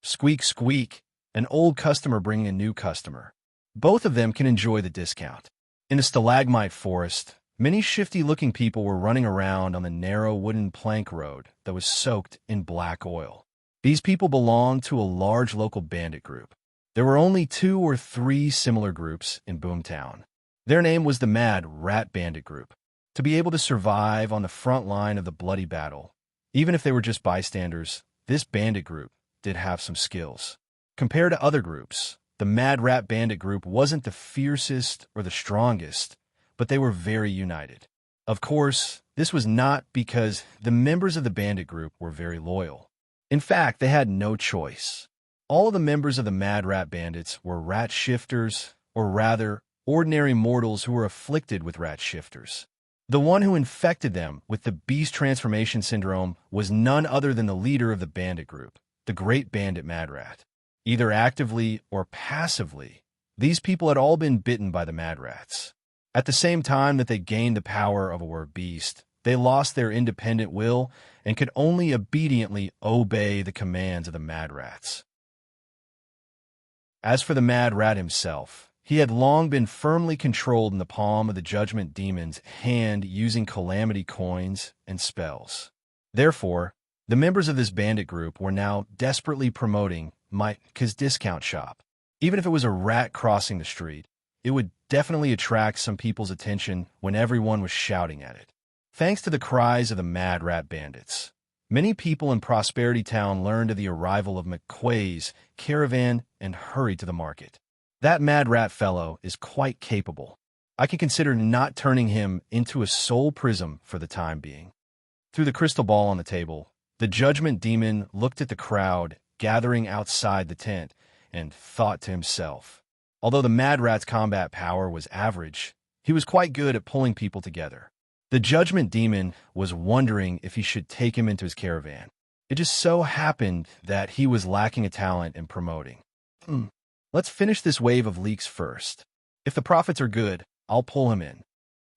Squeak, squeak, an old customer bringing a new customer. Both of them can enjoy the discount. In the stalagmite forest, many shifty-looking people were running around on the narrow wooden plank road that was soaked in black oil. These people belonged to a large local bandit group. There were only 2 or 3 similar groups in Boomtown. Their name was the Mad Rat Bandit Group. To be able to survive on the front line of the bloody battle, even if they were just bystanders, this bandit group did have some skills. Compared to other groups, the Mad Rat Bandit Group wasn't the fiercest or the strongest, but they were very united. Of course, this was not because the members of the bandit group were very loyal. In fact, they had no choice. All of the members of the Mad Rat Bandits were rat shifters, or rather, ordinary mortals who were afflicted with rat shifters. The one who infected them with the Beast Transformation Syndrome was none other than the leader of the bandit group, the Great Bandit Mad Rat. Either actively or passively, these people had all been bitten by the Mad Rats. At the same time that they gained the power of a beast, they lost their independent will and could only obediently obey the commands of the Mad Rats. As for the Mad Rat himself, he had long been firmly controlled in the palm of the Judgment Demon's hand using calamity coins and spells. Therefore, the members of this bandit group were now desperately promoting Mike's discount shop. Even if it was a rat crossing the street, it would definitely attract some people's attention when everyone was shouting at it. Thanks to the cries of the Mad Rat Bandits, many people in Prosperity Town learned of the arrival of McQuay's caravan and hurried to the market. That Mad Rat fellow is quite capable. I can consider not turning him into a soul prism for the time being. Through the crystal ball on the table, the Judgment Demon looked at the crowd gathering outside the tent and thought to himself. Although the Mad Rat's combat power was average, he was quite good at pulling people together. The Judgment Demon was wondering if he should take him into his caravan. It just so happened that he was lacking a talent in promoting. Let's finish this wave of leaks first. If the profits are good, I'll pull him in.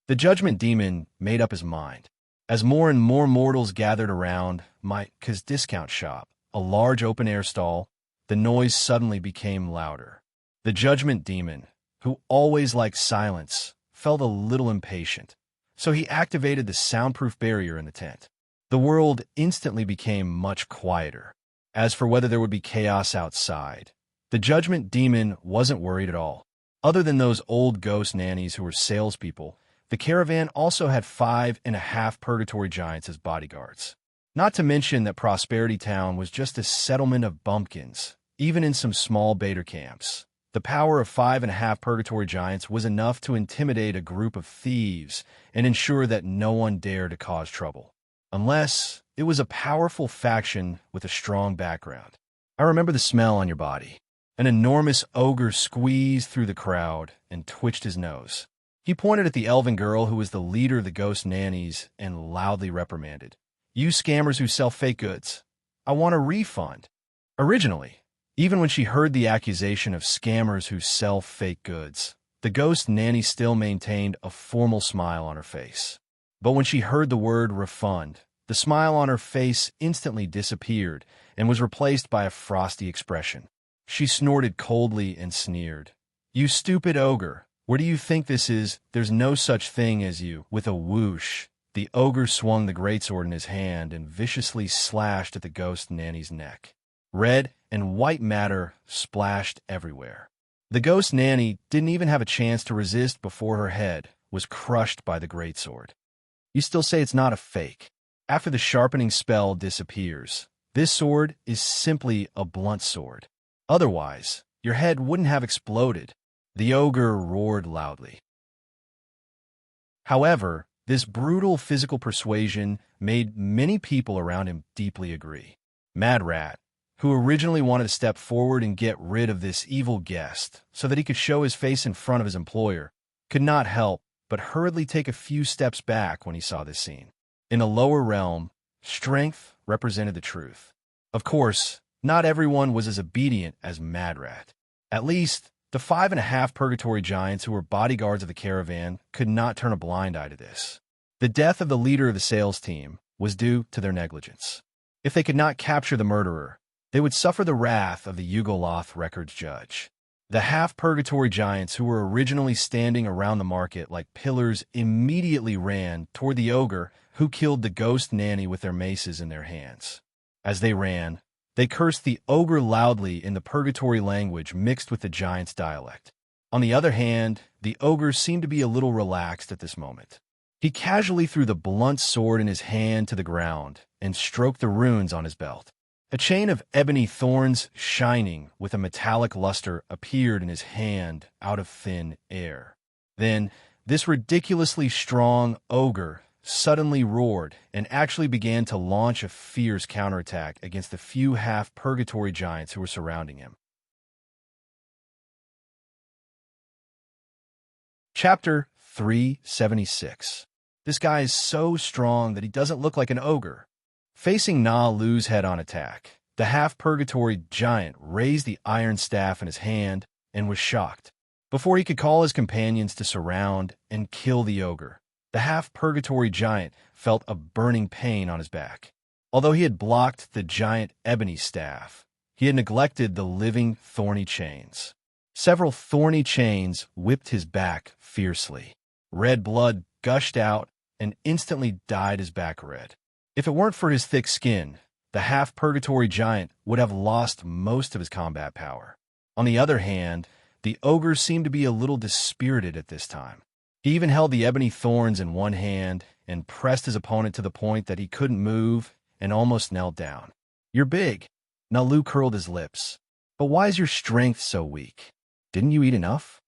The Judgment Demon made up his mind. As more and more mortals gathered around Mike's discount shop, a large open-air stall, the noise suddenly became louder. The judgment demon, who always liked silence, felt a little impatient, so he activated the soundproof barrier in the tent. The world instantly became much quieter. As for whether there would be chaos outside, the judgment demon wasn't worried at all. Other than those old ghost nannies who were salespeople, the caravan also had 5.5 purgatory giants as bodyguards. Not to mention that Prosperity Town was just a settlement of bumpkins, even in some small baiter camps. The power of 5.5 purgatory giants was enough to intimidate a group of thieves and ensure that no one dared to cause trouble, unless it was a powerful faction with a strong background. I remember the smell on your body. An enormous ogre squeezed through the crowd and twitched his nose. He pointed at the elven girl who was the leader of the ghost nannies and loudly reprimanded. "You scammers who sell fake goods. I want a refund." Originally, even when she heard the accusation of scammers who sell fake goods, the ghost nanny still maintained a formal smile on her face. But when she heard the word refund, the smile on her face instantly disappeared and was replaced by a frosty expression. She snorted coldly and sneered. "You stupid ogre, where do you think this is? There's no such thing as you." With a whoosh, the ogre swung the greatsword in his hand and viciously slashed at the ghost nanny's neck. Red and white matter splashed everywhere. The ghost nanny didn't even have a chance to resist before her head was crushed by the greatsword. You still say it's not a fake. After the sharpening spell disappears, this sword is simply a blunt sword. Otherwise, your head wouldn't have exploded. The ogre roared loudly. However, this brutal physical persuasion made many people around him deeply agree. Mad Rat, who originally wanted to step forward and get rid of this evil guest so that he could show his face in front of his employer, could not help but hurriedly take a few steps back when he saw this scene. In a lower realm, strength represented the truth. Of course, not everyone was as obedient as Mad Rat. At least, the 5.5 purgatory giants who were bodyguards of the caravan could not turn a blind eye to this. The death of the leader of the sales team was due to their negligence. If they could not capture the murderer, they would suffer the wrath of the Yugoloth records judge. The half-purgatory giants who were originally standing around the market like pillars immediately ran toward the ogre who killed the ghost nanny with their maces in their hands. As they ran, they cursed the ogre loudly in the purgatory language mixed with the giant's dialect. On the other hand, the ogre seemed to be a little relaxed at this moment. He casually threw the blunt sword in his hand to the ground and stroked the runes on his belt. A chain of ebony thorns shining with a metallic luster appeared in his hand out of thin air. Then, this ridiculously strong ogre suddenly roared and actually began to launch a fierce counterattack against the few half-purgatory giants who were surrounding him. Chapter 376. This guy is so strong that he doesn't look like an ogre. Facing Na Lu's head-on attack, the half-purgatory giant raised the iron staff in his hand and was shocked. Before he could call his companions to surround and kill the ogre, the half-purgatory giant felt a burning pain on his back. Although he had blocked the giant ebony staff, he had neglected the living thorny chains. Several thorny chains whipped his back fiercely. Red blood gushed out and instantly dyed his back red. If it weren't for his thick skin, the half-purgatory giant would have lost most of his combat power. On the other hand, the ogre seemed to be a little dispirited at this time. He even held the ebony thorns in one hand and pressed his opponent to the point that he couldn't move and almost knelt down. "You're big." Nalu curled his lips. "But why is your strength so weak? Didn't you eat enough?"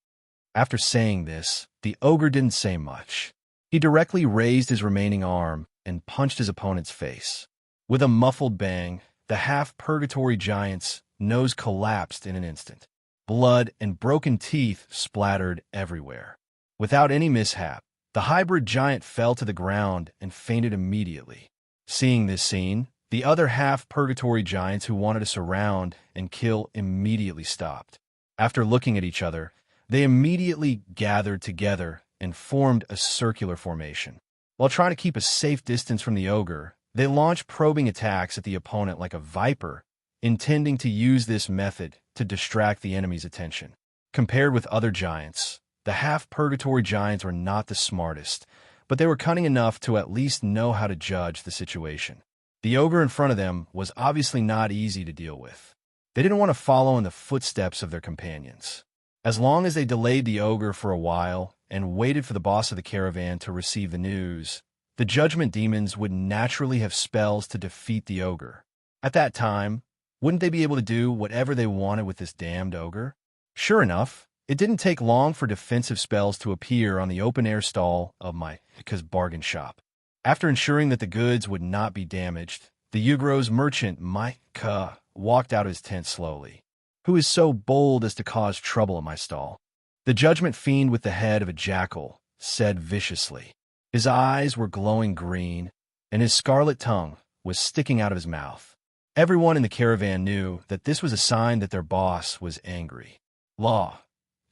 After saying this, the ogre didn't say much. He directly raised his remaining arm and punched his opponent's face. With a muffled bang, the half-purgatory giant's nose collapsed in an instant. Blood and broken teeth splattered everywhere. Without any mishap, the hybrid giant fell to the ground and fainted immediately. Seeing this scene, the other half-purgatory giants who wanted to surround and kill immediately stopped. After looking at each other, they immediately gathered together and formed a circular formation. While trying to keep a safe distance from the ogre, they launched probing attacks at the opponent like a viper, intending to use this method to distract the enemy's attention. Compared with other giants, the half-purgatory giants were not the smartest, but they were cunning enough to at least know how to judge the situation. The ogre in front of them was obviously not easy to deal with. They didn't want to follow in the footsteps of their companions. As long as they delayed the ogre for a while and waited for the boss of the caravan to receive the news, the judgment demons would naturally have spells to defeat the ogre. At that time, wouldn't they be able to do whatever they wanted with this damned ogre? Sure enough, it didn't take long for defensive spells to appear on the open-air stall of Micah's bargain shop. After ensuring that the goods would not be damaged, the Ugro's merchant, Micah, walked out of his tent slowly. Who is so bold as to cause trouble in my stall? The judgment fiend with the head of a jackal said viciously. His eyes were glowing green, and his scarlet tongue was sticking out of his mouth. Everyone in the caravan knew that this was a sign that their boss was angry. Law.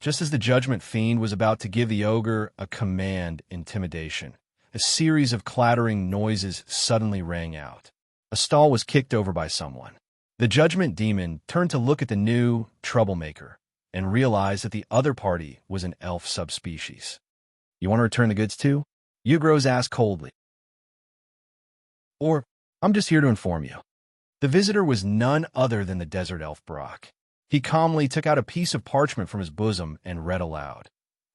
Just as the judgment fiend was about to give the ogre a command intimidation, a series of clattering noises suddenly rang out. A stall was kicked over by someone. The judgment demon turned to look at the new troublemaker and realized that the other party was an elf subspecies. You want to return the goods too? Ugros asked coldly. Or, I'm just here to inform you. The visitor was none other than the desert elf Brock. He calmly took out a piece of parchment from his bosom and read aloud.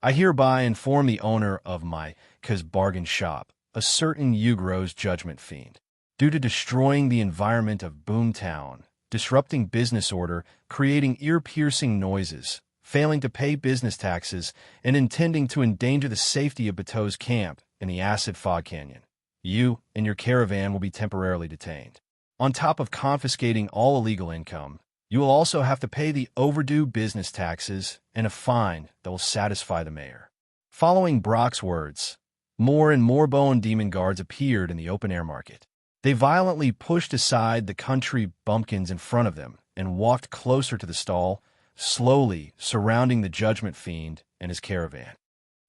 I hereby inform the owner of Micah's bargain shop, a certain Ugros judgment fiend, due to destroying the environment of Boomtown, disrupting business order, creating ear-piercing noises, failing to pay business taxes, and intending to endanger the safety of Bateau's camp in the Acid Fog Canyon. You and your caravan will be temporarily detained. On top of confiscating all illegal income, you will also have to pay the overdue business taxes and a fine that will satisfy the mayor. Following Brock's words, more and more bone demon guards appeared in the open-air market. They violently pushed aside the country bumpkins in front of them and walked closer to the stall, slowly surrounding the judgment fiend and his caravan.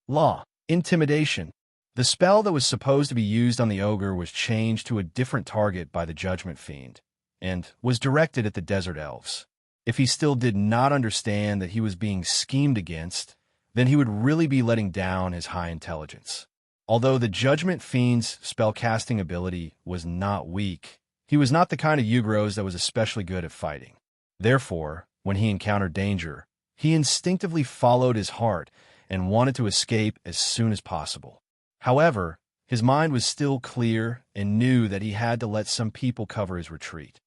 Law. Intimidation. The spell that was supposed to be used on the ogre was changed to a different target by the judgment fiend, and was directed at the desert elves. If he still did not understand that he was being schemed against, then he would really be letting down his high intelligence. Although the judgment fiend's spellcasting ability was not weak, he was not the kind of Ugros that was especially good at fighting. Therefore, when he encountered danger, he instinctively followed his heart and wanted to escape as soon as possible. However, his mind was still clear and knew that he had to let some people cover his retreat.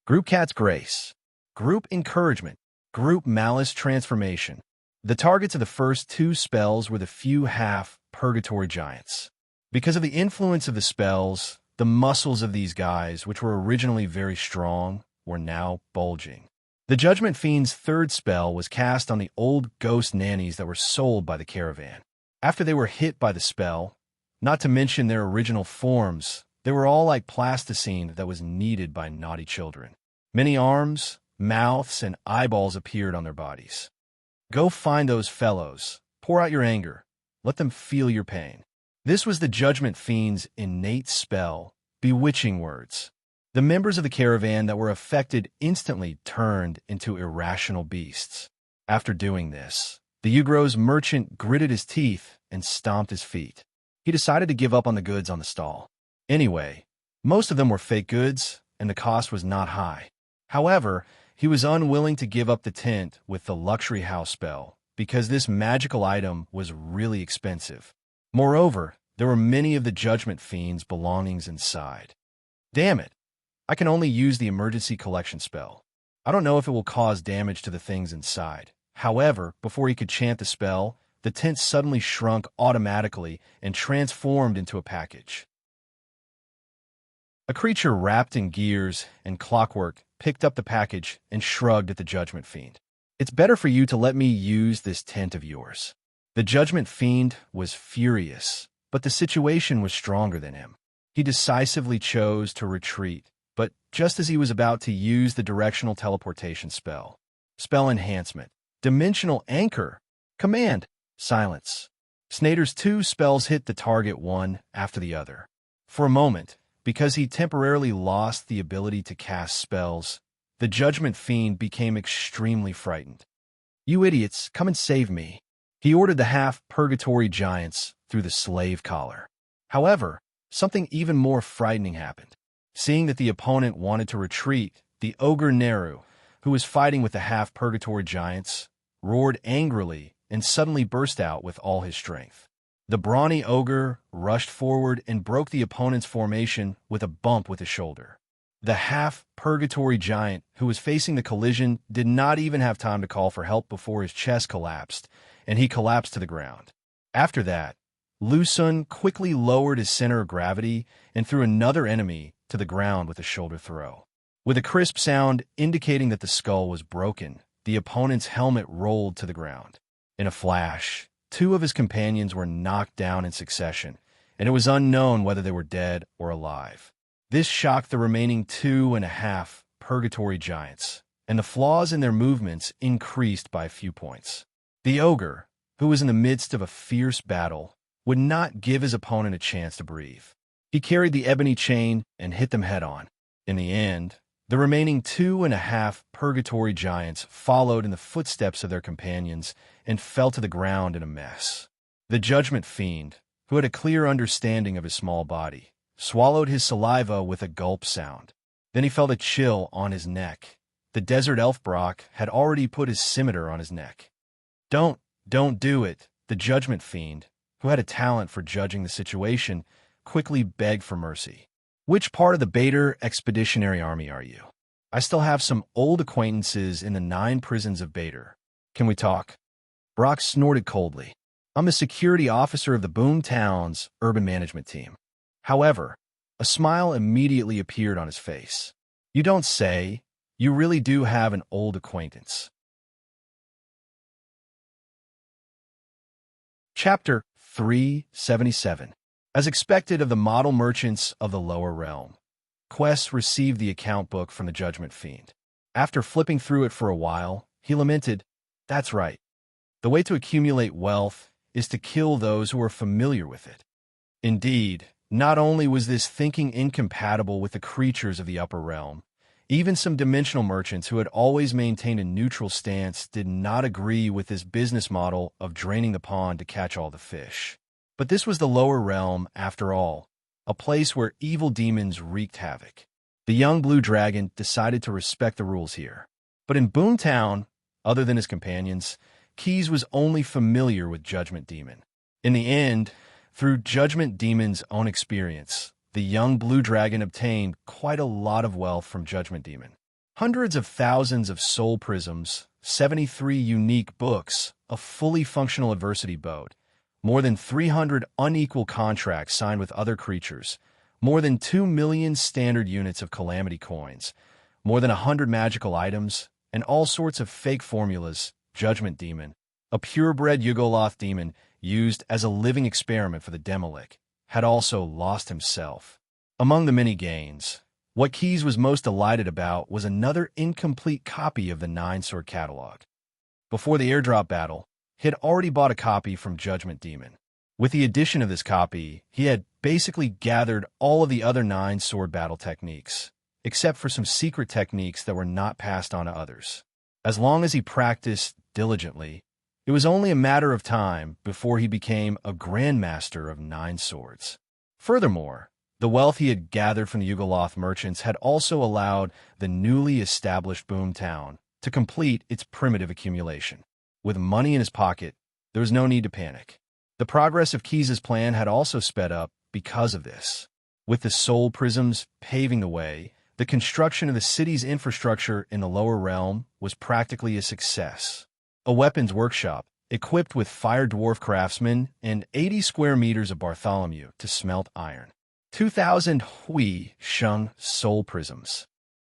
Group Cat's Grace, Group Encouragement, Group Malice Transformation. The targets of the first two spells were the few half-purgatory giants. Because of the influence of the spells, the muscles of these guys, which were originally very strong, were now bulging. The Judgment Fiend's third spell was cast on the old ghost nannies that were sold by the caravan. After they were hit by the spell, not to mention their original forms, they were all like plasticine that was needed by naughty children. Many arms, mouths, and eyeballs appeared on their bodies. Go find those fellows, pour out your anger, let them feel your pain. This was the Judgment Fiend's innate spell, bewitching words. The members of the caravan that were affected instantly turned into irrational beasts. After doing this, the Ugros merchant gritted his teeth and stomped his feet. He decided to give up on the goods on the stall. Anyway, most of them were fake goods, and the cost was not high. However, he was unwilling to give up the tent with the luxury house spell, because this magical item was really expensive. Moreover, there were many of the Judgment Fiend's belongings inside. Damn it! I can only use the emergency collection spell. I don't know if it will cause damage to the things inside. However, before he could chant the spell, the tent suddenly shrunk automatically and transformed into a package. A creature wrapped in gears and clockwork picked up the package and shrugged at the Judgment Fiend. It's better for you to let me use this tent of yours. The Judgment Fiend was furious, but the situation was stronger than him. He decisively chose to retreat, but just as he was about to use the directional teleportation spell, spell enhancement, dimensional anchor, command, silence. Snyder's two spells hit the target one after the other. For a moment, because he temporarily lost the ability to cast spells, the Judgment Fiend became extremely frightened. "You idiots, come and save me," he ordered the half-purgatory giants through the slave collar. However, something even more frightening happened. Seeing that the opponent wanted to retreat, the ogre Neru, who was fighting with the half-purgatory giants, roared angrily and suddenly burst out with all his strength. The brawny ogre rushed forward and broke the opponent's formation with a bump with his shoulder. The half-purgatory giant, who was facing the collision, did not even have time to call for help before his chest collapsed, and he collapsed to the ground. After that, Lusun quickly lowered his center of gravity and threw another enemy to the ground with a shoulder throw. With a crisp sound indicating that the skull was broken, the opponent's helmet rolled to the ground. In a flash, two of his companions were knocked down in succession, and it was unknown whether they were dead or alive. This shocked the remaining 2.5 purgatory giants, and the flaws in their movements increased by a few points. The ogre, who was in the midst of a fierce battle, would not give his opponent a chance to breathe. He carried the ebony chain and hit them head-on. In the end, the remaining 2.5 purgatory giants followed in the footsteps of their companions and fell to the ground in a mess. The Judgment Fiend, who had a clear understanding of his small body, swallowed his saliva with a gulp sound. Then he felt a chill on his neck. The desert elf Brock had already put his scimitar on his neck. Don't do it," the Judgment Fiend, who had a talent for judging the situation, quickly begged for mercy. "Which part of the Bader Expeditionary Army are you? I still have some old acquaintances in the 9 prisons of Bader. Can we talk?" Brock snorted coldly. "I'm a security officer of the Boomtown's urban management team." However, a smile immediately appeared on his face. "You don't say. You really do have an old acquaintance." Chapter 377. As expected of the model merchants of the lower realm, Quest received the account book from the Judgment Fiend. After flipping through it for a while, he lamented, "That's right. The way to accumulate wealth is to kill those who are familiar with it." Indeed, not only was this thinking incompatible with the creatures of the upper realm, even some dimensional merchants who had always maintained a neutral stance did not agree with this business model of draining the pond to catch all the fish. But this was the lower realm, after all, a place where evil demons wreaked havoc. The young blue dragon decided to respect the rules here. But in Boomtown, other than his companions, Keys was only familiar with Judgment Demon. In the end, through Judgment Demon's own experience, the young blue dragon obtained quite a lot of wealth from Judgment Demon. Hundreds of thousands of soul prisms, 73 unique books, a fully functional adversity boat, more than 300 unequal contracts signed with other creatures, more than 2 million standard units of calamity coins, more than 100 magical items, and all sorts of fake formulas. Judgment Demon, a purebred Yugoloth demon used as a living experiment for the Demolic, had also lost himself. Among the many gains, what Keys was most delighted about was another incomplete copy of the 9-sword catalog. Before the airdrop battle, he had already bought a copy from Judgment Demon. With the addition of this copy, he had basically gathered all of the other 9-sword battle techniques, except for some secret techniques that were not passed on to others. As long as he practiced diligently, it was only a matter of time before he became a grandmaster of 9 swords. Furthermore, the wealth he had gathered from the Yugoloth merchants had also allowed the newly established Boomtown to complete its primitive accumulation. With money in his pocket, there was no need to panic. The progress of Keys' plan had also sped up because of this. With the soul prisms paving the way, the construction of the city's infrastructure in the lower realm was practically a success. A weapons workshop, equipped with fire dwarf craftsmen and 80 square meters of Bartholomew to smelt iron. 2,000 Hui Sheng soul prisms.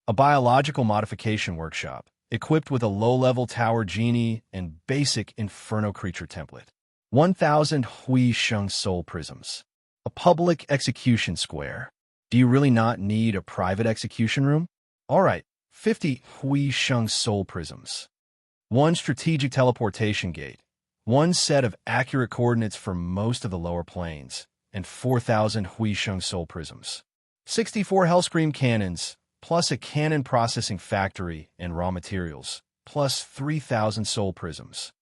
A biological modification workshop, equipped with a low-level tower genie and basic inferno creature template. 1,000 Hui Sheng soul prisms. A public execution square. Do you really not need a private execution room? All right, 50 Hui Sheng soul prisms. 1 strategic teleportation gate, 1 set of accurate coordinates for most of the lower planes, and 4,000 Hui Sheng soul prisms. 64 Hellscream cannons, plus a cannon processing factory and raw materials, plus 3,000 soul prisms.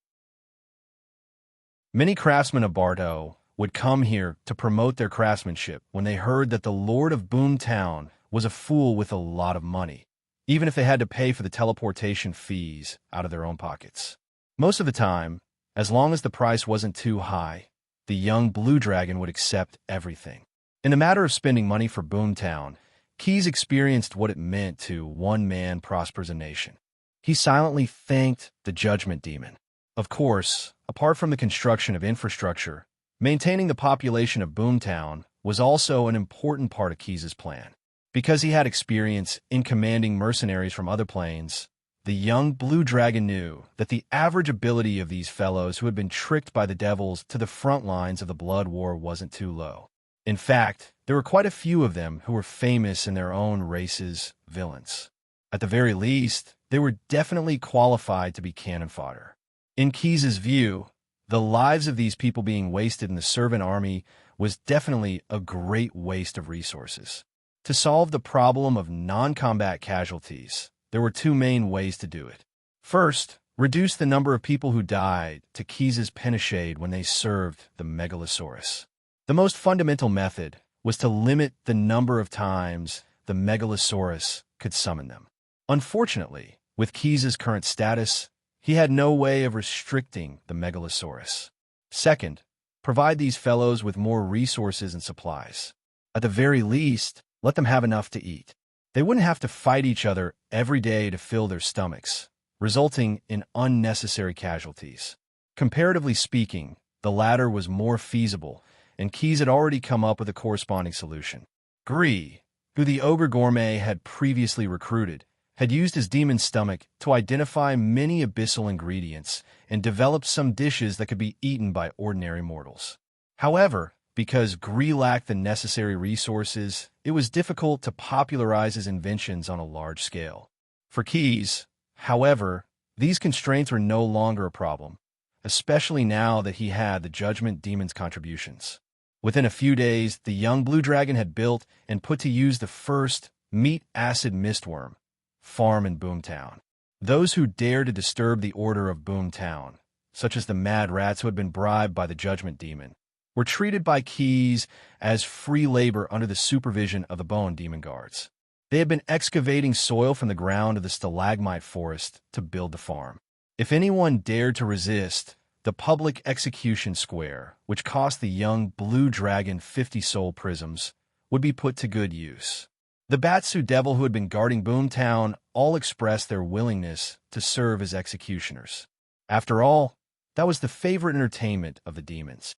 Many craftsmen of Bardo would come here to promote their craftsmanship when they heard that the Lord of Boomtown was a fool with a lot of money, even if they had to pay for the teleportation fees out of their own pockets. Most of the time, as long as the price wasn't too high, the young blue dragon would accept everything. In the matter of spending money for Boomtown, Keys experienced what it meant to one man prospers a nation. He silently thanked the Judgment Demon. Of course, apart from the construction of infrastructure, maintaining the population of Boomtown was also an important part of Keys's plan. Because he had experience in commanding mercenaries from other planes, the young blue dragon knew that the average ability of these fellows who had been tricked by the devils to the front lines of the Blood War wasn't too low. In fact, there were quite a few of them who were famous in their own races' villains. At the very least, they were definitely qualified to be cannon fodder. In Keys's view, the lives of these people being wasted in the servant army was definitely a great waste of resources. To solve the problem of non-combat casualties, there were two main ways to do it. First, reduce the number of people who died to Keys's Penishade when they served the Megalosaurus. The most fundamental method was to limit the number of times the Megalosaurus could summon them. Unfortunately, with Keys's current status, he had no way of restricting the Megalosaurus. Second, provide these fellows with more resources and supplies. At the very least, let them have enough to eat. They wouldn't have to fight each other every day to fill their stomachs, resulting in unnecessary casualties. Comparatively speaking, the latter was more feasible, and Keys had already come up with a corresponding solution. Gree, who the ogre gourmet had previously recruited, had used his demon stomach to identify many abyssal ingredients and developed some dishes that could be eaten by ordinary mortals. However, because Gree lacked the necessary resources, it was difficult to popularize his inventions on a large scale. For Keys, however, these constraints were no longer a problem, especially now that he had the Judgment Demon's contributions. Within a few days, the young blue dragon had built and put to use the first meat-acid mistworm farm in Boomtown. Those who dared to disturb the order of Boomtown, such as the mad rats who had been bribed by the Judgment Demon, were treated by Keys as free labor under the supervision of the Bone Demon Guards. They had been excavating soil from the ground of the stalagmite forest to build the farm. If anyone dared to resist, the public execution square, which cost the young blue dragon 50 soul prisms, would be put to good use. The Batsu Devil who had been guarding Boomtown all expressed their willingness to serve as executioners. After all, that was the favorite entertainment of the demons.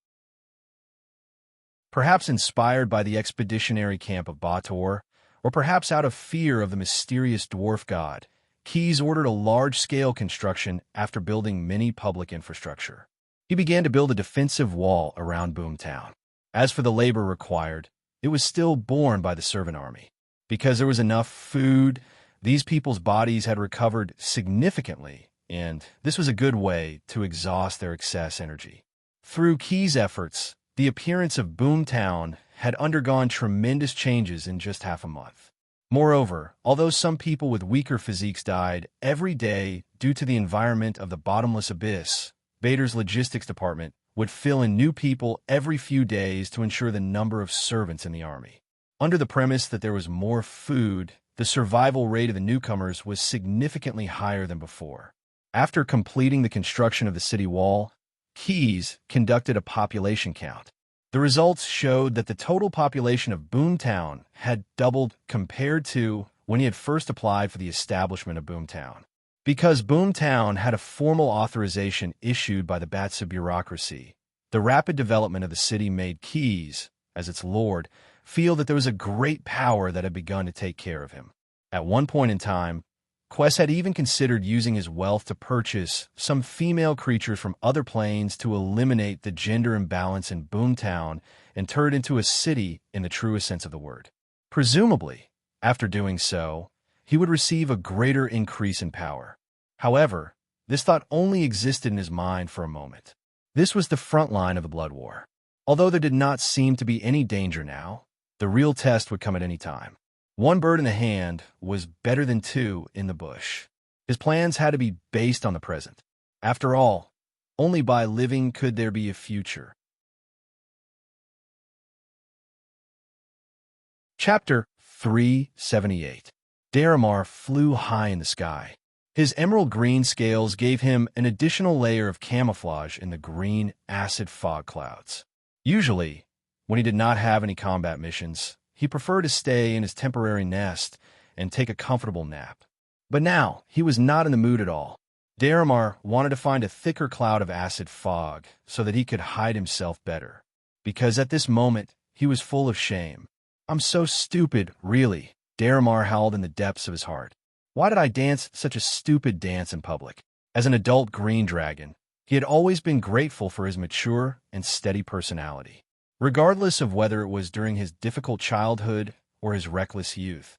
Perhaps inspired by the expeditionary camp of Bator, or perhaps out of fear of the mysterious dwarf god, Keys ordered a large-scale construction after building many public infrastructure. He began to build a defensive wall around Boomtown. As for the labor required, it was still borne by the servant army. Because there was enough food, these people's bodies had recovered significantly, and this was a good way to exhaust their excess energy. Through Keys' efforts, the appearance of Boomtown had undergone tremendous changes in just half a month. Moreover, although some people with weaker physiques died every day due to the environment of the bottomless abyss, Bader's logistics department would fill in new people every few days to ensure the number of servants in the army. Under the premise that there was more food, the survival rate of the newcomers was significantly higher than before. After completing the construction of the city wall, Keys conducted a population count. The results showed that the total population of Boomtown had doubled compared to when he had first applied for the establishment of Boomtown. Because Boomtown had a formal authorization issued by the Batsu bureaucracy, the rapid development of the city made Keys, as its lord, feel that there was a great power that had begun to take care of him. At one point in time, Quest had even considered using his wealth to purchase some female creatures from other planes to eliminate the gender imbalance in Boomtown and turn it into a city in the truest sense of the word. Presumably, after doing so, he would receive a greater increase in power. However, this thought only existed in his mind for a moment. This was the front line of the Blood War. Although there did not seem to be any danger now, the real test would come at any time. One bird in the hand was better than two in the bush. His plans had to be based on the present. After all, only by living could there be a future. Chapter 378. Daramar flew high in the sky. His emerald green scales gave him an additional layer of camouflage in the green, acid fog clouds. Usually, when he did not have any combat missions, he preferred to stay in his temporary nest and take a comfortable nap. But now, he was not in the mood at all. Daramar wanted to find a thicker cloud of acid fog so that he could hide himself better. Because at this moment, he was full of shame. "I'm so stupid, really," Daramar howled in the depths of his heart. "Why did I dance such a stupid dance in public?" As an adult green dragon, he had always been grateful for his mature and steady personality. Regardless of whether it was during his difficult childhood or his reckless youth,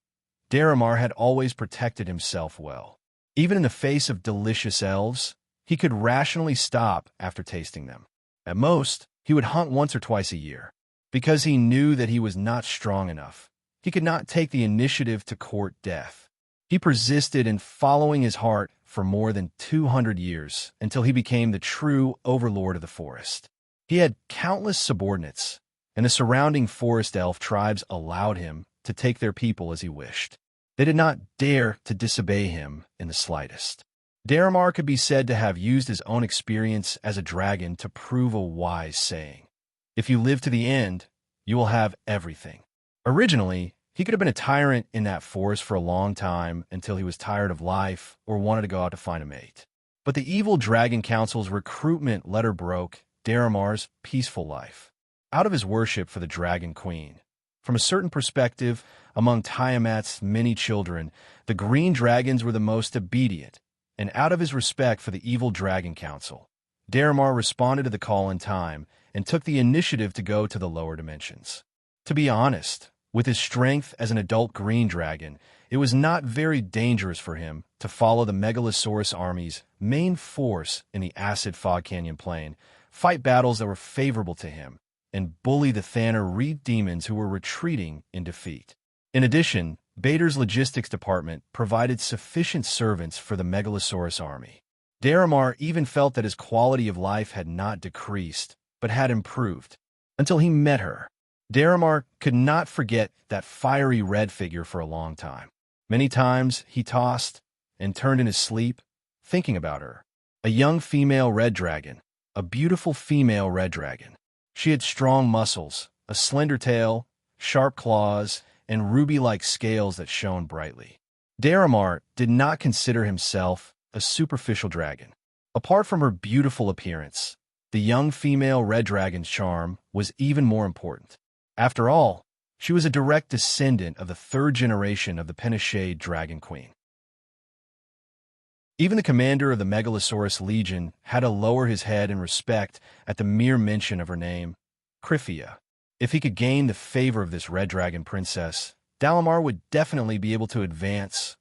Daramar had always protected himself well. Even in the face of delicious elves, he could rationally stop after tasting them. At most, he would hunt once or twice a year. Because he knew that he was not strong enough, he could not take the initiative to court death. He persisted in following his heart for more than 200 years until he became the true overlord of the forest. He had countless subordinates, and the surrounding forest elf tribes allowed him to take their people as he wished. They did not dare to disobey him in the slightest. Daramar could be said to have used his own experience as a dragon to prove a wise saying. If you live to the end, you will have everything. Originally, he could have been a tyrant in that forest for a long time until he was tired of life or wanted to go out to find a mate. But the evil Dragon Council's recruitment letter broke Daramar's peaceful life. Out of his worship for the Dragon Queen. From a certain perspective, among Tiamat's many children, the green dragons were the most obedient, and out of his respect for the evil Dragon Council, Daramar responded to the call in time and took the initiative to go to the lower dimensions. To be honest, with his strength as an adult green dragon, it was not very dangerous for him to follow the Megalosaurus army's main force in the acid fog canyon plain, fight battles that were favorable to him, and bully the Thanner Reed demons who were retreating in defeat. In addition, Bader's logistics department provided sufficient servants for the Megalosaurus army. Daramar even felt that his quality of life had not decreased, but had improved, until he met her. Daramar could not forget that fiery red figure for a long time. Many times he tossed and turned in his sleep, thinking about her. A young female red dragon, a beautiful female red dragon. She had strong muscles, a slender tail, sharp claws, and ruby-like scales that shone brightly. Daramar did not consider himself a superficial dragon. Apart from her beautiful appearance, the young female red dragon's charm was even more important. After all, she was a direct descendant of the third generation of the Penishade Dragon Queen. Even the commander of the Megalosaurus Legion had to lower his head in respect at the mere mention of her name, Kryphia. If he could gain the favor of this red dragon princess, Dalamar would definitely be able to advance,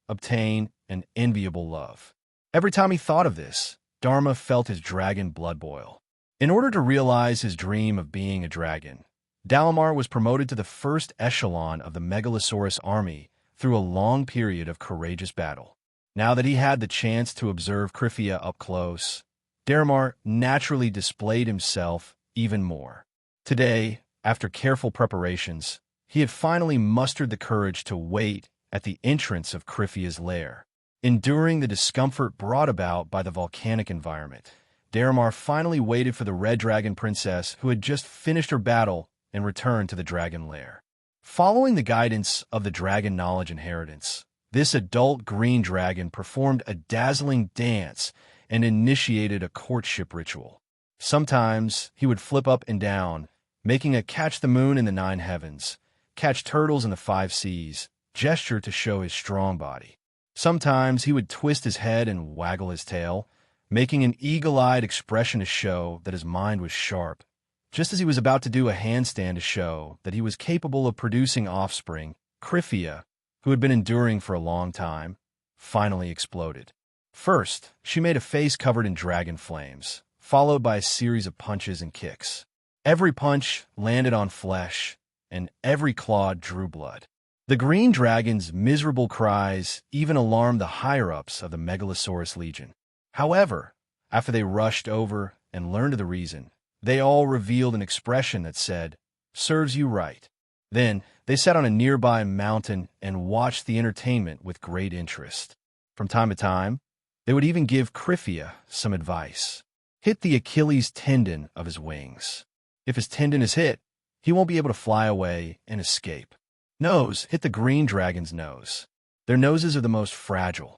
obtain an enviable love. Every time he thought of this, Dharma felt his dragon blood boil. In order to realize his dream of being a dragon, Dalamar was promoted to the first echelon of the Megalosaurus army through a long period of courageous battle. Now that he had the chance to observe Kryphia up close, Daramar naturally displayed himself even more. Today, after careful preparations, he had finally mustered the courage to wait at the entrance of Kryphia's lair. Enduring the discomfort brought about by the volcanic environment, Daramar finally waited for the Red Dragon Princess who had just finished her battle and returned to the dragon lair. Following the guidance of the Dragon Knowledge Inheritance, this adult green dragon performed a dazzling dance and initiated a courtship ritual. Sometimes he would flip up and down, making a catch the moon in the 9 heavens, catch turtles in the 5 seas, gesture to show his strong body. Sometimes he would twist his head and waggle his tail, making an eagle-eyed expression to show that his mind was sharp, just as he was about to do a handstand to show that he was capable of producing offspring. Kryphia, who had been enduring for a long time, finally exploded. First, she made a face covered in dragon flames, followed by a series of punches and kicks. Every punch landed on flesh, and every claw drew blood. The green dragon's miserable cries even alarmed the higher-ups of the Megalosaurus Legion. However, after they rushed over and learned of the reason, they all revealed an expression that said, "Serves you right." Then, they sat on a nearby mountain and watched the entertainment with great interest. From time to time, they would even give Cryphia some advice. Hit the Achilles tendon of his wings. If his tendon is hit, he won't be able to fly away and escape. Nose, hit the green dragon's nose. Their noses are the most fragile.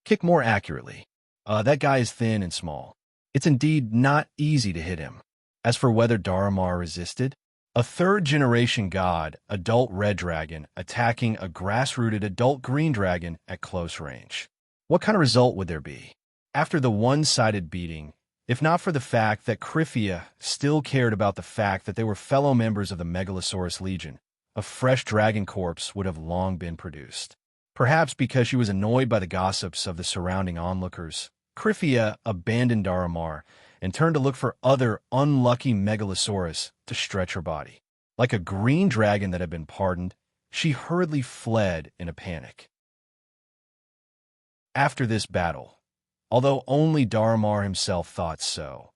Kick more accurately. That guy is thin and small. It's indeed not easy to hit him. As for whether Daramar resisted, a third-generation god, adult red dragon, attacking a grass-rooted adult green dragon at close range. What kind of result would there be? After the one-sided beating, if not for the fact that Cryphia still cared about the fact that they were fellow members of the Megalosaurus Legion, a fresh dragon corpse would have long been produced. Perhaps because she was annoyed by the gossips of the surrounding onlookers, Cryphia abandoned Daramar and turned to look for other unlucky Megalosaurus to stretch her body. Like a green dragon that had been pardoned, she hurriedly fled in a panic. After this battle, although only Daramar himself thought so,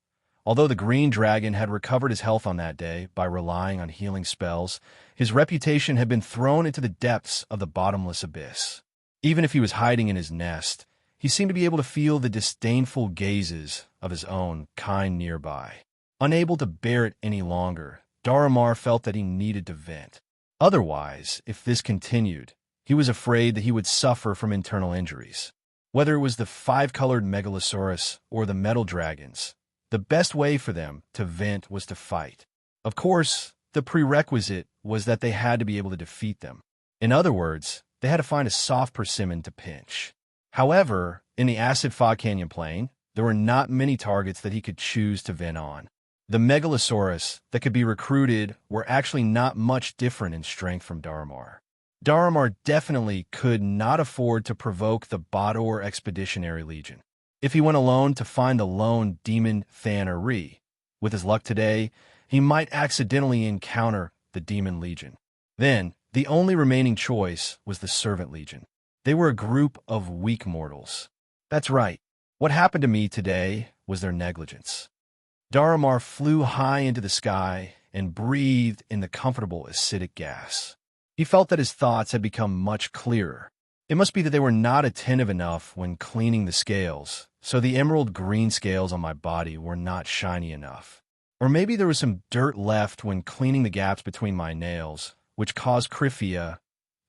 although the green dragon had recovered his health on that day by relying on healing spells, his reputation had been thrown into the depths of the bottomless abyss. Even if he was hiding in his nest, he seemed to be able to feel the disdainful gazes of his own kind nearby. Unable to bear it any longer, Daramar felt that he needed to vent. Otherwise, if this continued, he was afraid that he would suffer from internal injuries. Whether it was the five-colored Megalosaurus or the metal dragons, the best way for them to vent was to fight. Of course, the prerequisite was that they had to be able to defeat them. In other words, they had to find a soft persimmon to pinch. However, in the acid fog canyon plain, there were not many targets that he could choose to vent on. The Megalosaurus that could be recruited were actually not much different in strength from Daramar. Daramar definitely could not afford to provoke the Bador Expeditionary Legion. If he went alone to find the lone demon Thanari, with his luck today, he might accidentally encounter the Demon Legion. Then, the only remaining choice was the Servant Legion. They were a group of weak mortals. That's right. What happened to me today was their negligence. Daramar flew high into the sky and breathed in the comfortable acidic gas. He felt that his thoughts had become much clearer. It must be that they were not attentive enough when cleaning the scales, so the emerald green scales on my body were not shiny enough. Or maybe there was some dirt left when cleaning the gaps between my nails, which caused Cryphia.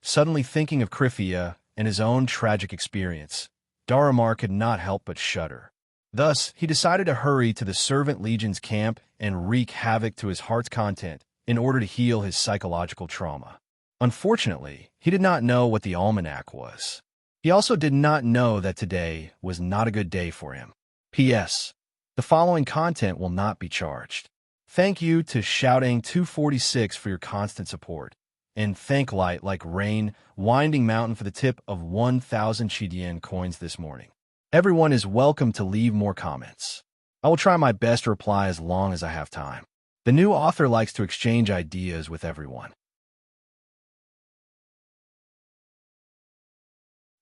Suddenly thinking of Cryphia and his own tragic experience, Daramar could not help but shudder. Thus, he decided to hurry to the Servant Legion's camp and wreak havoc to his heart's content in order to heal his psychological trauma. Unfortunately, he did not know what the almanac was. He also did not know that today was not a good day for him. P.S. The following content will not be charged. Thank you to Shouting246 for your constant support, and Thanklight like rain, Winding Mountain for the tip of 1,000 Shidian coins this morning. Everyone is welcome to leave more comments. I will try my best to reply as long as I have time. The new author likes to exchange ideas with everyone.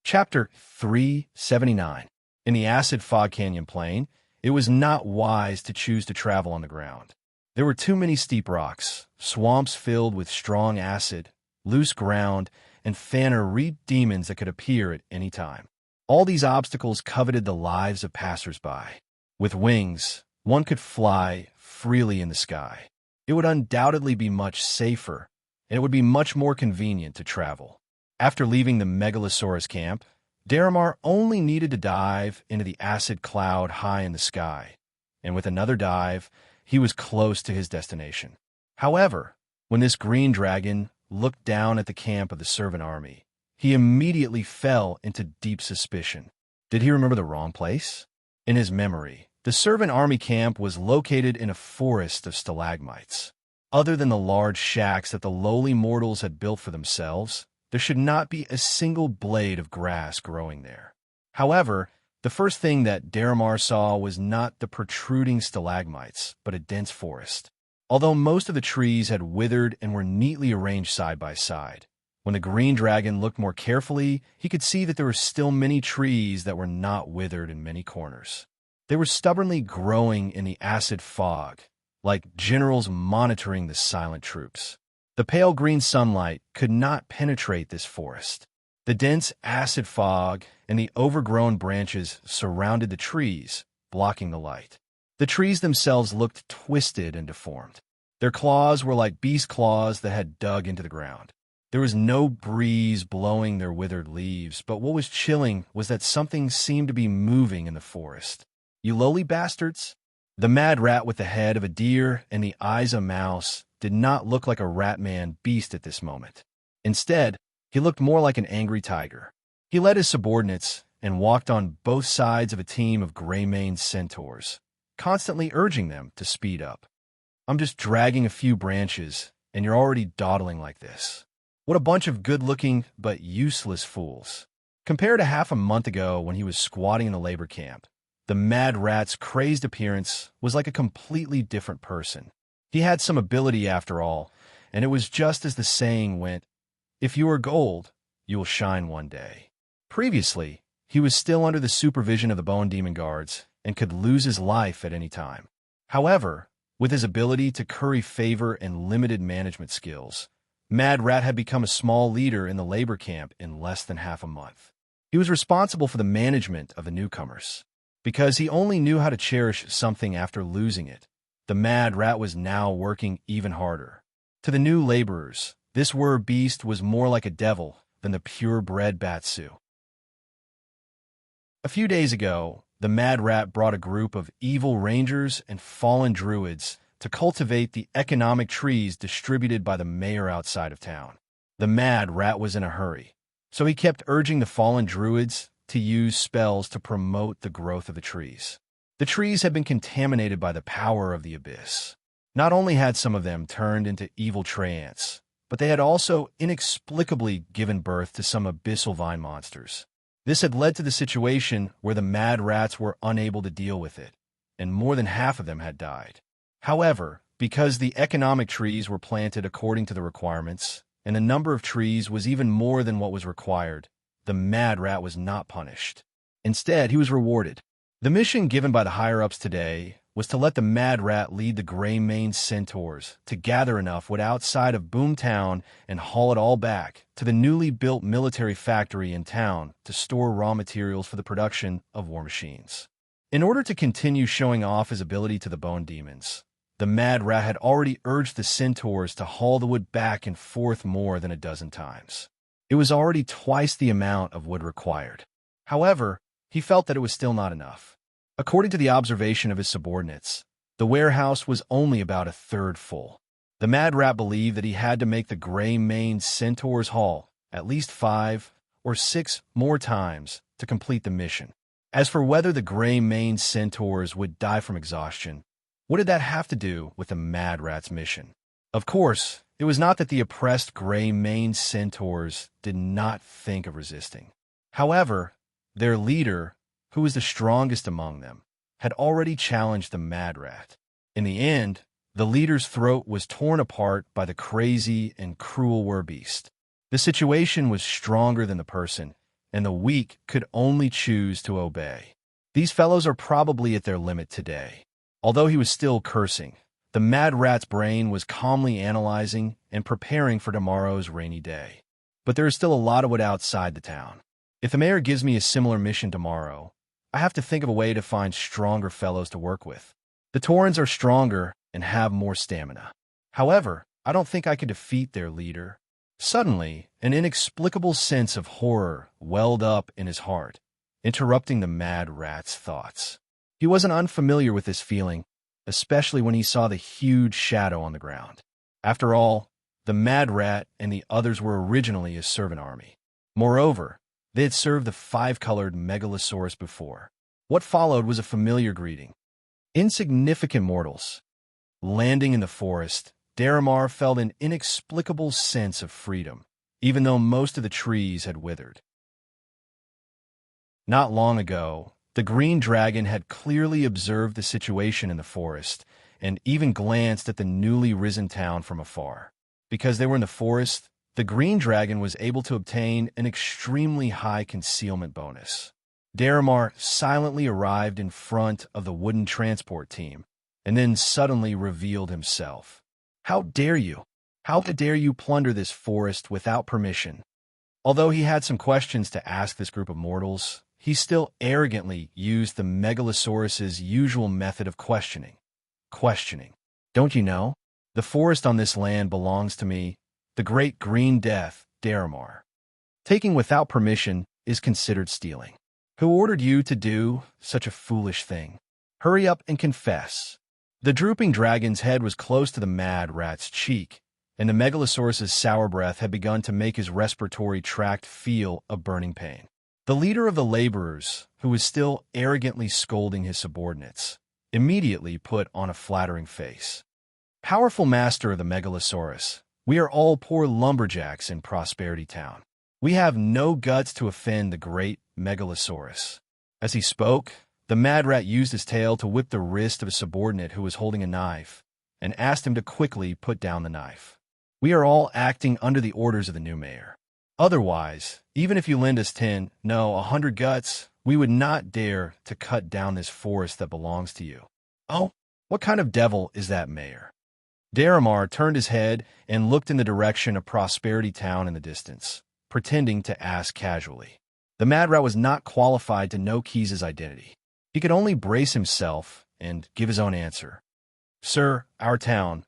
Chapter 379. In the acid fog canyon plain, it was not wise to choose to travel on the ground. There were too many steep rocks, swamps filled with strong acid, loose ground, and Thanari demons that could appear at any time. All these obstacles coveted the lives of passers-by. With wings, one could fly freely in the sky. It would undoubtedly be much safer, and it would be much more convenient to travel. After leaving the Megalosaurus camp, Daramar only needed to dive into the acid cloud high in the sky, and with another dive, he was close to his destination. However, when this green dragon looked down at the camp of the servant army, he immediately fell into deep suspicion. Did he remember the wrong place? In his memory, the servant army camp was located in a forest of stalagmites. Other than the large shacks that the lowly mortals had built for themselves, there should not be a single blade of grass growing there. However, the first thing that Daramar saw was not the protruding stalagmites, but a dense forest. Although most of the trees had withered and were neatly arranged side by side, When the green dragon looked more carefully, he could see that there were still many trees that were not withered in many corners. They were stubbornly growing in the acid fog, like generals monitoring the silent troops. The pale green sunlight could not penetrate this forest. The dense acid fog and the overgrown branches surrounded the trees, blocking the light. The trees themselves looked twisted and deformed. Their claws were like beast claws that had dug into the ground. There was no breeze blowing their withered leaves, but what was chilling was that something seemed to be moving in the forest. "You lowly bastards?" The mad rat with the head of a deer and the eyes of a mouse did not look like a rat-man beast at this moment. Instead, he looked more like an angry tiger. He led his subordinates and walked on both sides of a team of gray-maned centaurs, constantly urging them to speed up. "I'm just dragging a few branches, and you're already dawdling like this. What a bunch of good-looking but useless fools." Compared to half a month ago when he was squatting in the labor camp, the mad rat's crazed appearance was like a completely different person. He had some ability after all, and it was just as the saying went, "If you are gold, you will shine one day." Previously, he was still under the supervision of the Bone Demon Guards and could lose his life at any time. However, with his ability to curry favor and limited management skills, Mad Rat had become a small leader in the labor camp in less than half a month. He was responsible for the management of the newcomers. Because he only knew how to cherish something after losing it, the Mad Rat was now working even harder. To the new laborers, this beast was more like a devil than the purebred Batsu. A few days ago, the Mad Rat brought a group of evil rangers and fallen druids to cultivate the economic trees distributed by the mayor outside of town. The Mad Rat was in a hurry, so he kept urging the fallen druids to use spells to promote the growth of the trees. The trees had been contaminated by the power of the abyss. Not only had some of them turned into evil treants, but they had also inexplicably given birth to some abyssal vine monsters. This had led to the situation where the mad rats were unable to deal with it, and more than half of them had died. However, because the economic trees were planted according to the requirements, and the number of trees was even more than what was required, the mad rat was not punished. Instead, he was rewarded. The mission given by the higher-ups today was to let the mad rat lead the gray-maned centaurs to gather enough wood outside of Boomtown and haul it all back to the newly built military factory in town to store raw materials for the production of war machines. In order to continue showing off his ability to the bone demons, the mad rat had already urged the centaurs to haul the wood back and forth more than a dozen times. It was already twice the amount of wood required. However, he felt that it was still not enough. According to the observation of his subordinates, the warehouse was only about a third full. The mad rat believed that he had to make the gray-maned centaurs haul at least 5 or 6 more times to complete the mission. As for whether the gray-maned centaurs would die from exhaustion, what did that have to do with the mad rat's mission? Of course, it was not that the oppressed gray-maned centaurs did not think of resisting. However, their leader, who was the strongest among them, had already challenged the mad rat. In the end, the leader's throat was torn apart by the crazy and cruel werbeast. The situation was stronger than the person, and the weak could only choose to obey. These fellows are probably at their limit today. Although he was still cursing, the mad rat's brain was calmly analyzing and preparing for tomorrow's rainy day. But there is still a lot of wood outside the town. If the mayor gives me a similar mission tomorrow, I have to think of a way to find stronger fellows to work with. The Taurans are stronger and have more stamina. However, I don't think I could defeat their leader. Suddenly, an inexplicable sense of horror welled up in his heart, interrupting the mad rat's thoughts. He wasn't unfamiliar with this feeling, especially when he saw the huge shadow on the ground. After all, the mad rat and the others were originally a servant army. Moreover, they had served the 5-colored megalosaurus before. What followed was a familiar greeting. Insignificant mortals. Landing in the forest, Daramar felt an inexplicable sense of freedom, even though most of the trees had withered. Not long ago, the green dragon had clearly observed the situation in the forest and even glanced at the newly risen town from afar. Because they were in the forest, the green dragon was able to obtain an extremely high concealment bonus. Daramar silently arrived in front of the wooden transport team, and then suddenly revealed himself. "How dare you? How dare you plunder this forest without permission?" Although he had some questions to ask this group of mortals, he still arrogantly used the Megalosaurus's usual method of questioning. "Don't you know? The forest on this land belongs to me, the great green death, Daramar. Taking without permission is considered stealing. Who ordered you to do such a foolish thing? Hurry up and confess." The drooping dragon's head was close to the mad rat's cheek, and the Megalosaurus's sour breath had begun to make his respiratory tract feel a burning pain. The leader of the laborers, who was still arrogantly scolding his subordinates, immediately put on a flattering face. "Powerful master of the Megalosaurus, we are all poor lumberjacks in Prosperity Town. We have no guts to offend the great Megalosaurus." As he spoke, the mad rat used his tail to whip the wrist of a subordinate who was holding a knife, and asked him to quickly put down the knife. "We are all acting under the orders of the new mayor. Otherwise, even if you lend us 100 guts, we would not dare to cut down this forest that belongs to you." "Oh, what kind of devil is that mayor?" Daramar turned his head and looked in the direction of Prosperity Town in the distance, pretending to ask casually. The mad rat was not qualified to know Keys's identity. He could only brace himself and give his own answer. "Sir, our town.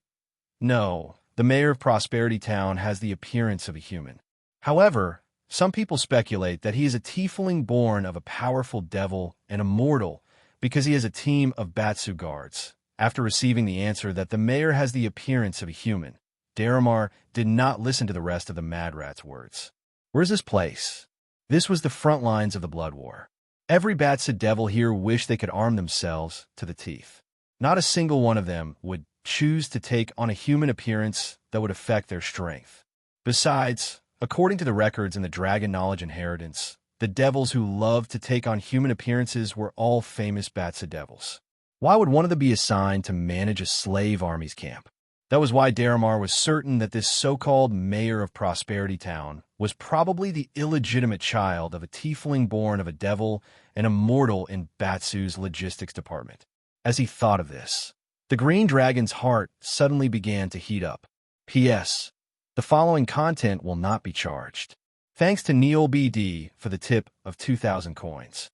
No, the mayor of Prosperity Town has the appearance of a human. However, some people speculate that he is a tiefling born of a powerful devil and immortal because he has a team of Batsu guards." After receiving the answer that the mayor has the appearance of a human, Daramar did not listen to the rest of the mad rat's words. "Where's this place?" This was the front lines of the blood war. Every Batsu devil here wished they could arm themselves to the teeth. Not a single one of them would choose to take on a human appearance that would affect their strength. Besides, according to the records in the Dragon Knowledge Inheritance, the devils who loved to take on human appearances were all famous Batsu devils. Why would one of them be assigned to manage a slave army's camp? That was why Daramar was certain that this so-called mayor of Prosperity Town was probably the illegitimate child of a tiefling born of a devil and a mortal in Batsu's logistics department. As he thought of this, the green dragon's heart suddenly began to heat up. P.S. The following content will not be charged. Thanks to Neil BD for the tip of 2,000 coins.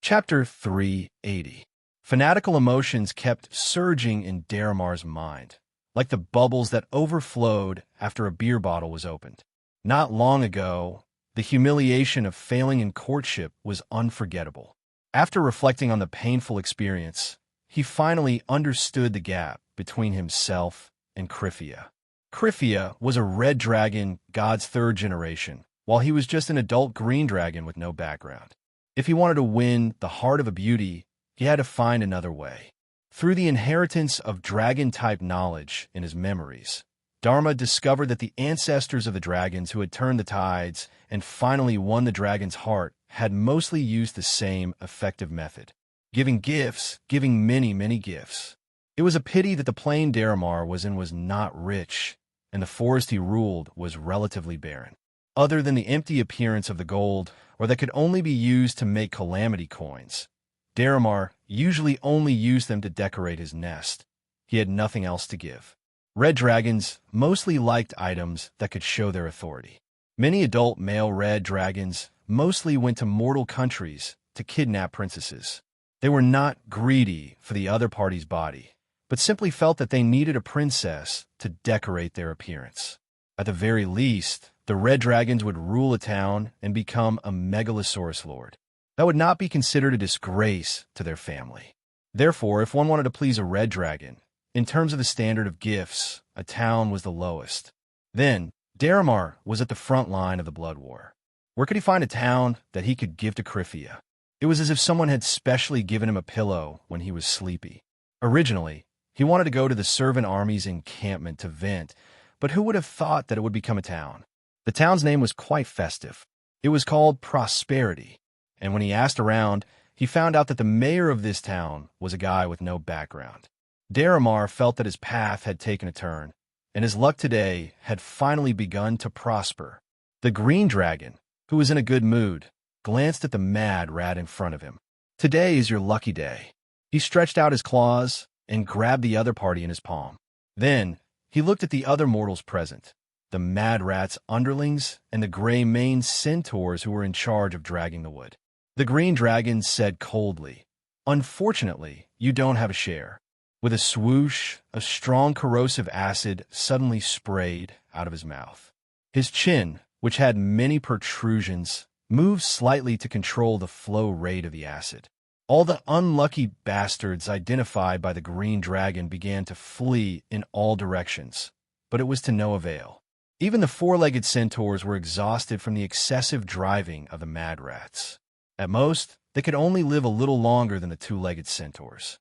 Chapter 380. Fanatical emotions kept surging in Daramar's mind, like the bubbles that overflowed after a beer bottle was opened. Not long ago, the humiliation of failing in courtship was unforgettable. After reflecting on the painful experience, he finally understood the gap between himself and Kryphia. Kryphia was a red dragon, God's third generation, while he was just an adult green dragon with no background. If he wanted to win the heart of a beauty, he had to find another way. Through the inheritance of dragon-type knowledge in his memories, Dharma discovered that the ancestors of the dragons who had turned the tides and finally won the dragon's heart had mostly used the same effective method. Giving gifts, giving many, many gifts. It was a pity that the plane Daramar was in was not rich, and the forest he ruled was relatively barren. Other than the empty appearance of the gold, or that could only be used to make calamity coins, Daramar usually only used them to decorate his nest. He had nothing else to give. Red dragons mostly liked items that could show their authority. Many adult male red dragons mostly went to mortal countries to kidnap princesses. They were not greedy for the other party's body, but simply felt that they needed a princess to decorate their appearance. At the very least, the red dragons would rule a town and become a Megalosaurus lord. That would not be considered a disgrace to their family. Therefore, if one wanted to please a red dragon, in terms of the standard of gifts, a town was the lowest. Then, Daramar was at the front line of the blood war. Where could he find a town that he could give to Kryphia? It was as if someone had specially given him a pillow when he was sleepy. Originally, he wanted to go to the servant army's encampment to vent, but who would have thought that it would become a town? The town's name was quite festive. It was called Prosperity, and when he asked around, he found out that the mayor of this town was a guy with no background. Daramar felt that his path had taken a turn, and his luck today had finally begun to prosper. The green dragon, who was in a good mood, glanced at the mad rat in front of him. "Today is your lucky day." He stretched out his claws and grabbed the other party in his palm. Then, he looked at the other mortals present, the mad rat's underlings and the gray-maned centaurs who were in charge of dragging the wood. The green dragon said coldly, "Unfortunately, you don't have a share." With a swoosh, a strong corrosive acid suddenly sprayed out of his mouth. His chin, which had many protrusions, moved slightly to control the flow rate of the acid. All the unlucky bastards identified by the green dragon began to flee in all directions, but it was to no avail. Even the four-legged centaurs were exhausted from the excessive driving of the mad rats. At most, they could only live a little longer than the two-legged centaurs.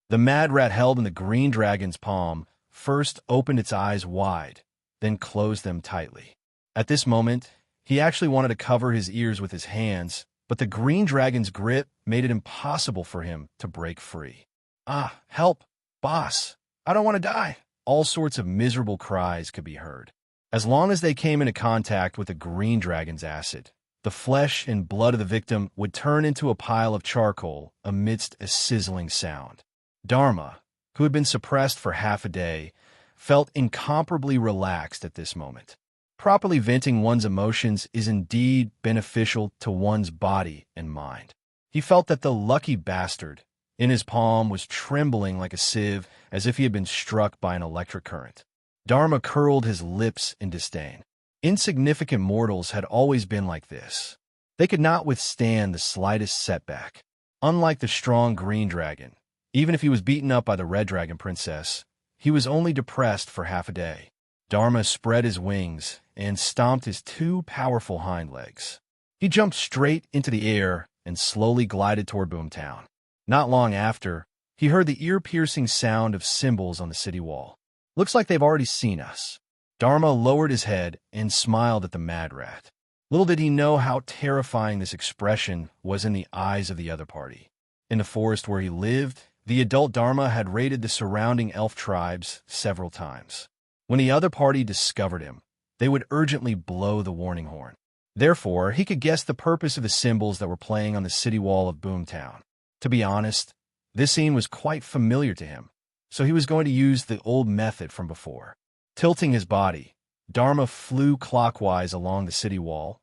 The mad rat held in the green dragon's palm first opened its eyes wide, then closed them tightly. At this moment, he actually wanted to cover his ears with his hands, but the green dragon's grip made it impossible for him to break free. "Ah, help, boss! I don't want to die!" All sorts of miserable cries could be heard. As long as they came into contact with the green dragon's acid, the flesh and blood of the victim would turn into a pile of charcoal amidst a sizzling sound. Dharma, who had been suppressed for half a day, felt incomparably relaxed at this moment. Properly venting one's emotions is indeed beneficial to one's body and mind. He felt that the lucky bastard in his palm was trembling like a sieve as if he had been struck by an electric current. Dharma curled his lips in disdain. Insignificant mortals had always been like this. They could not withstand the slightest setback. Unlike the strong green dragon, even if he was beaten up by the red dragon princess, he was only depressed for half a day. Dharma spread his wings and stomped his two powerful hind legs. He jumped straight into the air and slowly glided toward Boomtown. Not long after, he heard the ear-piercing sound of cymbals on the city wall. "Looks like they've already seen us." Dharma lowered his head and smiled at the mad rat. Little did he know how terrifying this expression was in the eyes of the other party. In the forest where he lived, the adult Dharma had raided the surrounding elf tribes several times. When the other party discovered him, they would urgently blow the warning horn. Therefore, he could guess the purpose of the cymbals that were playing on the city wall of Boomtown. To be honest, this scene was quite familiar to him, so he was going to use the old method from before. Tilting his body, Dharma flew clockwise along the city wall,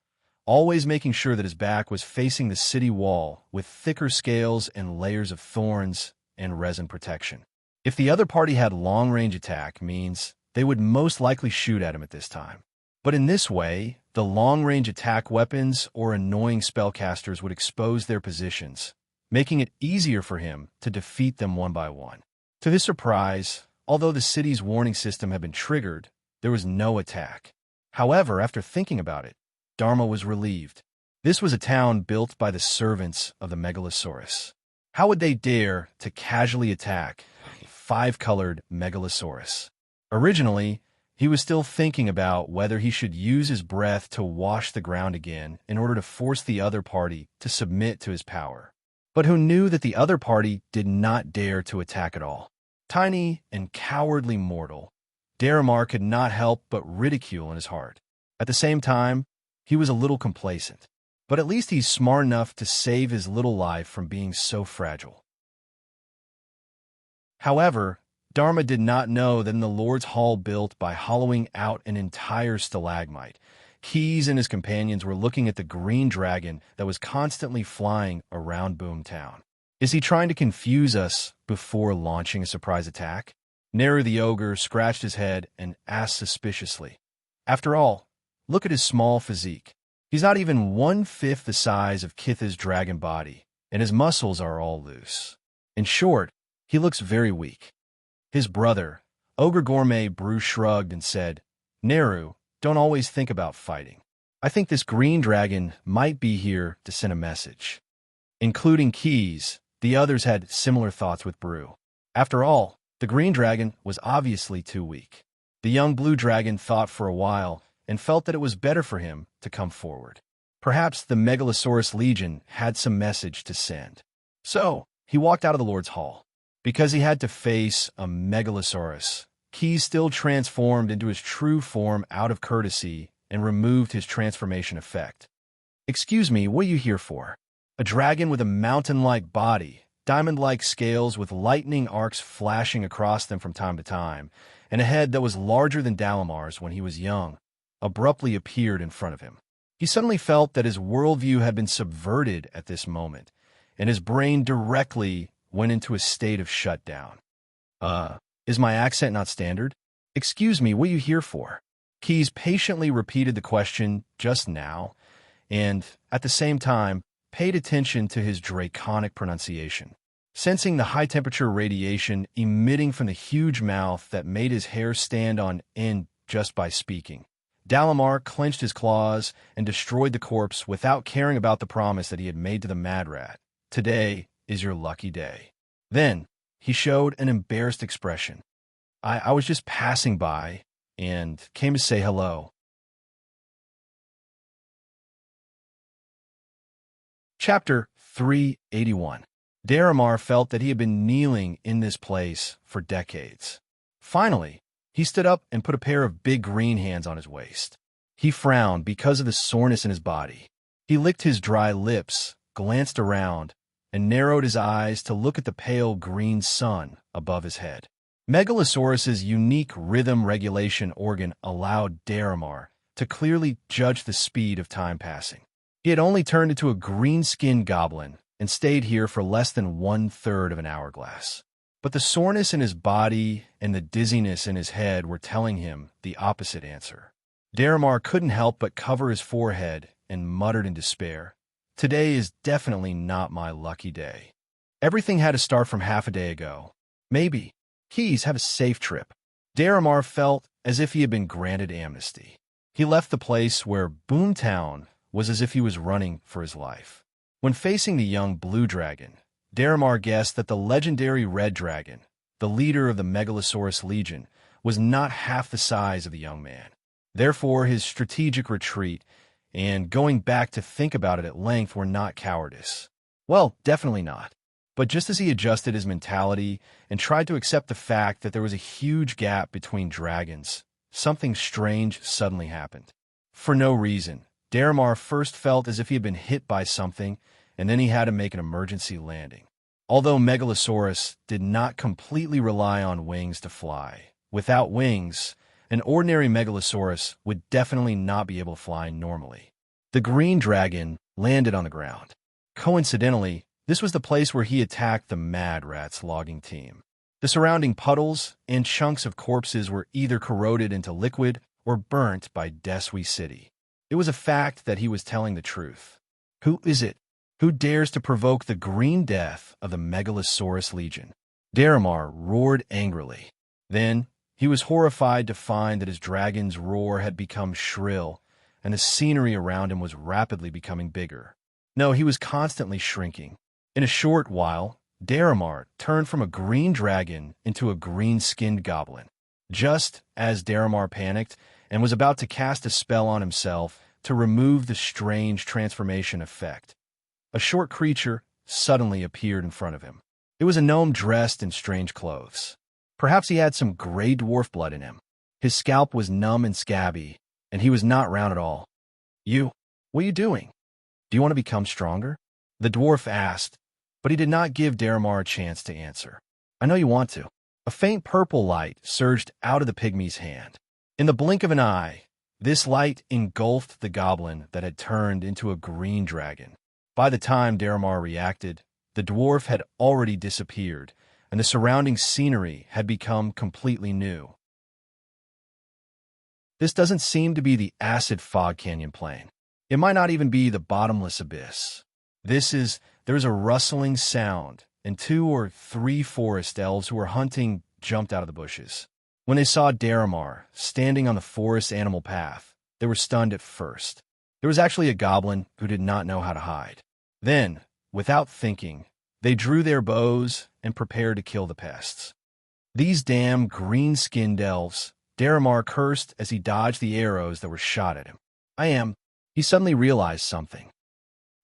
always making sure that his back was facing the city wall with thicker scales and layers of thorns and resin protection. If the other party had long-range attack, means they would most likely shoot at him at this time. But in this way, the long-range attack weapons or annoying spellcasters would expose their positions, making it easier for him to defeat them one by one. To his surprise, although the city's warning system had been triggered, there was no attack. However, after thinking about it, Dharma was relieved. This was a town built by the servants of the Megalosaurus. How would they dare to casually attack a five-colored Megalosaurus? Originally, he was still thinking about whether he should use his breath to wash the ground again in order to force the other party to submit to his power. But who knew that the other party did not dare to attack at all? Tiny and cowardly mortal, Daramar could not help but ridicule in his heart. At the same time, he was a little complacent. But at least he's smart enough to save his little life from being so fragile. However, Dharma did not know that in the Lord's Hall built by hollowing out an entire stalagmite, Keys and his companions were looking at the green dragon that was constantly flying around Boomtown. Is he trying to confuse us before launching a surprise attack? Neru the ogre scratched his head and asked suspiciously. After all, look at his small physique. He's not even 1/5 the size of Kitha's dragon body, and his muscles are all loose. In short, he looks very weak. His brother, Ogre Gourmet Brew, shrugged and said, "Neru, don't always think about fighting. I think this green dragon might be here to send a message." Including Keys, the others had similar thoughts with Brew. After all, the green dragon was obviously too weak. The young blue dragon thought for a while and felt that it was better for him to come forward. Perhaps the Megalosaurus Legion had some message to send. So, he walked out of the Lord's Hall. Because he had to face a megalosaurus. Keys still transformed into his true form out of courtesy and removed his transformation effect. "Excuse me, what are you here for?" A dragon with a mountain-like body, diamond-like scales with lightning arcs flashing across them from time to time, and a head that was larger than Dalamar's when he was young, abruptly appeared in front of him. He suddenly felt that his worldview had been subverted at this moment, and his brain directly went into a state of shutdown. Is my accent not standard? Excuse me, what are you here for?" Keys patiently repeated the question just now, and, at the same time, paid attention to his draconic pronunciation. Sensing the high-temperature radiation emitting from the huge mouth that made his hair stand on end just by speaking, Dalamar clenched his claws and destroyed the corpse without caring about the promise that he had made to the mad rat. "Today is your lucky day." Then, he showed an embarrassed expression. I was just passing by and came to say hello." Chapter 381. Daramar felt that he had been kneeling in this place for decades. Finally, he stood up and put a pair of big green hands on his waist. He frowned because of the soreness in his body. He licked his dry lips, glanced around, and narrowed his eyes to look at the pale green sun above his head. Megalosaurus's unique rhythm regulation organ allowed Daramar to clearly judge the speed of time passing. He had only turned into a green-skinned goblin and stayed here for less than 1/3 of an hourglass. But the soreness in his body and the dizziness in his head were telling him the opposite answer. Daramar couldn't help but cover his forehead and muttered in despair, "Today is definitely not my lucky day. Everything had to start from half a day ago. Maybe. Keys, have a safe trip." Daramar felt as if he had been granted amnesty. He left the place where Boomtown was as if he was running for his life. When facing the young blue dragon, Daramar guessed that the legendary red dragon, the leader of the Megalosaurus Legion, was not half the size of the young man. Therefore, his strategic retreat and going back to think about it at length were not cowardice. Well, definitely not. But just as he adjusted his mentality and tried to accept the fact that there was a huge gap between dragons, something strange suddenly happened. For no reason, Daramar first felt as if he had been hit by something, and then he had to make an emergency landing. Although Megalosaurus did not completely rely on wings to fly, without wings, an ordinary Megalosaurus would definitely not be able to fly normally. The green dragon landed on the ground. Coincidentally, this was the place where he attacked the Mad Rat's logging team. The surrounding puddles and chunks of corpses were either corroded into liquid or burnt by Desui City. It was a fact that he was telling the truth. Who is it? Who dares to provoke the green death of the Megalosaurus Legion? Daramar roared angrily. Then, he was horrified to find that his dragon's roar had become shrill, and the scenery around him was rapidly becoming bigger. No, he was constantly shrinking. In a short while, Daramar turned from a green dragon into a green-skinned goblin. Just as Daramar panicked and was about to cast a spell on himself to remove the strange transformation effect, a short creature suddenly appeared in front of him. It was a gnome dressed in strange clothes. Perhaps he had some gray dwarf blood in him. His scalp was numb and scabby, and he was not round at all. What are you doing? Do you want to become stronger?" the dwarf asked, but he did not give Daramar a chance to answer. "I know you want to." A faint purple light surged out of the pygmy's hand. In the blink of an eye, this light engulfed the goblin that had turned into a green dragon. By the time Daramar reacted, the dwarf had already disappeared, and the surrounding scenery had become completely new. This doesn't seem to be the acid fog canyon plain. It might not even be the bottomless abyss. There's a rustling sound, and 2 or 3 forest elves who were hunting jumped out of the bushes. When they saw Daramar standing on the forest animal path, they were stunned at first. There was actually a goblin who did not know how to hide. Then, without thinking, they drew their bows and prepared to kill the pests. "These damn green-skinned elves," Daramar cursed as he dodged the arrows that were shot at him. He suddenly realized something.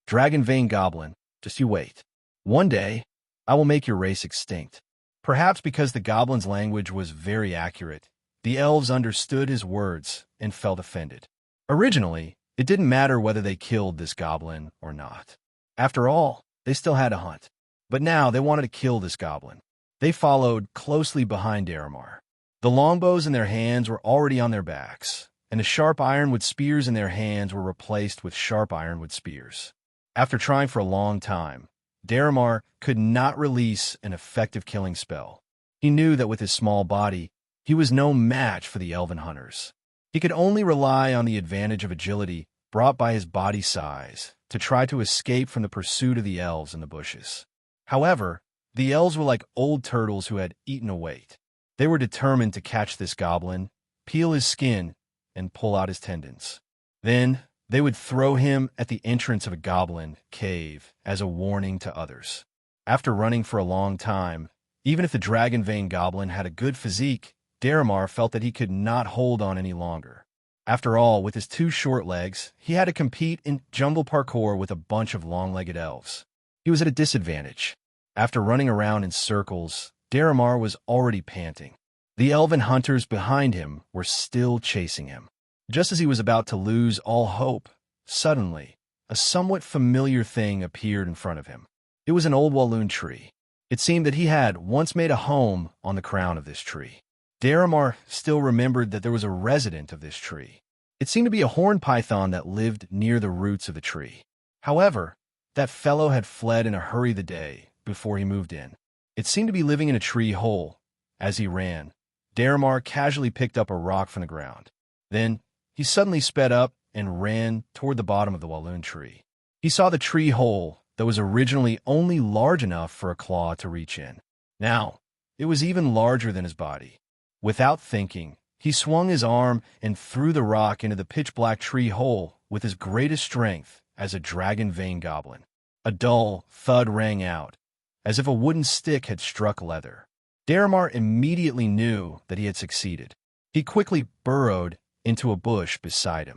"Dragon Vein Goblin, just you wait. One day, I will make your race extinct." Perhaps because the goblin's language was very accurate, the elves understood his words and felt offended. Originally, it didn't matter whether they killed this goblin or not. After all, they still had to hunt. But now they wanted to kill this goblin. They followed closely behind Daramar. The longbows in their hands were already on their backs, and the sharp ironwood spears in their hands were replaced with sharp ironwood spears. After trying for a long time, Daramar could not release an effective killing spell. He knew that with his small body, he was no match for the elven hunters. He could only rely on the advantage of agility brought by his body size to try to escape from the pursuit of the elves in the bushes. However, the elves were like old turtles who had eaten a weight. They were determined to catch this goblin, peel his skin, and pull out his tendons. Then they would throw him at the entrance of a goblin cave as a warning to others. After running for a long time, even if the dragon vein goblin had a good physique, Daramar felt that he could not hold on any longer. After all, with his 2 short legs, he had to compete in jungle parkour with a bunch of long-legged elves. He was at a disadvantage. After running around in circles, Daramar was already panting. The elven hunters behind him were still chasing him. Just as he was about to lose all hope, suddenly, a somewhat familiar thing appeared in front of him. It was an old walloon tree. It seemed that he had once made a home on the crown of this tree. Daramar still remembered that there was a resident of this tree. It seemed to be a horned python that lived near the roots of the tree. However, that fellow had fled in a hurry the day before he moved in. It seemed to be living in a tree hole. As he ran, Daramar casually picked up a rock from the ground. Then, he suddenly sped up and ran toward the bottom of the walloon tree. He saw the tree hole that was originally only large enough for a claw to reach in. Now, it was even larger than his body. Without thinking, he swung his arm and threw the rock into the pitch-black tree hole with his greatest strength as a dragon vein goblin. A dull thud rang out, as if a wooden stick had struck leather. Daramar immediately knew that he had succeeded. He quickly burrowed into a bush beside him.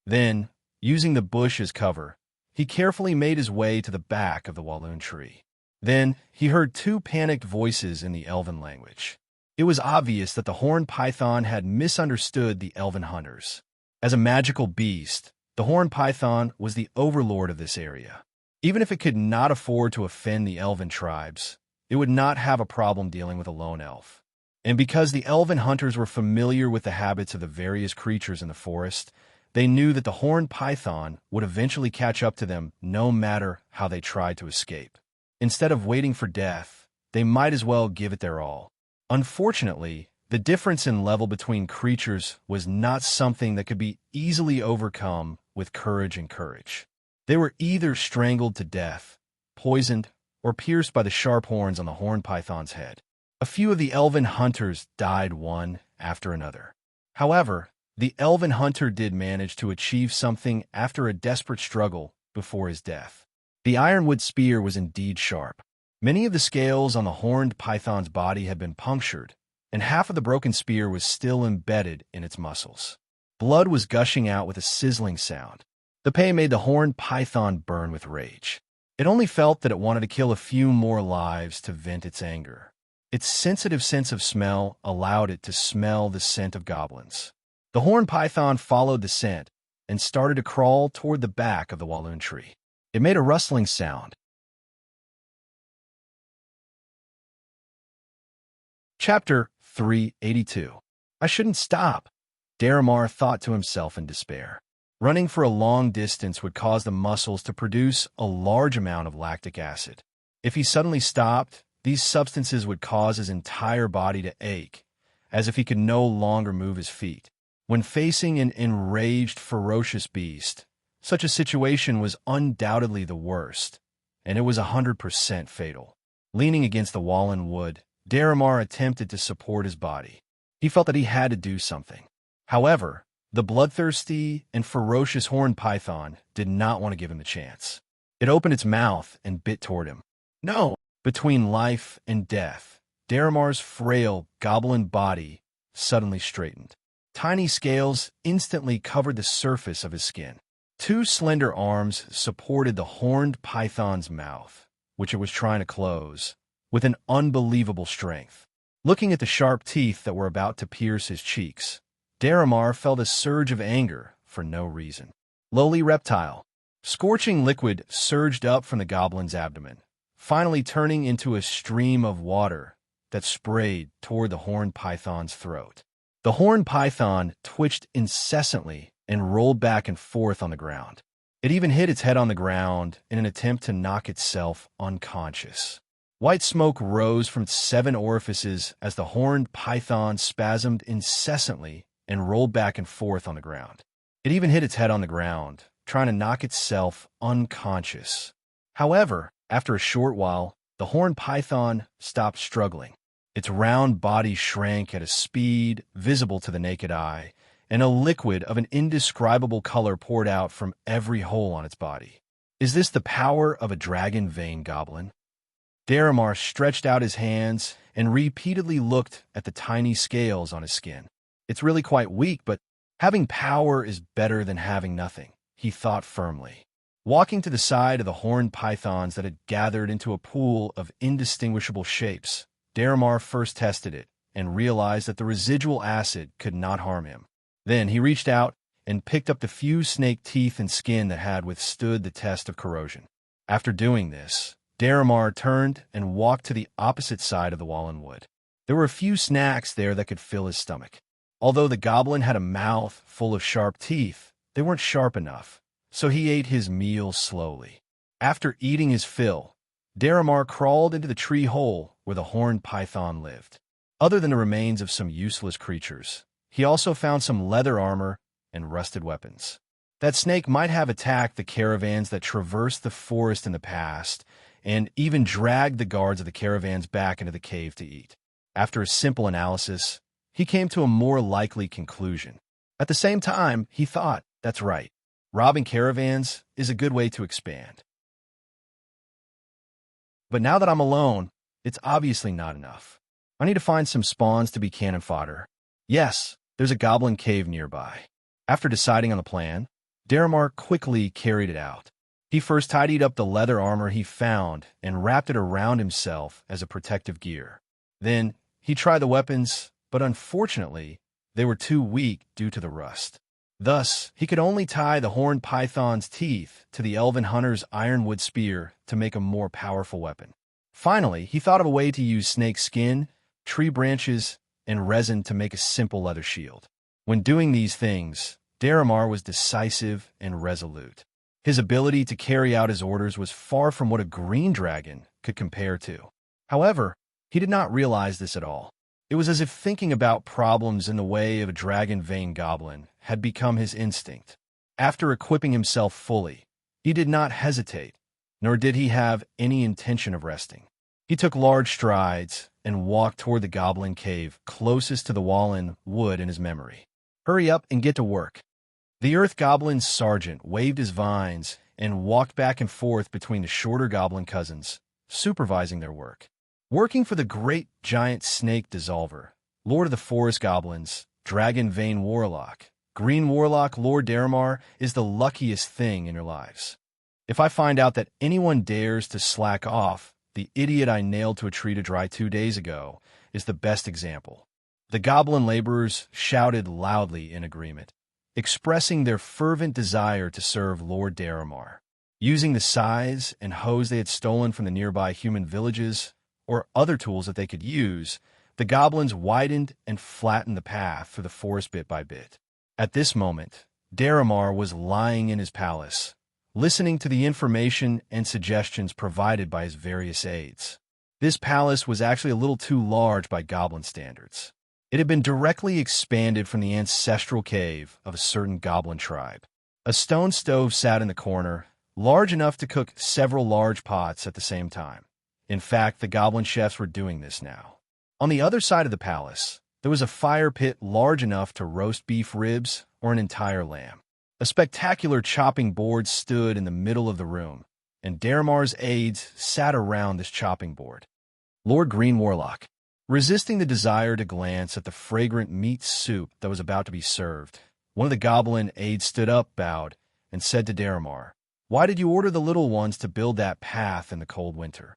Then, using the bush as cover, he carefully made his way to the back of the walloon tree. Then, he heard 2 panicked voices in the elven language. It was obvious that the horned python had misunderstood the elven hunters. As a magical beast, the horned python was the overlord of this area. Even if it could not afford to offend the elven tribes, it would not have a problem dealing with a lone elf. And because the elven hunters were familiar with the habits of the various creatures in the forest, they knew that the horned python would eventually catch up to them no matter how they tried to escape. Instead of waiting for death, they might as well give it their all. Unfortunately, the difference in level between creatures was not something that could be easily overcome with courage and courage. They were either strangled to death, poisoned, or pierced by the sharp horns on the horned python's head. A few of the elven hunters died one after another. However, the elven hunter did manage to achieve something after a desperate struggle before his death. The ironwood spear was indeed sharp. Many of the scales on the horned python's body had been punctured, and half of the broken spear was still embedded in its muscles. Blood was gushing out with a sizzling sound. The pain made the horned python burn with rage. It only felt that it wanted to kill a few more lives to vent its anger. Its sensitive sense of smell allowed it to smell the scent of goblins. The horned python followed the scent and started to crawl toward the back of the walloon tree. It made a rustling sound. Chapter 382. I shouldn't stop, Daramar thought to himself in despair. Running for a long distance would cause the muscles to produce a large amount of lactic acid. If he suddenly stopped, these substances would cause his entire body to ache, as if he could no longer move his feet. When facing an enraged, ferocious beast, such a situation was undoubtedly the worst, and it was 100% fatal. Leaning against the wallen wood, Daramar attempted to support his body. He felt that he had to do something. However, the bloodthirsty and ferocious horned python did not want to give him the chance. It opened its mouth and bit toward him. No! Between life and death, Daramar's frail goblin body suddenly straightened. Tiny scales instantly covered the surface of his skin. 2 slender arms supported the horned python's mouth, which it was trying to close, with an unbelievable strength. Looking at the sharp teeth that were about to pierce his cheeks, Daramar felt a surge of anger for no reason. Lowly reptile. Scorching liquid surged up from the goblin's abdomen, finally turning into a stream of water that sprayed toward the horned python's throat. The horned python twitched incessantly and rolled back and forth on the ground. It even hit its head on the ground in an attempt to knock itself unconscious. White smoke rose from its 7 orifices as the horned python spasmed incessantly and rolled back and forth on the ground. It even hit its head on the ground, trying to knock itself unconscious. However, after a short while, the horned python stopped struggling. Its round body shrank at a speed visible to the naked eye, and a liquid of an indescribable color poured out from every hole on its body. Is this the power of a dragon vein goblin? Daramar stretched out his hands and repeatedly looked at the tiny scales on his skin. It's really quite weak, but having power is better than having nothing, he thought firmly. Walking to the side of the horned pythons that had gathered into a pool of indistinguishable shapes, Daramar first tested it and realized that the residual acid could not harm him. Then he reached out and picked up the few snake teeth and skin that had withstood the test of corrosion. After doing this, Daramar turned and walked to the opposite side of the wallen wood. There were a few snacks there that could fill his stomach. Although the goblin had a mouth full of sharp teeth, they weren't sharp enough, so he ate his meal slowly. After eating his fill, Daramar crawled into the tree hole where the horned python lived. Other than the remains of some useless creatures, he also found some leather armor and rusted weapons. That snake might have attacked the caravans that traversed the forest in the past, and even dragged the guards of the caravans back into the cave to eat. After a simple analysis, he came to a more likely conclusion. At the same time, he thought, that's right, robbing caravans is a good way to expand. But now that I'm alone, it's obviously not enough. I need to find some spawns to be cannon fodder. Yes, there's a goblin cave nearby. After deciding on the plan, Daramar quickly carried it out. He first tidied up the leather armor he found and wrapped it around himself as a protective gear. Then he tried the weapons, but unfortunately, they were too weak due to the rust. Thus, he could only tie the horned python's teeth to the elven hunter's ironwood spear to make a more powerful weapon. Finally, he thought of a way to use snake skin, tree branches, and resin to make a simple leather shield. When doing these things, Daramar was decisive and resolute. His ability to carry out his orders was far from what a green dragon could compare to. However, he did not realize this at all. It was as if thinking about problems in the way of a dragon vein goblin had become his instinct. After equipping himself fully, he did not hesitate, nor did he have any intention of resting. He took large strides and walked toward the goblin cave closest to the wallen wood in his memory. Hurry up and get to work. The earth goblin's sergeant waved his vines and walked back and forth between the shorter goblin cousins, supervising their work. Working for the great giant snake dissolver, Lord of the Forest Goblins, Dragon Vein Warlock, Green Warlock Lord Daramar is the luckiest thing in your lives. If I find out that anyone dares to slack off, the idiot I nailed to a tree to dry 2 days ago is the best example. The goblin laborers shouted loudly in agreement, expressing their fervent desire to serve Lord Daramar. Using the scythes and hoes they had stolen from the nearby human villages, or other tools that they could use, the goblins widened and flattened the path through the forest bit by bit. At this moment, Daramar was lying in his palace, listening to the information and suggestions provided by his various aides. This palace was actually a little too large by goblin standards. It had been directly expanded from the ancestral cave of a certain goblin tribe. A stone stove sat in the corner, large enough to cook several large pots at the same time. In fact, the goblin chefs were doing this now. On the other side of the palace, there was a fire pit large enough to roast beef ribs or an entire lamb. A spectacular chopping board stood in the middle of the room, and Daramar's aides sat around this chopping board. Lord Green Warlock, resisting the desire to glance at the fragrant meat soup that was about to be served, one of the goblin aides stood up, bowed, and said to Daramar, "Why did you order the little ones to build that path in the cold winter?"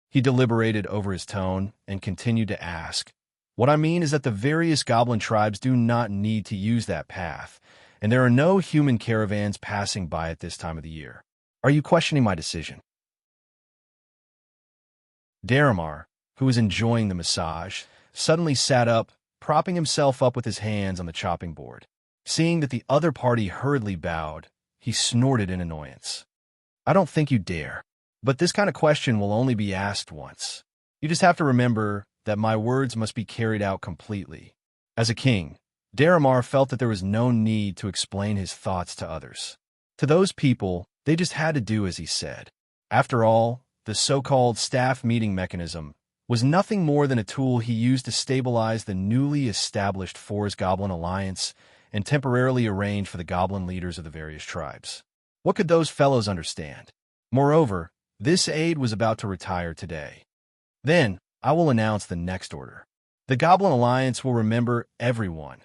He deliberated over his tone and continued to ask, "What I mean is that the various goblin tribes do not need to use that path, and there are no human caravans passing by at this time of the year. Are you questioning my decision?" Daramar, who was enjoying the massage, suddenly sat up, propping himself up with his hands on the chopping board. Seeing that the other party hurriedly bowed, he snorted in annoyance. "I don't think you dare. But this kind of question will only be asked once. You just have to remember that my words must be carried out completely." As a king, Daramar felt that there was no need to explain his thoughts to others. To those people, they just had to do as he said. After all, the so-called staff meeting mechanism was nothing more than a tool he used to stabilize the newly established Forest Goblin Alliance and temporarily arrange for the goblin leaders of the various tribes. What could those fellows understand? Moreover, this aide was about to retire today. Then, I will announce the next order. The Goblin Alliance will remember everyone.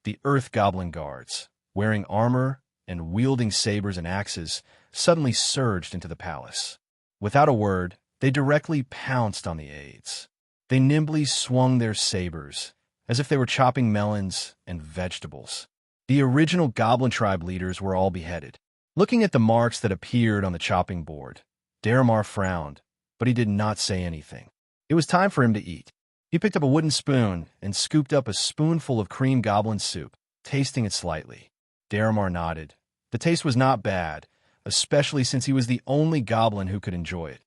The Earth Goblin Guards, wearing armor and wielding sabers and axes, suddenly surged into the palace. Without a word, they directly pounced on the aides. They nimbly swung their sabers, as if they were chopping melons and vegetables. The original Goblin tribe leaders were all beheaded. Looking at the marks that appeared on the chopping board, Daramar frowned, but he did not say anything. It was time for him to eat. He picked up a wooden spoon and scooped up a spoonful of cream goblin soup, tasting it slightly. Daramar nodded. The taste was not bad, especially since he was the only goblin who could enjoy it.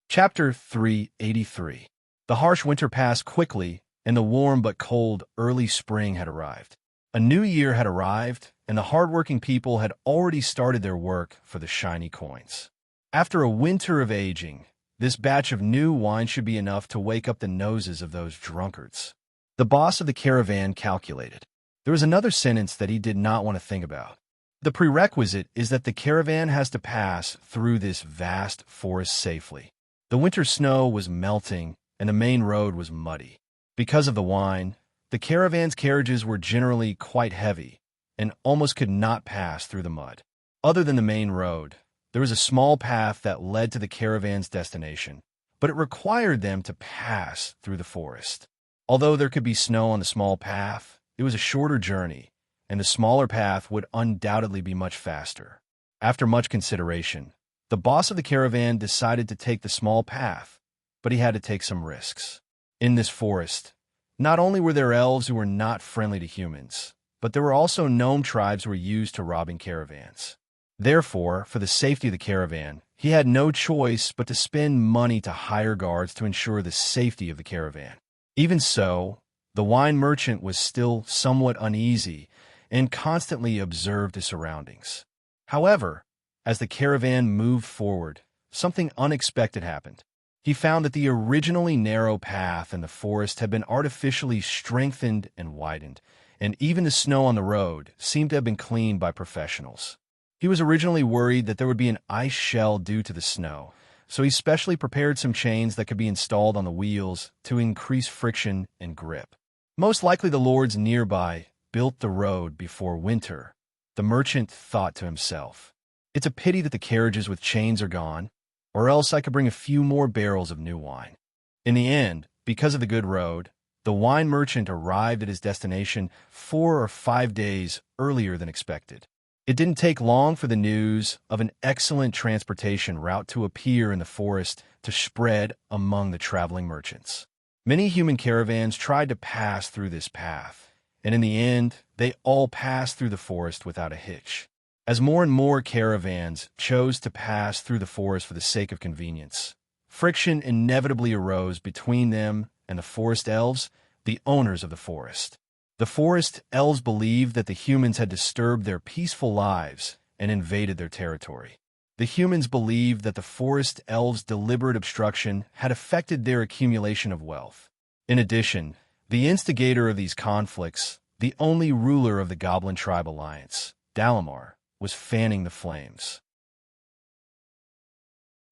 Chapter 383. The harsh winter passed quickly, and the warm but cold early spring had arrived. A new year had arrived, and the hardworking people had already started their work for the shiny coins. After a winter of aging, this batch of new wine should be enough to wake up the noses of those drunkards. The boss of the caravan calculated. There was another sentence that he did not want to think about. The prerequisite is that the caravan has to pass through this vast forest safely. The winter snow was melting, and the main road was muddy. Because of the wine, the caravan's carriages were generally quite heavy and almost could not pass through the mud. Other than the main road, there was a small path that led to the caravan's destination, but it required them to pass through the forest. Although there could be snow on the small path, it was a shorter journey, and the smaller path would undoubtedly be much faster. After much consideration, the boss of the caravan decided to take the small path, but he had to take some risks. In this forest, not only were there elves who were not friendly to humans, but there were also gnome tribes who were used to robbing caravans. Therefore, for the safety of the caravan, he had no choice but to spend money to hire guards to ensure the safety of the caravan. Even so, the wine merchant was still somewhat uneasy and constantly observed his surroundings. However, as the caravan moved forward, something unexpected happened. He found that the originally narrow path in the forest had been artificially strengthened and widened, and even the snow on the road seemed to have been cleaned by professionals. He was originally worried that there would be an ice shell due to the snow, so he specially prepared some chains that could be installed on the wheels to increase friction and grip. Most likely the lords nearby built the road before winter. The merchant thought to himself, "It's a pity that the carriages with chains are gone, or else I could bring a few more barrels of new wine." In the end, because of the good road, the wine merchant arrived at his destination 4 or 5 days earlier than expected. It didn't take long for the news of an excellent transportation route to appear in the forest to spread among the traveling merchants. Many human caravans tried to pass through this path, and in the end, they all passed through the forest without a hitch. As more and more caravans chose to pass through the forest for the sake of convenience, friction inevitably arose between them and the forest elves, the owners of the forest. The forest elves believed that the humans had disturbed their peaceful lives and invaded their territory. The humans believed that the forest elves' deliberate obstruction had affected their accumulation of wealth. In addition, the instigator of these conflicts, the only ruler of the Goblin Tribe Alliance, Dalamar, was fanning the flames.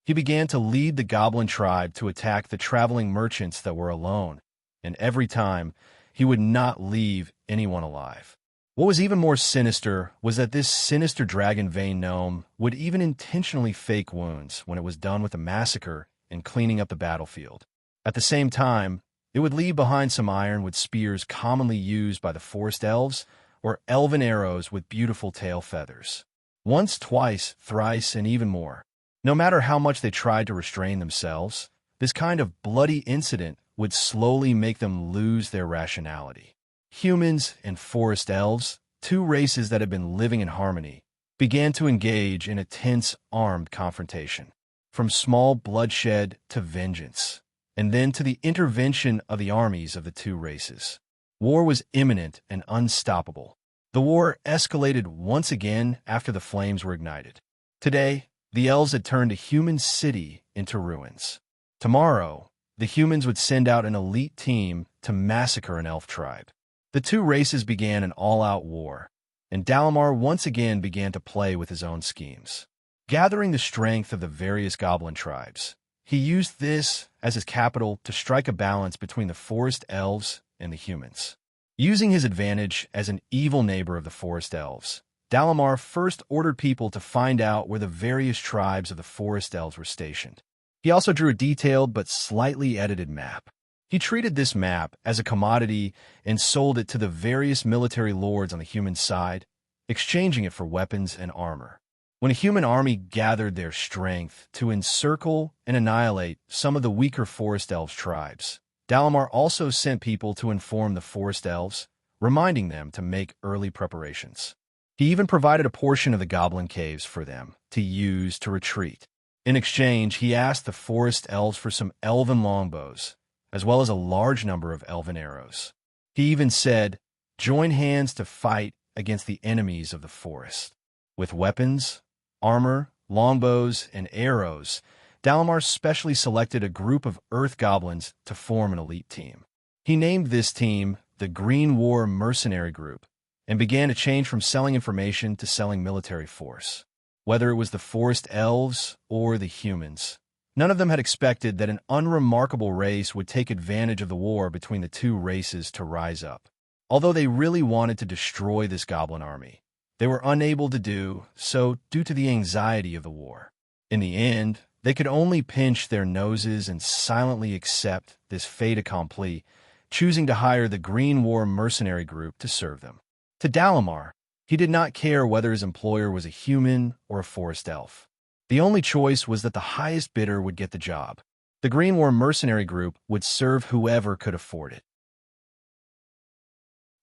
He began to lead the Goblin Tribe to attack the traveling merchants that were alone, and every time, he would not leave anyone alive. What was even more sinister was that this sinister dragon vein gnome would even intentionally fake wounds when it was done with a massacre and cleaning up the battlefield. At the same time, it would leave behind some iron with spears commonly used by the forest elves, or elven arrows with beautiful tail feathers. Once, twice, thrice, and even more. No matter how much they tried to restrain themselves, this kind of bloody incident would slowly make them lose their rationality. Humans and forest elves, two races that had been living in harmony, began to engage in a tense, armed confrontation. From small bloodshed to vengeance, and then to the intervention of the armies of the two races. War was imminent and unstoppable. The war escalated once again after the flames were ignited. Today, the elves had turned a human city into ruins. Tomorrow, the humans would send out an elite team to massacre an elf tribe. The two races began an all-out war, and Dalamar once again began to play with his own schemes. Gathering the strength of the various goblin tribes, he used this as his capital to strike a balance between the forest elves and the humans. Using his advantage as an evil neighbor of the forest elves, Dalamar first ordered people to find out where the various tribes of the forest elves were stationed. He also drew a detailed but slightly edited map. He treated this map as a commodity and sold it to the various military lords on the human side, exchanging it for weapons and armor. When a human army gathered their strength to encircle and annihilate some of the weaker forest elves' tribes, Dalamar also sent people to inform the forest elves, reminding them to make early preparations. He even provided a portion of the goblin caves for them to use to retreat. In exchange, he asked the forest elves for some elven longbows, as well as a large number of elven arrows. He even said, "Join hands to fight against the enemies of the forest." With weapons, armor, longbows, and arrows, Dalamar specially selected a group of earth goblins to form an elite team. He named this team the Green War Mercenary Group and began to change from selling information to selling military force. Whether it was the forest elves or the humans, none of them had expected that an unremarkable race would take advantage of the war between the two races to rise up. Although they really wanted to destroy this goblin army, they were unable to do so due to the anxiety of the war. In the end, they could only pinch their noses and silently accept this fait accompli, choosing to hire the Green War Mercenary Group to serve them. To Dalamar, he did not care whether his employer was a human or a forest elf. The only choice was that the highest bidder would get the job. The Green War Mercenary Group would serve whoever could afford it.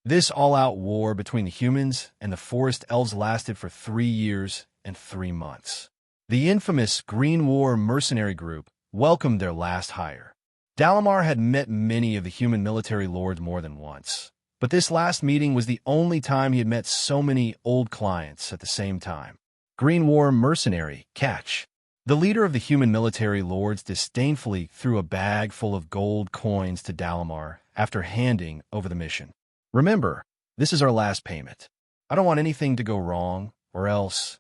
This all-out war between the humans and the forest elves lasted for 3 years and 3 months. The infamous Green War Mercenary Group welcomed their last hire. Dalamar had met many of the human military lords more than once, but this last meeting was the only time he had met so many old clients at the same time. Green War Mercenary, catch. The leader of the human military lords disdainfully threw a bag full of gold coins to Dalamar after handing over the mission. "Remember, this is our last payment. I don't want anything to go wrong, or else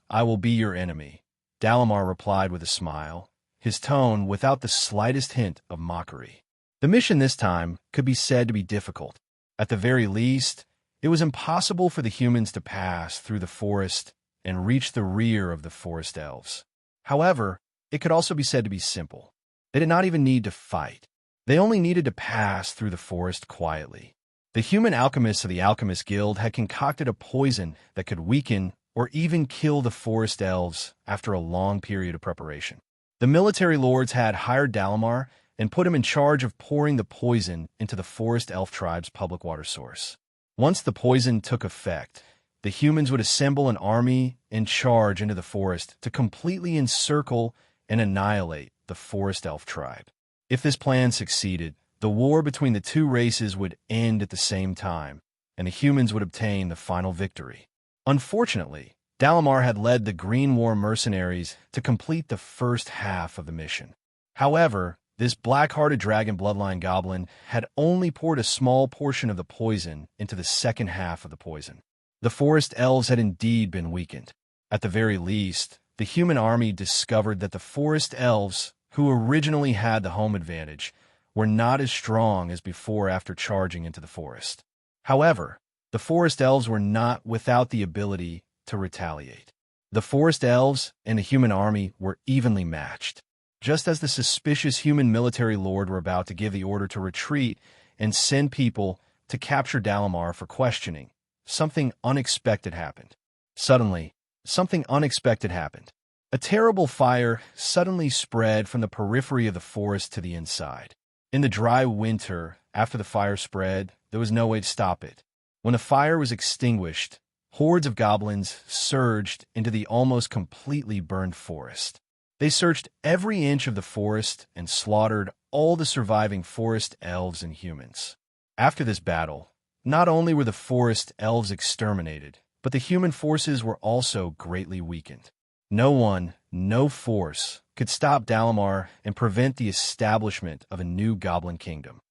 I will be your enemy," Dalamar replied with a smile, his tone without the slightest hint of mockery. The mission this time could be said to be difficult. At the very least, it was impossible for the humans to pass through the forest and reach the rear of the forest elves. However, it could also be said to be simple. They did not even need to fight. They only needed to pass through the forest quietly. The human alchemists of the Alchemist Guild had concocted a poison that could weaken or even kill the forest elves after a long period of preparation. The military lords had hired Dalamar and put him in charge of pouring the poison into the forest elf tribe's public water source. Once the poison took effect, the humans would assemble an army and charge into the forest to completely encircle and annihilate the forest elf tribe. If this plan succeeded, the war between the two races would end at the same time, and the humans would obtain the final victory. Unfortunately, Dalamar had led the Green War mercenaries to complete the first half of the mission. However, this black-hearted dragon bloodline goblin had only poured a small portion of the poison into the second half of the poison. The forest elves had indeed been weakened. At the very least, the human army discovered that the forest elves, who originally had the home advantage, were not as strong as before after charging into the forest. However, The forest elves were not without the ability to retaliate. The forest elves and the human army were evenly matched. Just as the suspicious human military lord were about to give the order to retreat and send people to capture Dalamar for questioning, something unexpected happened. Suddenly, something unexpected happened. A terrible fire suddenly spread from the periphery of the forest to the inside. In the dry winter, after the fire spread, there was no way to stop it. When the fire was extinguished, hordes of goblins surged into the almost completely burned forest. They searched every inch of the forest and slaughtered all the surviving forest elves and humans. After this battle, not only were the forest elves exterminated, but the human forces were also greatly weakened. No one, no force, could stop Dalamar and prevent the establishment of a new goblin kingdom.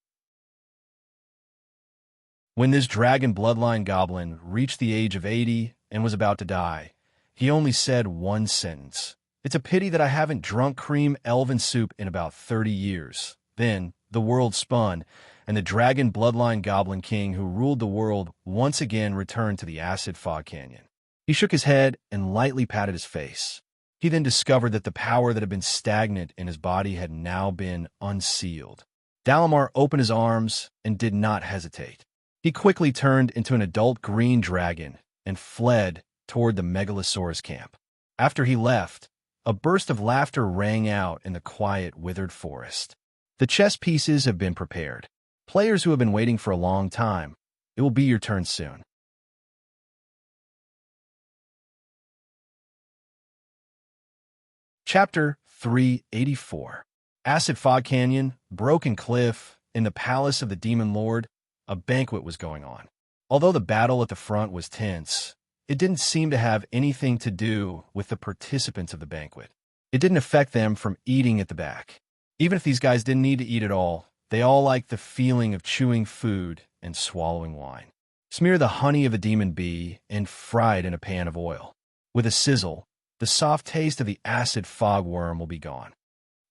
When this dragon bloodline goblin reached the age of 80 and was about to die, he only said one sentence. "It's a pity that I haven't drunk cream elven soup in about 30 years. Then, the world spun, and the dragon bloodline goblin king who ruled the world once again returned to the acid fog canyon. He shook his head and lightly patted his face. He then discovered that the power that had been stagnant in his body had now been unsealed. Dalamar opened his arms and did not hesitate. He quickly turned into an adult green dragon and fled toward the Megalosaurus camp. After he left, a burst of laughter rang out in the quiet, withered forest. The chess pieces have been prepared. Players who have been waiting for a long time, it will be your turn soon. Chapter 384. Acid Fog Canyon, Broken Cliff, in the palace of the Demon Lord, a banquet was going on. Although the battle at the front was tense, it didn't seem to have anything to do with the participants of the banquet. It didn't affect them from eating at the back. Even if these guys didn't need to eat at all, they all liked the feeling of chewing food and swallowing wine. Smear the honey of a demon bee and fry it in a pan of oil. With a sizzle, the soft taste of the acid fog worm will be gone.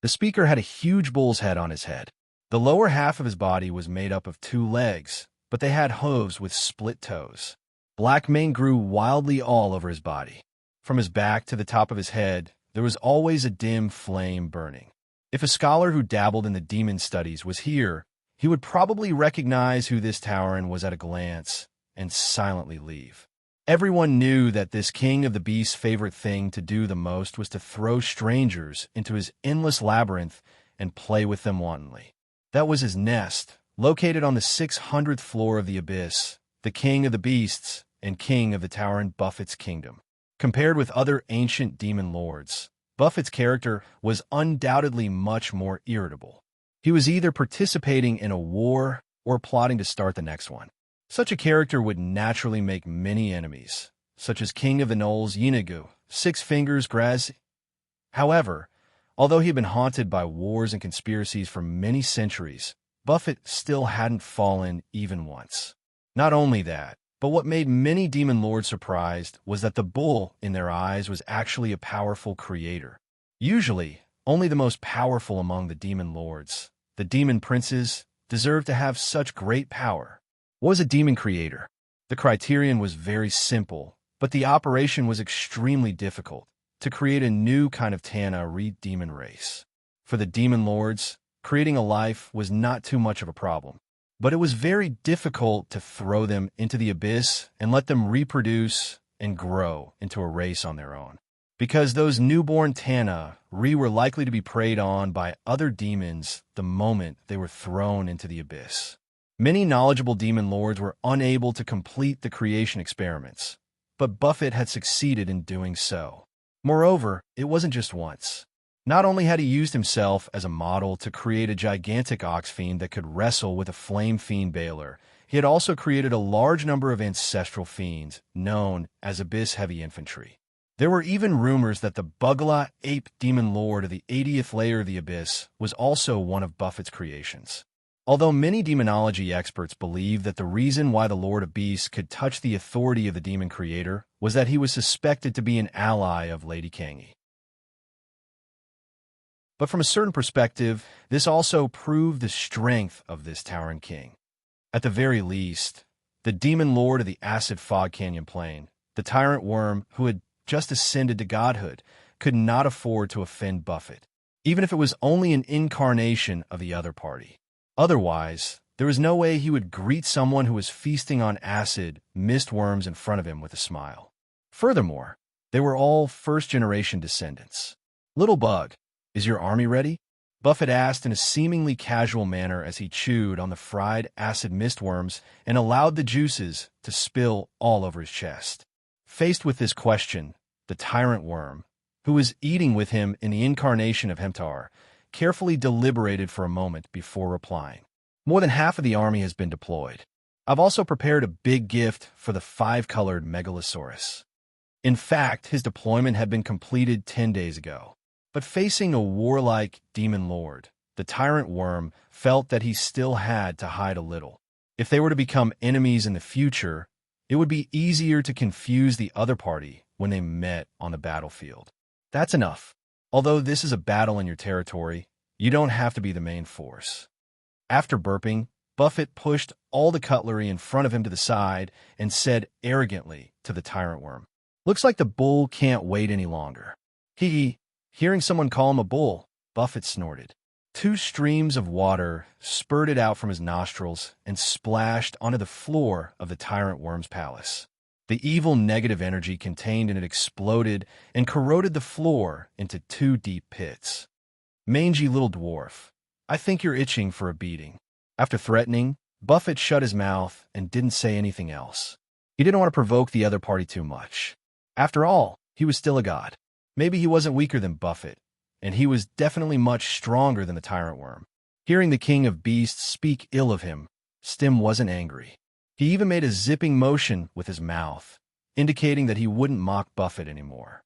The speaker had a huge bull's head on his head. The lower half of his body was made up of 2 legs, but they had hooves with split toes. Black mane grew wildly all over his body. From his back to the top of his head, there was always a dim flame burning. If a scholar who dabbled in the demon studies was here, he would probably recognize who this Tauren was at a glance and silently leave. Everyone knew that this king of the beast's favorite thing to do the most was to throw strangers into his endless labyrinth and play with them wantonly. That was his nest, located on the 600th floor of the abyss, the king of the beasts and king of the Tauren Buffett's kingdom. Compared with other ancient demon lords, Buffett's character was undoubtedly much more irritable. He was either participating in a war or plotting to start the next one. Such a character would naturally make many enemies, such as King of the Knolls Yinagu, Six Fingers Graz. However, although he had been haunted by wars and conspiracies for many centuries, Buffett still hadn't fallen even once. Not only that, but what made many demon lords surprised was that the bull in their eyes was actually a powerful creator. Usually, only the most powerful among the demon lords, the demon princes, deserved to have such great power. What was a demon creator? The criterion was very simple, but the operation was extremely difficult: to create a new kind of Tana demon race. For the demon lords, creating a life was not too much of a problem, but it was very difficult to throw them into the abyss and let them reproduce and grow into a race on their own. Because those newborn Tana were likely to be preyed on by other demons the moment they were thrown into the abyss. Many knowledgeable demon lords were unable to complete the creation experiments, but Buffett had succeeded in doing so. Moreover, it wasn't just once. Not only had he used himself as a model to create a gigantic ox fiend that could wrestle with a flame fiend Baylor, he had also created a large number of ancestral fiends known as Abyss Heavy Infantry. There were even rumors that the Bugla Ape Demon Lord of the 80th layer of the Abyss was also one of Buffett's creations. Although many demonology experts believe that the reason why the Lord of Beasts could touch the authority of the demon creator was that he was suspected to be an ally of Lady Kangi. But from a certain perspective, this also proved the strength of this Tauren king. At the very least, the demon lord of the acid fog canyon plain, the tyrant worm who had just ascended to godhood, could not afford to offend Buffett, even if it was only an incarnation of the other party. Otherwise, there was no way he would greet someone who was feasting on acid mist worms in front of him with a smile. Furthermore, they were all first-generation descendants. "Little bug, is your army ready?" Buffett asked in a seemingly casual manner as he chewed on the fried acid mistworms and allowed the juices to spill all over his chest. Faced with this question, the tyrant worm, who was eating with him in the incarnation of Hemtar, carefully deliberated for a moment before replying. "More than half of the army has been deployed. I've also prepared a big gift for the 5-colored megalosaurus." In fact, his deployment had been completed 10 days ago. But facing a warlike demon lord, the tyrant worm felt that he still had to hide a little. If they were to become enemies in the future, it would be easier to confuse the other party when they met on the battlefield. "That's enough. Although this is a battle in your territory, you don't have to be the main force." After burping, Buffett pushed all the cutlery in front of him to the side and said arrogantly to the tyrant worm, "Looks like the bull can't wait any longer." Hearing someone call him a bull, Buffett snorted. 2 streams of water spurted out from his nostrils and splashed onto the floor of the tyrant worm's palace. The evil negative energy contained in it exploded and corroded the floor into 2 deep pits. "Mangy little dwarf, I think you're itching for a beating." After threatening, Buffett shut his mouth and didn't say anything else. He didn't want to provoke the other party too much. After all, he was still a god. Maybe he wasn't weaker than Buffett, and he was definitely much stronger than the tyrant worm. Hearing the king of beasts speak ill of him, Stim wasn't angry. He even made a zipping motion with his mouth, indicating that he wouldn't mock Buffett anymore.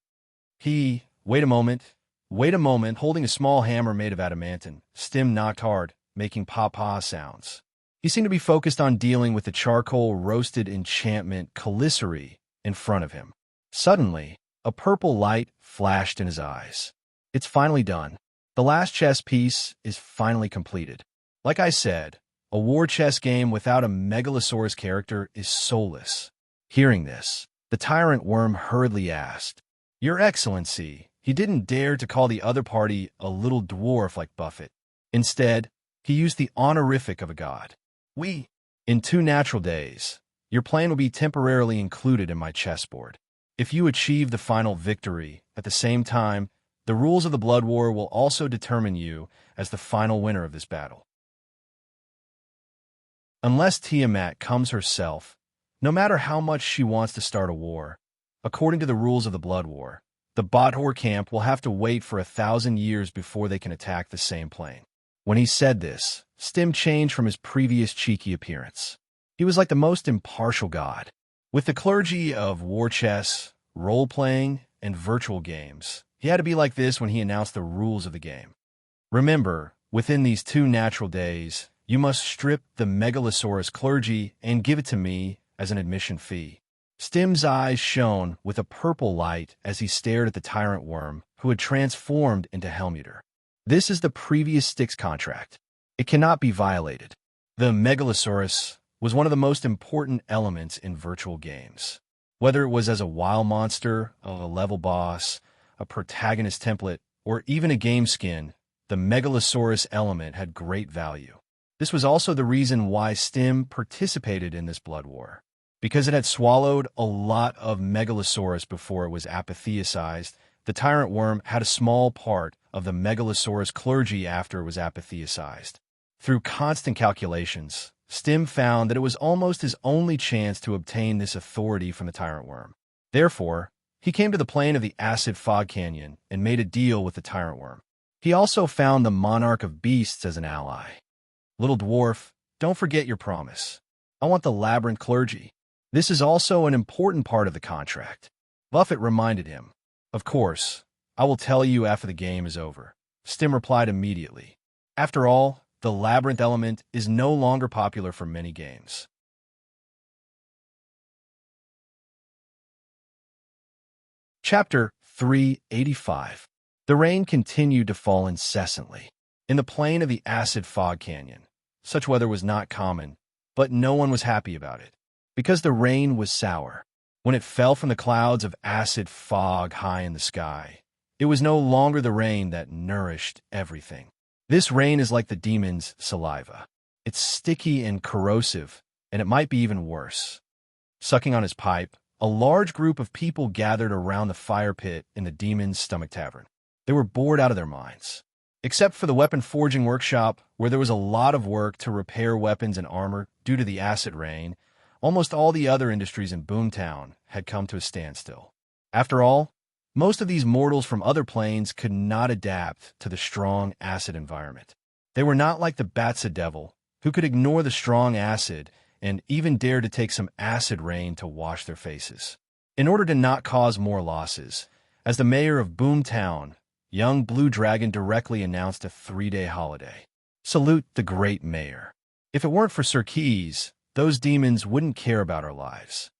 Wait a moment, holding a small hammer made of adamantine, Stim knocked hard, making pop-pa sounds. He seemed to be focused on dealing with the charcoal-roasted enchantment Caliceri in front of him. Suddenly, a purple light flashed in his eyes. "It's finally done. The last chess piece is finally completed. Like I said, a war chess game without a megalosaurus character is soulless." Hearing this, the tyrant worm hurriedly asked, "Your Excellency," he didn't dare to call the other party a little dwarf like Buffett. Instead, he used the honorific of a god. In 2 natural days, your plan will be temporarily included in my chessboard. If you achieve the final victory, at the same time, the rules of the Blood War will also determine you as the final winner of this battle. Unless Tiamat comes herself, no matter how much she wants to start a war, according to the rules of the Blood War, the Bothor camp will have to wait for 1,000 years before they can attack the same plane. When he said this, Stim changed from his previous cheeky appearance. He was like the most impartial god. With the clergy of war chess, role-playing, and virtual games, he had to be like this when he announced the rules of the game. "Remember, within these 2 natural days, you must strip the megalosaurus clergy and give it to me as an admission fee." Stim's eyes shone with a purple light as he stared at the tyrant worm, who had transformed into Helmuter. "This is the previous Styx contract. It cannot be violated." The megalosaurus was one of the most important elements in virtual games. Whether it was as a wild monster, a level boss, a protagonist template, or even a game skin, the megalosaurus element had great value. This was also the reason why Stim participated in this blood war. Because it had swallowed a lot of megalosaurus before it was apatheosized, the tyrant worm had a small part of the megalosaurus clergy after it was apatheosized. Through constant calculations, Stim found that it was almost his only chance to obtain this authority from the tyrant worm. Therefore, he came to the plain of the acid fog canyon and made a deal with the tyrant worm. He also found the monarch of beasts as an ally. "Little dwarf, don't forget your promise. I want the labyrinth clergy. This is also an important part of the contract." Buffett reminded him. "Of course, I will tell you after the game is over." Stim replied immediately. After all, the labyrinth element is no longer popular for many games. Chapter 385. The rain continued to fall incessantly. In the plain of the acid fog canyon, such weather was not common, but no one was happy about it. because the rain was sour. When it fell from the clouds of acid fog high in the sky, it was no longer the rain that nourished everything. This rain is like the demon's saliva. It's sticky and corrosive, and it might be even worse. Sucking on his pipe, a large group of people gathered around the fire pit in the demon's stomach tavern. They were bored out of their minds. Except for the weapon forging workshop, where there was a lot of work to repair weapons and armor due to the acid rain, almost all the other industries in Boomtown had come to a standstill. After all, most of these mortals from other planes could not adapt to the strong acid environment. They were not like the Bats-a-Devil, who could ignore the strong acid and even dare to take some acid rain to wash their faces. In order to not cause more losses, as the mayor of Boomtown, young Blue Dragon directly announced a 3-day holiday. Salute the great mayor. If it weren't for Sir Keys, those demons wouldn't care about our lives.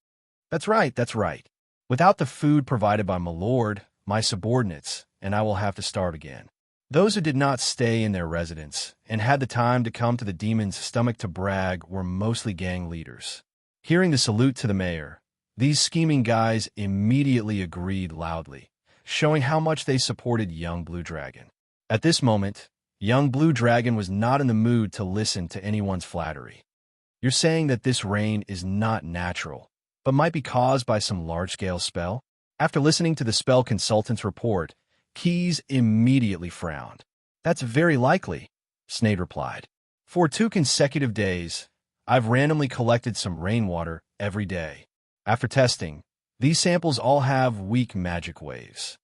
That's right, that's right. Without the food provided by my lord, my subordinates, and I will have to start again. Those who did not stay in their residence and had the time to come to the demon's stomach to brag were mostly gang leaders. Hearing the salute to the mayor, these scheming guys immediately agreed loudly, showing how much they supported young Blue Dragon. At this moment, young Blue Dragon was not in the mood to listen to anyone's flattery. You're saying that this rain is not natural, but might be caused by some large-scale spell? After listening to the spell consultant's report, Keys immediately frowned. That's very likely, Snade replied. For 2 consecutive days, I've randomly collected some rainwater every day. After testing, these samples all have weak magic waves.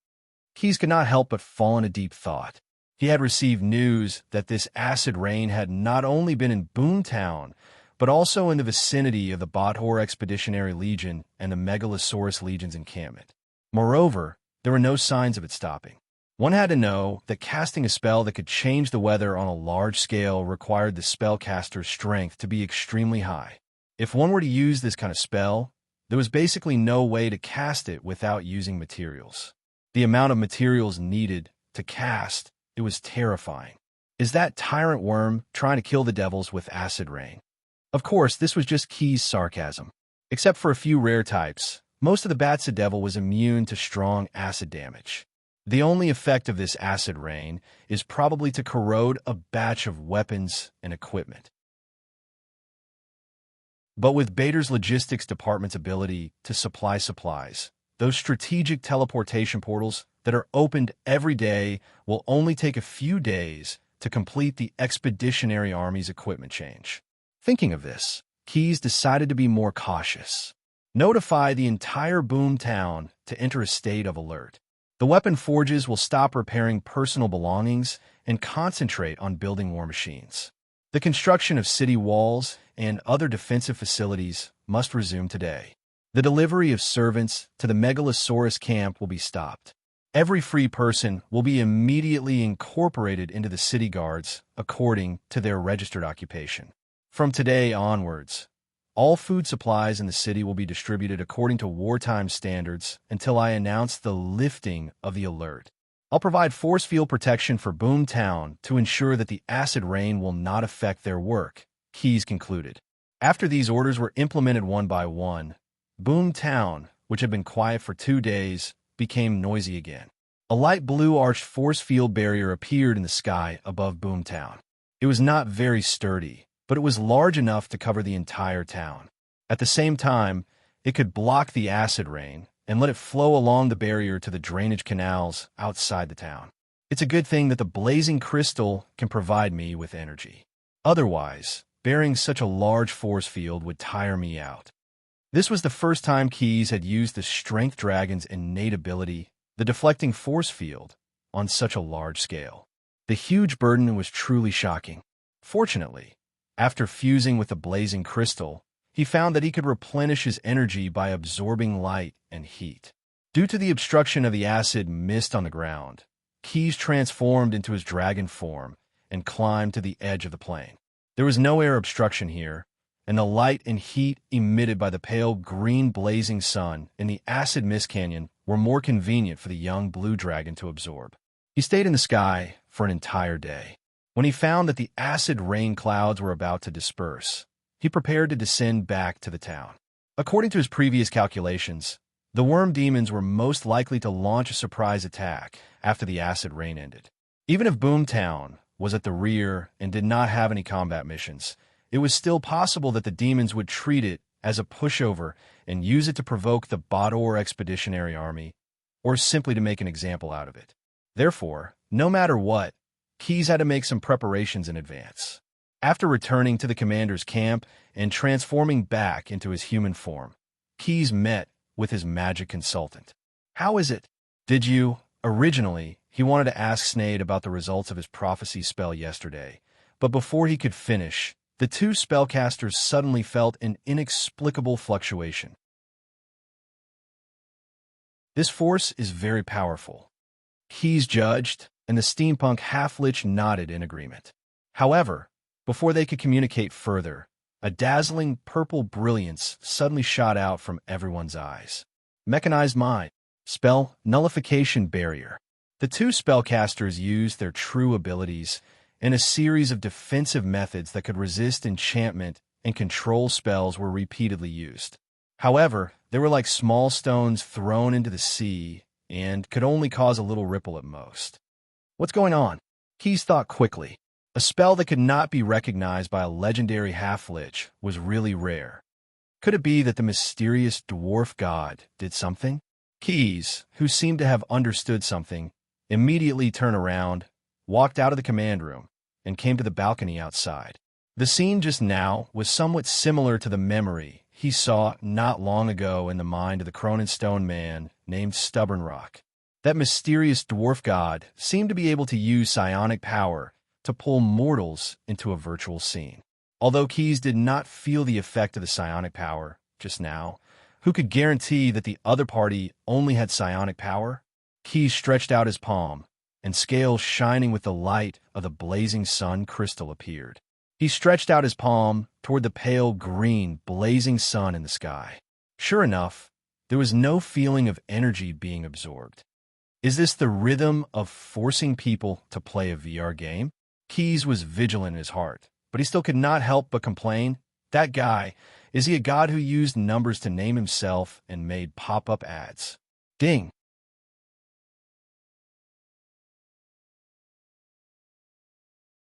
Keys could not help but fall into deep thought. He had received news that this acid rain had not only been in Boomtown, but also in the vicinity of the Bothor Expeditionary Legion and the Megalosaurus Legion's encampment. Moreover, there were no signs of it stopping. One had to know that casting a spell that could change the weather on a large scale required the spellcaster's strength to be extremely high. If one were to use this kind of spell, there was basically no way to cast it without using materials. The amount of materials needed to cast, it was terrifying. Is that tyrant worm trying to kill the devils with acid rain? Of course, this was just Key's sarcasm. Except for a few rare types, most of the Bats-a-Devil was immune to strong acid damage. The only effect of this acid rain is probably to corrode a batch of weapons and equipment. But with Bader's logistics department's ability to supply supplies, those strategic teleportation portals that are opened every day will only take a few days to complete the Expeditionary Army's equipment change. Thinking of this, Keys decided to be more cautious. Notify the entire Boomtown to enter a state of alert. The weapon forges will stop repairing personal belongings and concentrate on building war machines. The construction of city walls and other defensive facilities must resume today. The delivery of servants to the Megalosaurus camp will be stopped. Every free person will be immediately incorporated into the city guards according to their registered occupation. From today onwards, all food supplies in the city will be distributed according to wartime standards until I announce the lifting of the alert. I'll provide force field protection for Boomtown to ensure that the acid rain will not affect their work, Keys concluded. After these orders were implemented one by one, Boomtown, which had been quiet for 2 days, became noisy again. A light blue arched force field barrier appeared in the sky above Boomtown. It was not very sturdy, but it was large enough to cover the entire town. At the same time, it could block the acid rain and let it flow along the barrier to the drainage canals outside the town. It's a good thing that the blazing crystal can provide me with energy. Otherwise, bearing such a large force field would tire me out. This was the first time Keys had used the Strength Dragon's innate ability, the deflecting force field, on such a large scale. The huge burden was truly shocking. Fortunately, after fusing with the blazing crystal, he found that he could replenish his energy by absorbing light and heat. Due to the obstruction of the acid mist on the ground, Keys transformed into his dragon form and climbed to the edge of the plain. There was no air obstruction here, and the light and heat emitted by the pale green blazing sun in the acid mist canyon were more convenient for the young Blue Dragon to absorb. He stayed in the sky for an entire day. When he found that the acid rain clouds were about to disperse, he prepared to descend back to the town. According to his previous calculations, the worm demons were most likely to launch a surprise attack after the acid rain ended. Even if Boomtown was at the rear and did not have any combat missions, it was still possible that the demons would treat it as a pushover and use it to provoke the Bador Expeditionary Army, or simply to make an example out of it. Therefore, no matter what, Keyes had to make some preparations in advance. After returning to the commander's camp and transforming back into his human form, Keyes met with his magic consultant. "How is it? Did you?" Originally, he wanted to ask Snade about the results of his prophecy spell yesterday, but before he could finish, the two spellcasters suddenly felt an inexplicable fluctuation. This force is very powerful, Keyes judged, and the steampunk half-lich nodded in agreement. However, before they could communicate further, a dazzling purple brilliance suddenly shot out from everyone's eyes. Mechanized mind. Spell nullification barrier. The two spellcasters used their true abilities and a series of defensive methods that could resist enchantment and control spells were repeatedly used. However, they were like small stones thrown into the sea and could only cause a little ripple at most. What's going on? Keyes thought quickly. A spell that could not be recognized by a legendary half-lich was really rare. Could it be that the mysterious dwarf god did something? Keyes, who seemed to have understood something, immediately turned around, walked out of the command room, and came to the balcony outside. The scene just now was somewhat similar to the memory he saw not long ago in the mind of the Cronenstone man named Stubborn Rock. That mysterious dwarf god seemed to be able to use psionic power to pull mortals into a virtual scene. Although Keyes did not feel the effect of the psionic power just now, who could guarantee that the other party only had psionic power? Keyes stretched out his palm, and scales shining with the light of the blazing sun crystal appeared. He stretched out his palm toward the pale green, blazing sun in the sky. Sure enough, there was no feeling of energy being absorbed. Is this the rhythm of forcing people to play a VR game? Keyes was vigilant in his heart, but he still could not help but complain. That guy, is he a god who used numbers to name himself and made pop-up ads? Ding!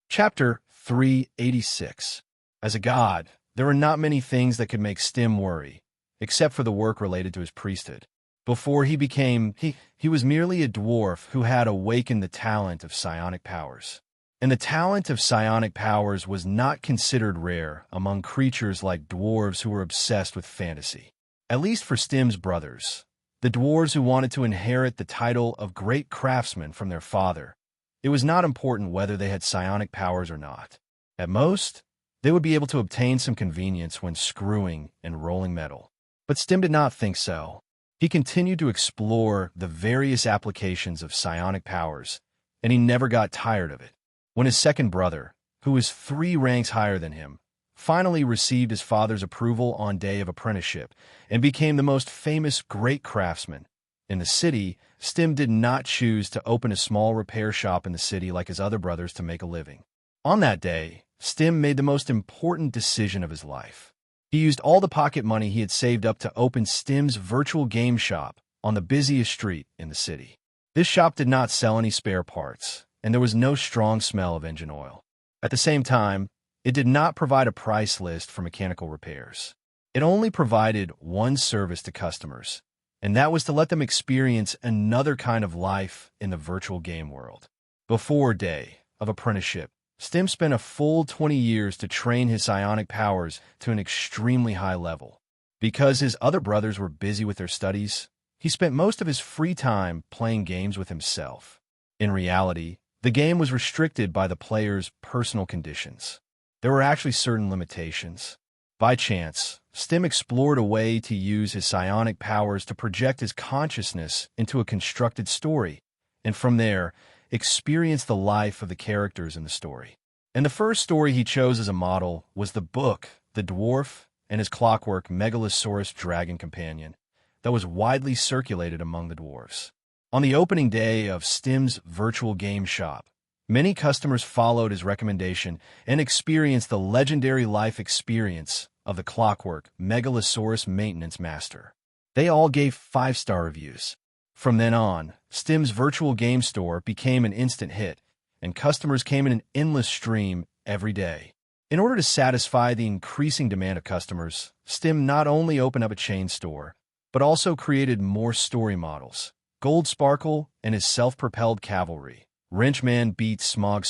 Chapter 386. As a god, there were not many things that could make Stim worry, except for the work related to his priesthood. Before he became, he was merely a dwarf who had awakened the talent of psionic powers. And the talent of psionic powers was not considered rare among creatures like dwarves who were obsessed with fantasy. At least for Stim's brothers, the dwarves who wanted to inherit the title of great craftsmen from their father. It was not important whether they had psionic powers or not. At most, they would be able to obtain some convenience when screwing and rolling metal. But Stim did not think so. He continued to explore the various applications of psionic powers, and he never got tired of it. When his second brother, who was 3 ranks higher than him, finally received his father's approval on day of apprenticeship and became the most famous great craftsman in the city, Stim did not choose to open a small repair shop in the city like his other brothers to make a living. On that day, Stim made the most important decision of his life. He used all the pocket money he had saved up to open Stim's virtual game shop on the busiest street in the city. This shop did not sell any spare parts, and there was no strong smell of engine oil. At the same time, it did not provide a price list for mechanical repairs. It only provided one service to customers, and that was to let them experience another kind of life in the virtual game world. Before day of apprenticeship, Stim spent a full 20 years to train his psionic powers to an extremely high level. Because his other brothers were busy with their studies, he spent most of his free time playing games with himself. In reality, the game was restricted by the player's personal conditions. There were actually certain limitations. By chance, Stim explored a way to use his psionic powers to project his consciousness into a constructed story, and from there, experience the life of the characters in the story. And the first story he chose as a model was the book, The Dwarf and His Clockwork Megalosaurus Dragon Companion, that was widely circulated among the dwarves. On the opening day of Stim's virtual game shop, many customers followed his recommendation and experienced the legendary life experience of the Clockwork Megalosaurus Maintenance Master. They all gave 5-star reviews. From then on, Stim's virtual game store became an instant hit, and customers came in an endless stream every day. In order to satisfy the increasing demand of customers, Stim not only opened up a chain store, but also created more story models. Gold Sparkle and his self-propelled cavalry, Wrenchman beats Smog,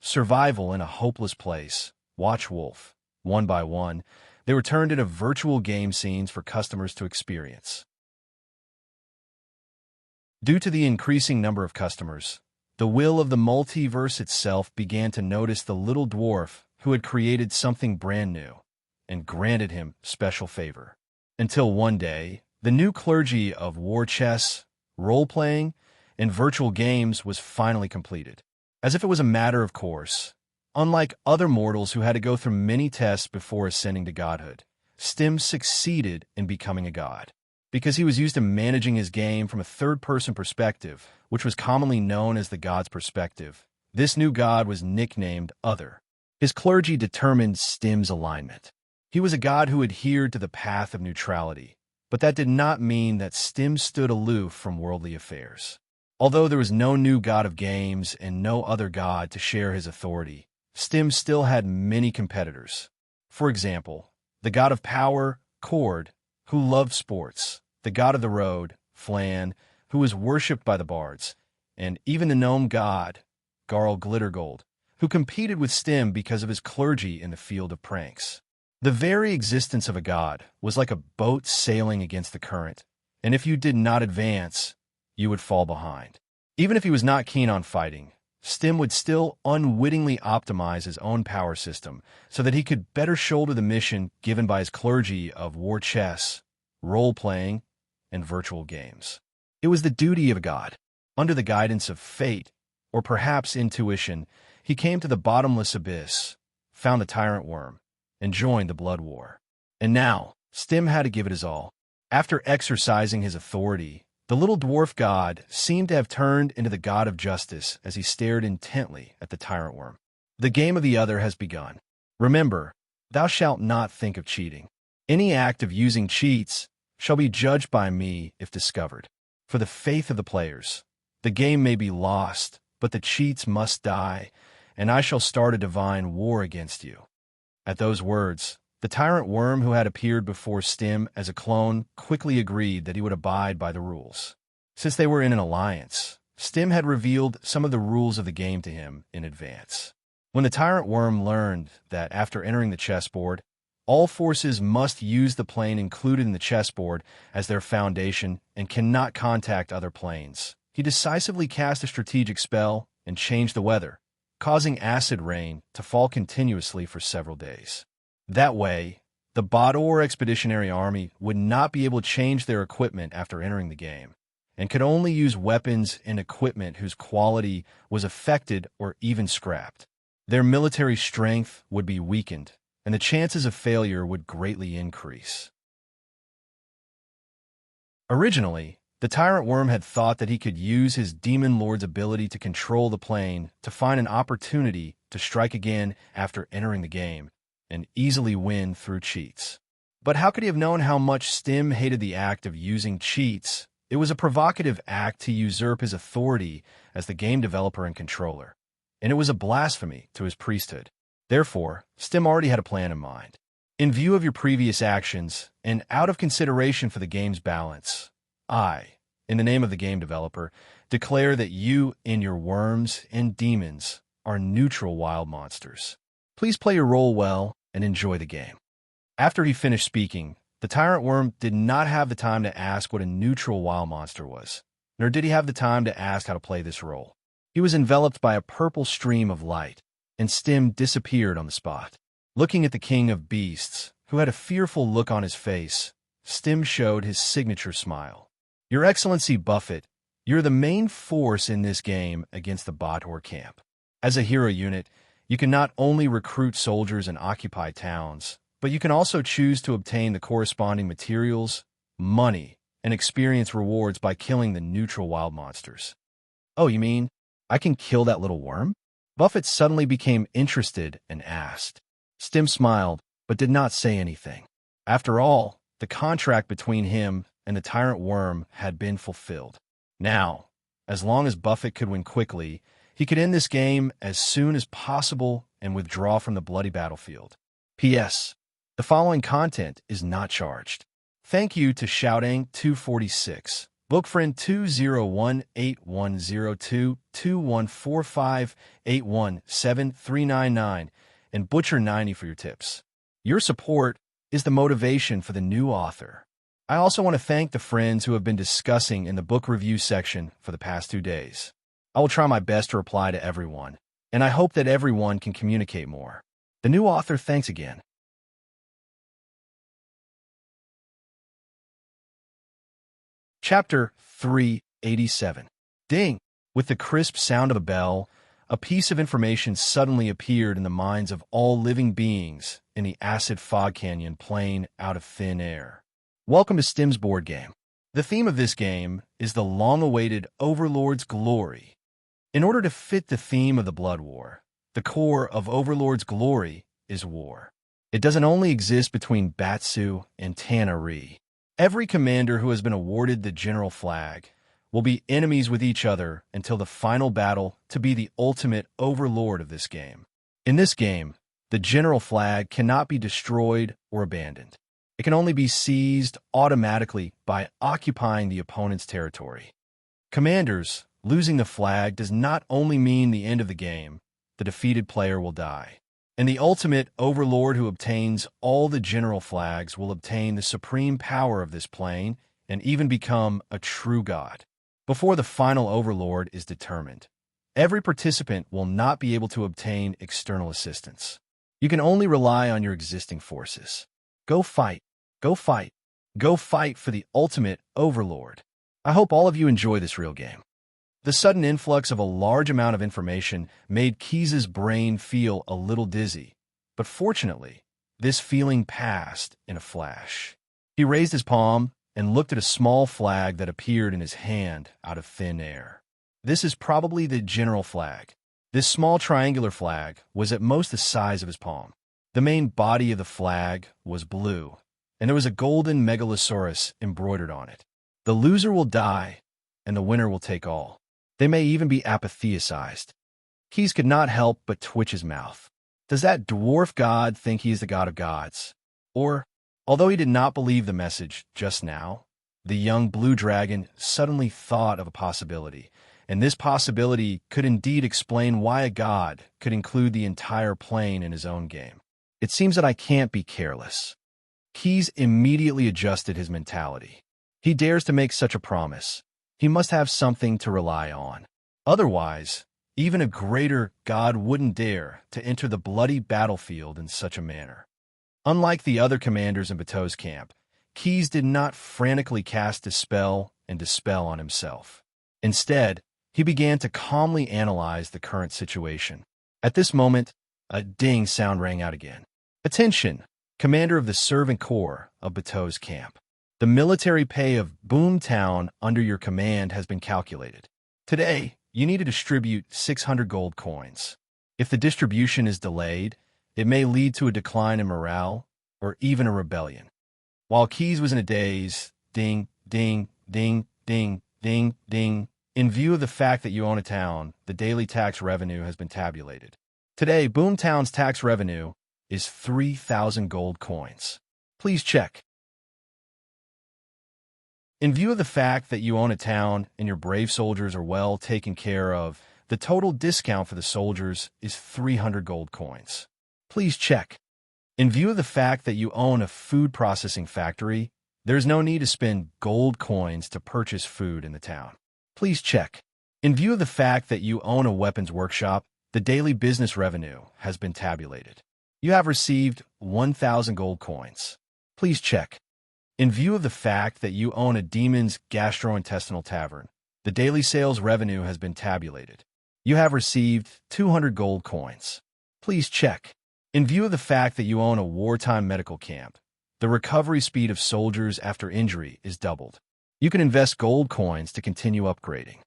Survival in a Hopeless Place, Watch Wolf. One by one, they were turned into virtual game scenes for customers to experience. Due to the increasing number of customers, the will of the multiverse itself began to notice the little dwarf who had created something brand new, and granted him special favor. Until one day, the new clergy of war chess, role-playing, and virtual games was finally completed. As if it was a matter of course, unlike other mortals who had to go through many tests before ascending to godhood, Stim succeeded in becoming a god. Because he was used to managing his game from a third-person perspective, which was commonly known as the god's perspective, this new god was nicknamed Other. His clergy determined Stim's alignment. He was a god who adhered to the path of neutrality, but that did not mean that Stim stood aloof from worldly affairs. Although there was no new god of games and no other god to share his authority, Stim still had many competitors. For example, the god of power, Cord, who loved sports, the god of the road, Flan, who was worshipped by the bards, and even the gnome god, Garl Glittergold, who competed with Stim because of his clergy in the field of pranks. The very existence of a god was like a boat sailing against the current, and if you did not advance, you would fall behind. Even if he was not keen on fighting, Stim would still unwittingly optimize his own power system so that he could better shoulder the mission given by his clergy of war chess, role-playing, and virtual games. It was the duty of a god. Under the guidance of fate, or perhaps intuition, he came to the bottomless abyss, found the tyrant worm, and joined the blood war. And now, Stim had to give it his all. After exercising his authority, the little dwarf god seemed to have turned into the god of justice as he stared intently at the tyrant worm. The game of the Other has begun. Remember, thou shalt not think of cheating. Any act of using cheats shall be judged by me if discovered. For the faith of the players, the game may be lost, but the cheats must die, and I shall start a divine war against you. At those words, the tyrant worm who had appeared before Stim as a clone quickly agreed that he would abide by the rules. Since they were in an alliance, Stim had revealed some of the rules of the game to him in advance. When the tyrant worm learned that after entering the chessboard, all forces must use the plane included in the chessboard as their foundation and cannot contact other planes, he decisively cast a strategic spell and changed the weather, causing acid rain to fall continuously for several days. That way, the Bador Expeditionary Army would not be able to change their equipment after entering the game, and could only use weapons and equipment whose quality was affected or even scrapped. Their military strength would be weakened, and the chances of failure would greatly increase. Originally, the Tyrant Worm had thought that he could use his Demon Lord's ability to control the plane to find an opportunity to strike again after entering the game, and easily win through cheats. But how could he have known how much Stim hated the act of using cheats? It was a provocative act to usurp his authority as the game developer and controller, and it was a blasphemy to his priesthood. Therefore, Stim already had a plan in mind. In view of your previous actions, and out of consideration for the game's balance, I, in the name of the game developer, declare that you and your worms and demons are neutral wild monsters. Please play your role well and enjoy the game. After he finished speaking, the Tyrant Worm did not have the time to ask what a neutral wild monster was, nor did he have the time to ask how to play this role. He was enveloped by a purple stream of light, and Stim disappeared on the spot. Looking at the King of Beasts, who had a fearful look on his face, Stim showed his signature smile. Your Excellency Buffett, you're the main force in this game against the Bador camp. As a hero unit, you can not only recruit soldiers and occupy towns, but you can also choose to obtain the corresponding materials, money, and experience rewards by killing the neutral wild monsters. Oh, you mean I can kill that little worm? Buffett suddenly became interested and asked. Stim smiled, but did not say anything. After all, the contract between him and the tyrant worm had been fulfilled. Now, as long as Buffett could win quickly, he could end this game as soon as possible and withdraw from the bloody battlefield. P.S. The following content is not charged. Thank you to Shoutang246, Bookfriend 20181022145817399, and Butcher90 for your tips. Your support is the motivation for the new author. I also want to thank the friends who have been discussing in the book review section for the past 2 days. I will try my best to reply to everyone, and I hope that everyone can communicate more. The new author thanks again. Chapter 387. Ding! With the crisp sound of a bell, a piece of information suddenly appeared in the minds of all living beings in the acid fog canyon playing out of thin air. Welcome to Stim's board game. The theme of this game is the long-awaited Overlord's Glory. In order to fit the theme of the Blood War, the core of Overlord's Glory is war. It doesn't only exist between Batsu and Tanaree. Every commander who has been awarded the general flag will be enemies with each other until the final battle to be the ultimate overlord of this game. In this game, the general flag cannot be destroyed or abandoned. It can only be seized automatically by occupying the opponent's territory. Commanders, losing the flag does not only mean the end of the game, the defeated player will die. And the ultimate overlord who obtains all the general flags will obtain the supreme power of this plane and even become a true god. Before the final overlord is determined, every participant will not be able to obtain external assistance. You can only rely on your existing forces. Go fight, go fight, go fight for the ultimate overlord. I hope all of you enjoy this real game. The sudden influx of a large amount of information made Keys's brain feel a little dizzy, but fortunately, this feeling passed in a flash. He raised his palm and looked at a small flag that appeared in his hand out of thin air. This is probably the general flag. This small triangular flag was at most the size of his palm. The main body of the flag was blue, and there was a golden megalosaurus embroidered on it. The loser will die, and the winner will take all. They may even be apatheicized. Keys could not help but twitch his mouth. Does that dwarf god think he is the god of gods? Or, although he did not believe the message just now, the young blue dragon suddenly thought of a possibility, and this possibility could indeed explain why a god could include the entire plane in his own game. It seems that I can't be careless. Keys immediately adjusted his mentality. He dares to make such a promise. He must have something to rely on. Otherwise, even a greater god wouldn't dare to enter the bloody battlefield in such a manner. Unlike the other commanders in Bato's camp, Keys did not frantically cast a spell and dispel on himself. Instead, he began to calmly analyze the current situation. At this moment, a ding sound rang out again. Attention, commander of the servant corps of Bato's camp. The military pay of Boomtown under your command has been calculated. Today, you need to distribute 600 gold coins. If the distribution is delayed, it may lead to a decline in morale or even a rebellion. While Keys was in a daze, ding, ding, ding, ding, ding, ding, in view of the fact that you own a town, the daily tax revenue has been tabulated. Today, Boomtown's tax revenue is 3,000 gold coins. Please check. In view of the fact that you own a town and your brave soldiers are well taken care of, the total discount for the soldiers is 300 gold coins. Please check. In view of the fact that you own a food processing factory, there is no need to spend gold coins to purchase food in the town. Please check. In view of the fact that you own a weapons workshop, the daily business revenue has been tabulated. You have received 1,000 gold coins. Please check. In view of the fact that you own a Demon's Gastrointestinal Tavern, the daily sales revenue has been tabulated. You have received 200 gold coins. Please check. In view of the fact that you own a wartime medical camp, the recovery speed of soldiers after injury is doubled. You can invest gold coins to continue upgrading.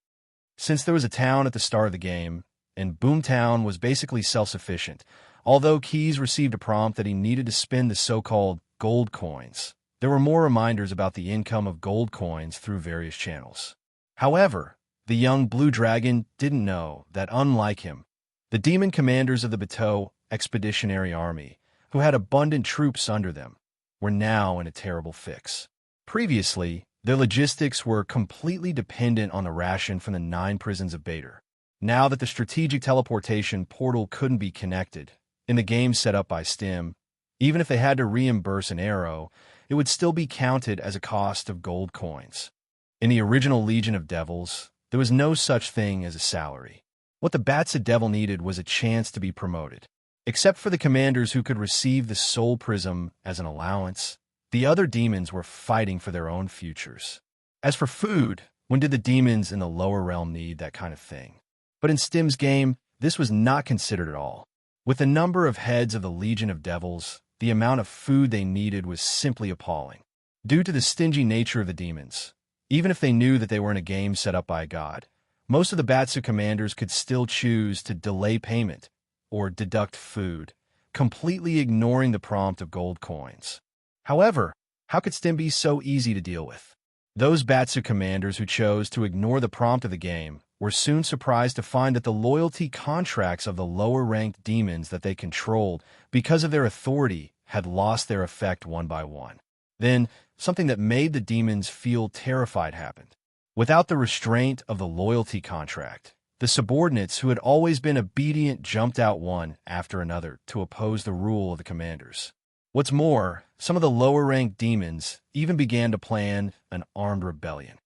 Since there was a town at the start of the game, and Boomtown was basically self-sufficient, Although Keys received a prompt that he needed to spend the so-called gold coins, there were more reminders about the income of gold coins through various channels. However, the young blue dragon didn't know that, unlike him, the demon commanders of the Bateau Expeditionary Army, who had abundant troops under them, were now in a terrible fix. Previously, their logistics were completely dependent on the ration from the 9 prisons of Bader. Now that the strategic teleportation portal couldn't be connected, in the game set up by Stim, even if they had to reimburse an arrow, it would still be counted as a cost of gold coins. In the original Legion of Devils, there was no such thing as a salary. What the Bats of Devil needed was a chance to be promoted. Except for the commanders who could receive the Soul Prism as an allowance, the other demons were fighting for their own futures. As for food, when did the demons in the lower realm need that kind of thing? But in Stim's game, this was not considered at all. With the number of heads of the Legion of Devils, the amount of food they needed was simply appalling. Due to the stingy nature of the demons, even if they knew that they were in a game set up by a god, most of the Batsu commanders could still choose to delay payment or deduct food, completely ignoring the prompt of gold coins. However, how could Stim be so easy to deal with? Those Batsu commanders who chose to ignore the prompt of the game were soon surprised to find that the loyalty contracts of the lower-ranked demons that they controlled because of their authority had lost their effect one by one. Then, something that made the demons feel terrified happened. Without the restraint of the loyalty contract, the subordinates who had always been obedient jumped out one after another to oppose the rule of the commanders. What's more, some of the lower-ranked demons even began to plan an armed rebellion.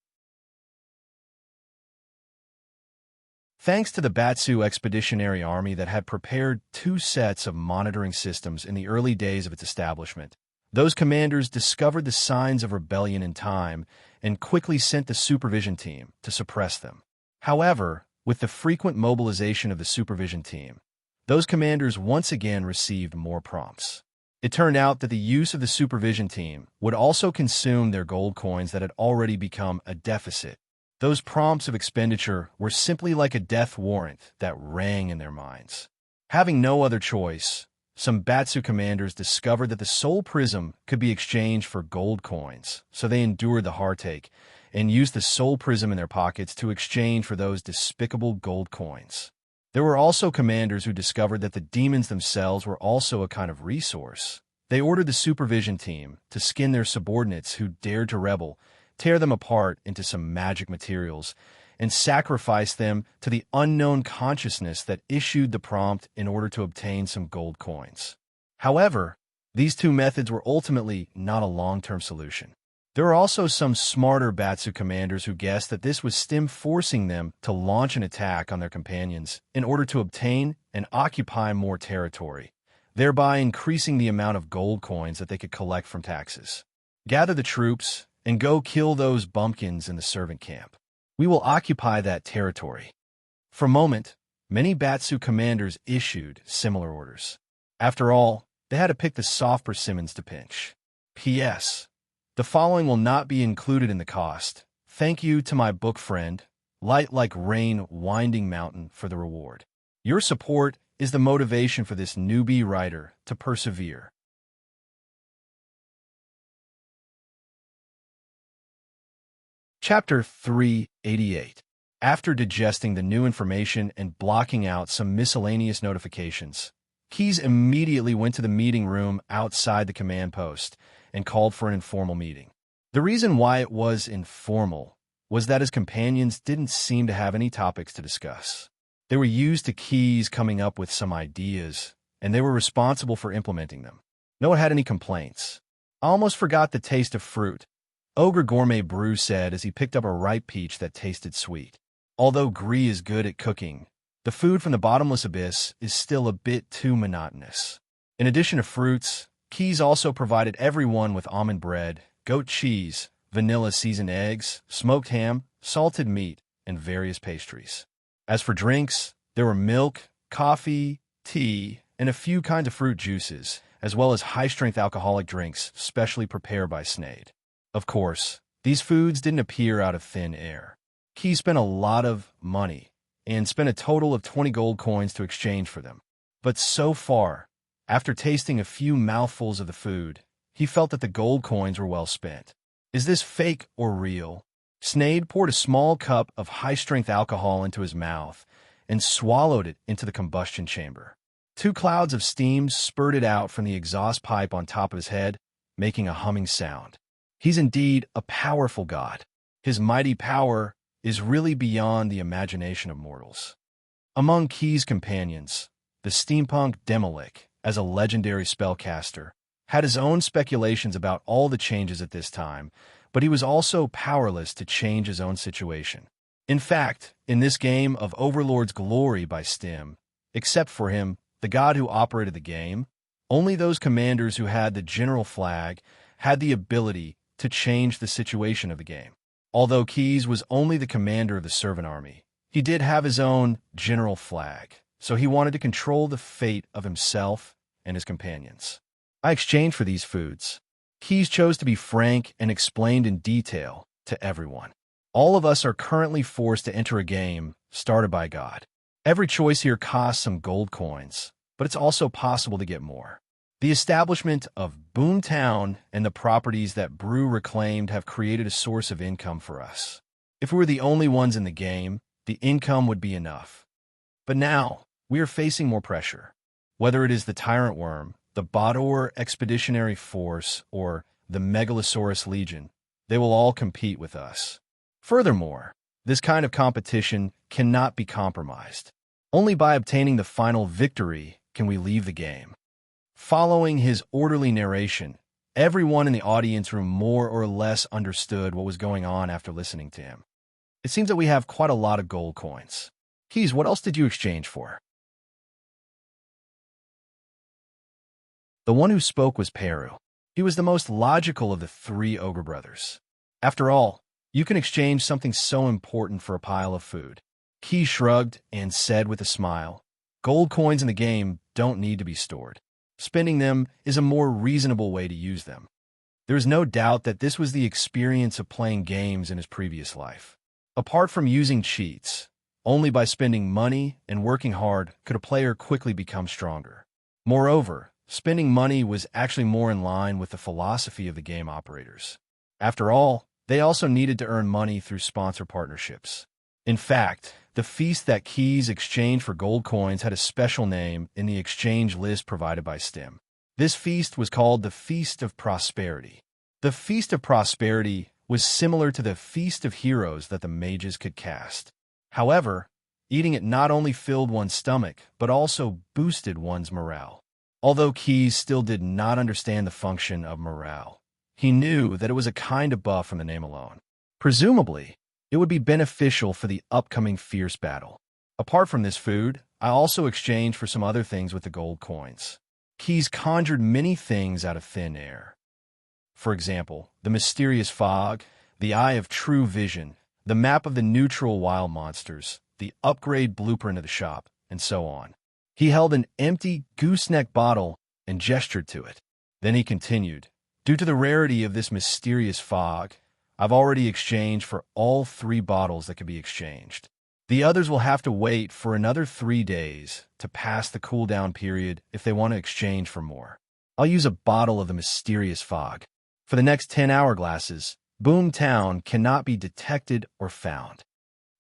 Thanks to the Batsu Expeditionary Army that had prepared 2 sets of monitoring systems in the early days of its establishment, those commanders discovered the signs of rebellion in time and quickly sent the supervision team to suppress them. However, with the frequent mobilization of the supervision team, those commanders once again received more prompts. It turned out that the use of the supervision team would also consume their gold coins that had already become a deficit. Those prompts of expenditure were simply like a death warrant that rang in their minds. Having no other choice, some Batsu commanders discovered that the Soul Prism could be exchanged for gold coins, so they endured the heartache and used the Soul Prism in their pockets to exchange for those despicable gold coins. There were also commanders who discovered that the demons themselves were also a kind of resource. They ordered the supervision team to skin their subordinates who dared to rebel, tear them apart into some magic materials, and sacrifice them to the unknown consciousness that issued the prompt in order to obtain some gold coins. However, these 2 methods were ultimately not a long-term solution. There were also some smarter Batsu commanders who guessed that this was Stim forcing them to launch an attack on their companions in order to obtain and occupy more territory, thereby increasing the amount of gold coins that they could collect from taxes. Gather the troops and go kill those bumpkins in the servant camp. We will occupy that territory. For a moment, many Batsu commanders issued similar orders. After all, they had to pick the soft persimmons to pinch. P.S. The following will not be included in the cost. Thank you to my book friend, Light Like Rain Winding Mountain, for the reward. Your support is the motivation for this newbie writer to persevere. Chapter 388. After digesting the new information and blocking out some miscellaneous notifications, Keys immediately went to the meeting room outside the command post and called for an informal meeting. The reason why it was informal was that his companions didn't seem to have any topics to discuss. They were used to Keys coming up with some ideas, and they were responsible for implementing them. No one had any complaints. I almost forgot the taste of fruit, Ogre Gourmet Brew said as he picked up a ripe peach that tasted sweet. Although Gree is good at cooking, the food from the bottomless abyss is still a bit too monotonous. In addition to fruits, Keys also provided everyone with almond bread, goat cheese, vanilla seasoned eggs, smoked ham, salted meat, and various pastries. As for drinks, there were milk, coffee, tea, and a few kinds of fruit juices, as well as high-strength alcoholic drinks specially prepared by Snade. Of course, these foods didn't appear out of thin air. Keys spent a lot of money, and spent a total of 20 gold coins to exchange for them. But so far, after tasting a few mouthfuls of the food, he felt that the gold coins were well spent. Is this fake or real? Snade poured a small cup of high-strength alcohol into his mouth and swallowed it into the combustion chamber. Two clouds of steam spurted out from the exhaust pipe on top of his head, making a humming sound. He's indeed a powerful god. His mighty power is really beyond the imagination of mortals. Among Key's companions, the steampunk Demolik, as a legendary spellcaster, had his own speculations about all the changes at this time, but he was also powerless to change his own situation. In fact, in this game of Overlord's Glory by Stim, except for him, the god who operated the game, only those commanders who had the general flag had the ability to change the situation of the game. Although Keys was only the commander of the servant army, he did have his own general flag, so he wanted to control the fate of himself and his companions. I exchanged for these foods. Keys chose to be frank and explained in detail to everyone. All of us are currently forced to enter a game started by God. Every choice here costs some gold coins, but it's also possible to get more. The establishment of Boomtown and the properties that Brew reclaimed have created a source of income for us. If we were the only ones in the game, the income would be enough. But now, we are facing more pressure. Whether it is the Tyrant Worm, the Bodor Expeditionary Force, or the Megalosaurus Legion, they will all compete with us. Furthermore, this kind of competition cannot be compromised. Only by obtaining the final victory can we leave the game. Following his orderly narration, everyone in the audience room more or less understood what was going on after listening to him. It seems that we have quite a lot of gold coins. Keys, what else did you exchange for? The one who spoke was Peru. He was the most logical of the three ogre brothers. After all, you can exchange something so important for a pile of food. Key shrugged and said with a smile, "Gold coins in the game don't need to be stored. Spending them is a more reasonable way to use them." There is no doubt that this was the experience of playing games in his previous life. Apart from using cheats, only by spending money and working hard could a player quickly become stronger. Moreover, spending money was actually more in line with the philosophy of the game operators. After all, they also needed to earn money through sponsor partnerships. In fact, the feast that Keys exchanged for gold coins had a special name in the exchange list provided by Stim. This feast was called the Feast of Prosperity. The Feast of Prosperity was similar to the Feast of Heroes that the mages could cast. However, eating it not only filled one's stomach, but also boosted one's morale. Although Keys still did not understand the function of morale, he knew that it was a kind of buff from the name alone. Presumably, it would be beneficial for the upcoming fierce battle. Apart from this food, I also exchanged for some other things with the gold coins. Keys conjured many things out of thin air. For example, the mysterious fog, the eye of true vision, the map of the neutral wild monsters, the upgrade blueprint of the shop, and so on. He held an empty gooseneck bottle and gestured to it. Then he continued, "Due to the rarity of this mysterious fog, I've already exchanged for all 3 bottles that can be exchanged. The others will have to wait for another 3 days to pass the cooldown period if they want to exchange for more. I'll use a bottle of the mysterious fog. For the next 10 hourglasses, Boomtown cannot be detected or found."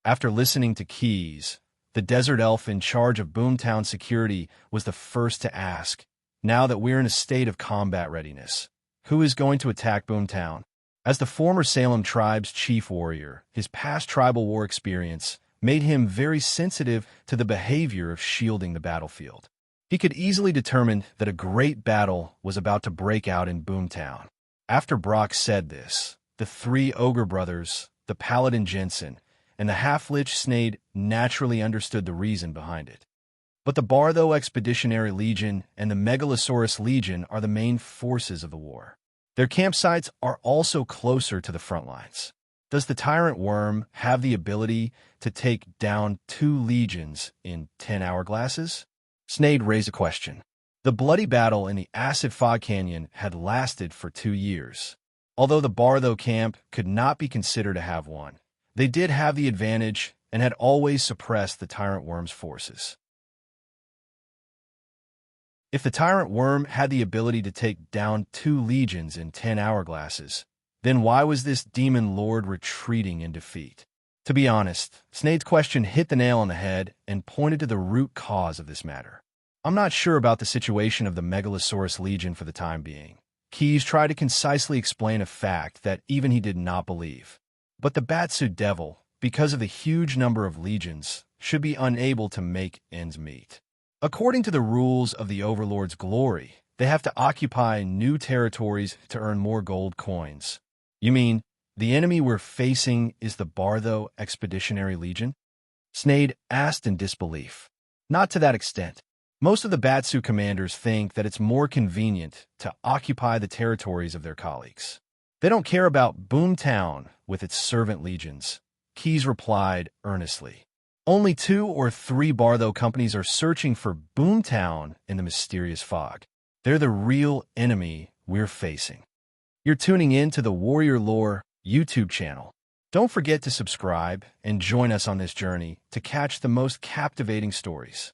After listening to Keys, the desert elf in charge of Boomtown security was the first to ask, "Now that we're in a state of combat readiness, who is going to attack Boomtown?" As the former Salem tribe's chief warrior, his past tribal war experience made him very sensitive to the behavior of shielding the battlefield. He could easily determine that a great battle was about to break out in Boomtown. After Brock said this, the 3 ogre brothers, the paladin Jensen, and the half-lich Snade naturally understood the reason behind it. But the Bartho Expeditionary Legion and the Megalosaurus Legion are the main forces of the war. Their campsites are also closer to the front lines. Does the Tyrant Worm have the ability to take down 2 legions in 10 hourglasses? Snade raised a question. The bloody battle in the Acid Fog Canyon had lasted for 2 years. Although the Bartho camp could not be considered to have one, they did have the advantage and had always suppressed the Tyrant Worm's forces. If the tyrant worm had the ability to take down 2 legions in 10 hourglasses, then why was this demon lord retreating in defeat? To be honest, Snade's question hit the nail on the head and pointed to the root cause of this matter. I'm not sure about the situation of the Megalosaurus Legion for the time being. Keyes tried to concisely explain a fact that even he did not believe. But the Batsuit Devil, because of the huge number of legions, should be unable to make ends meet. According to the rules of the Overlord's glory, they have to occupy new territories to earn more gold coins. You mean, the enemy we're facing is the Bartho Expeditionary Legion? Snade asked in disbelief. Not to that extent. Most of the Batsuit commanders think that it's more convenient to occupy the territories of their colleagues. They don't care about Boomtown with its servant legions, Keyes replied earnestly. Only 2 or 3 Bartho companies are searching for Boomtown in the mysterious fog. They're the real enemy we're facing. You're tuning in to the Warrior Lore YouTube channel. Don't forget to subscribe and join us on this journey to catch the most captivating stories.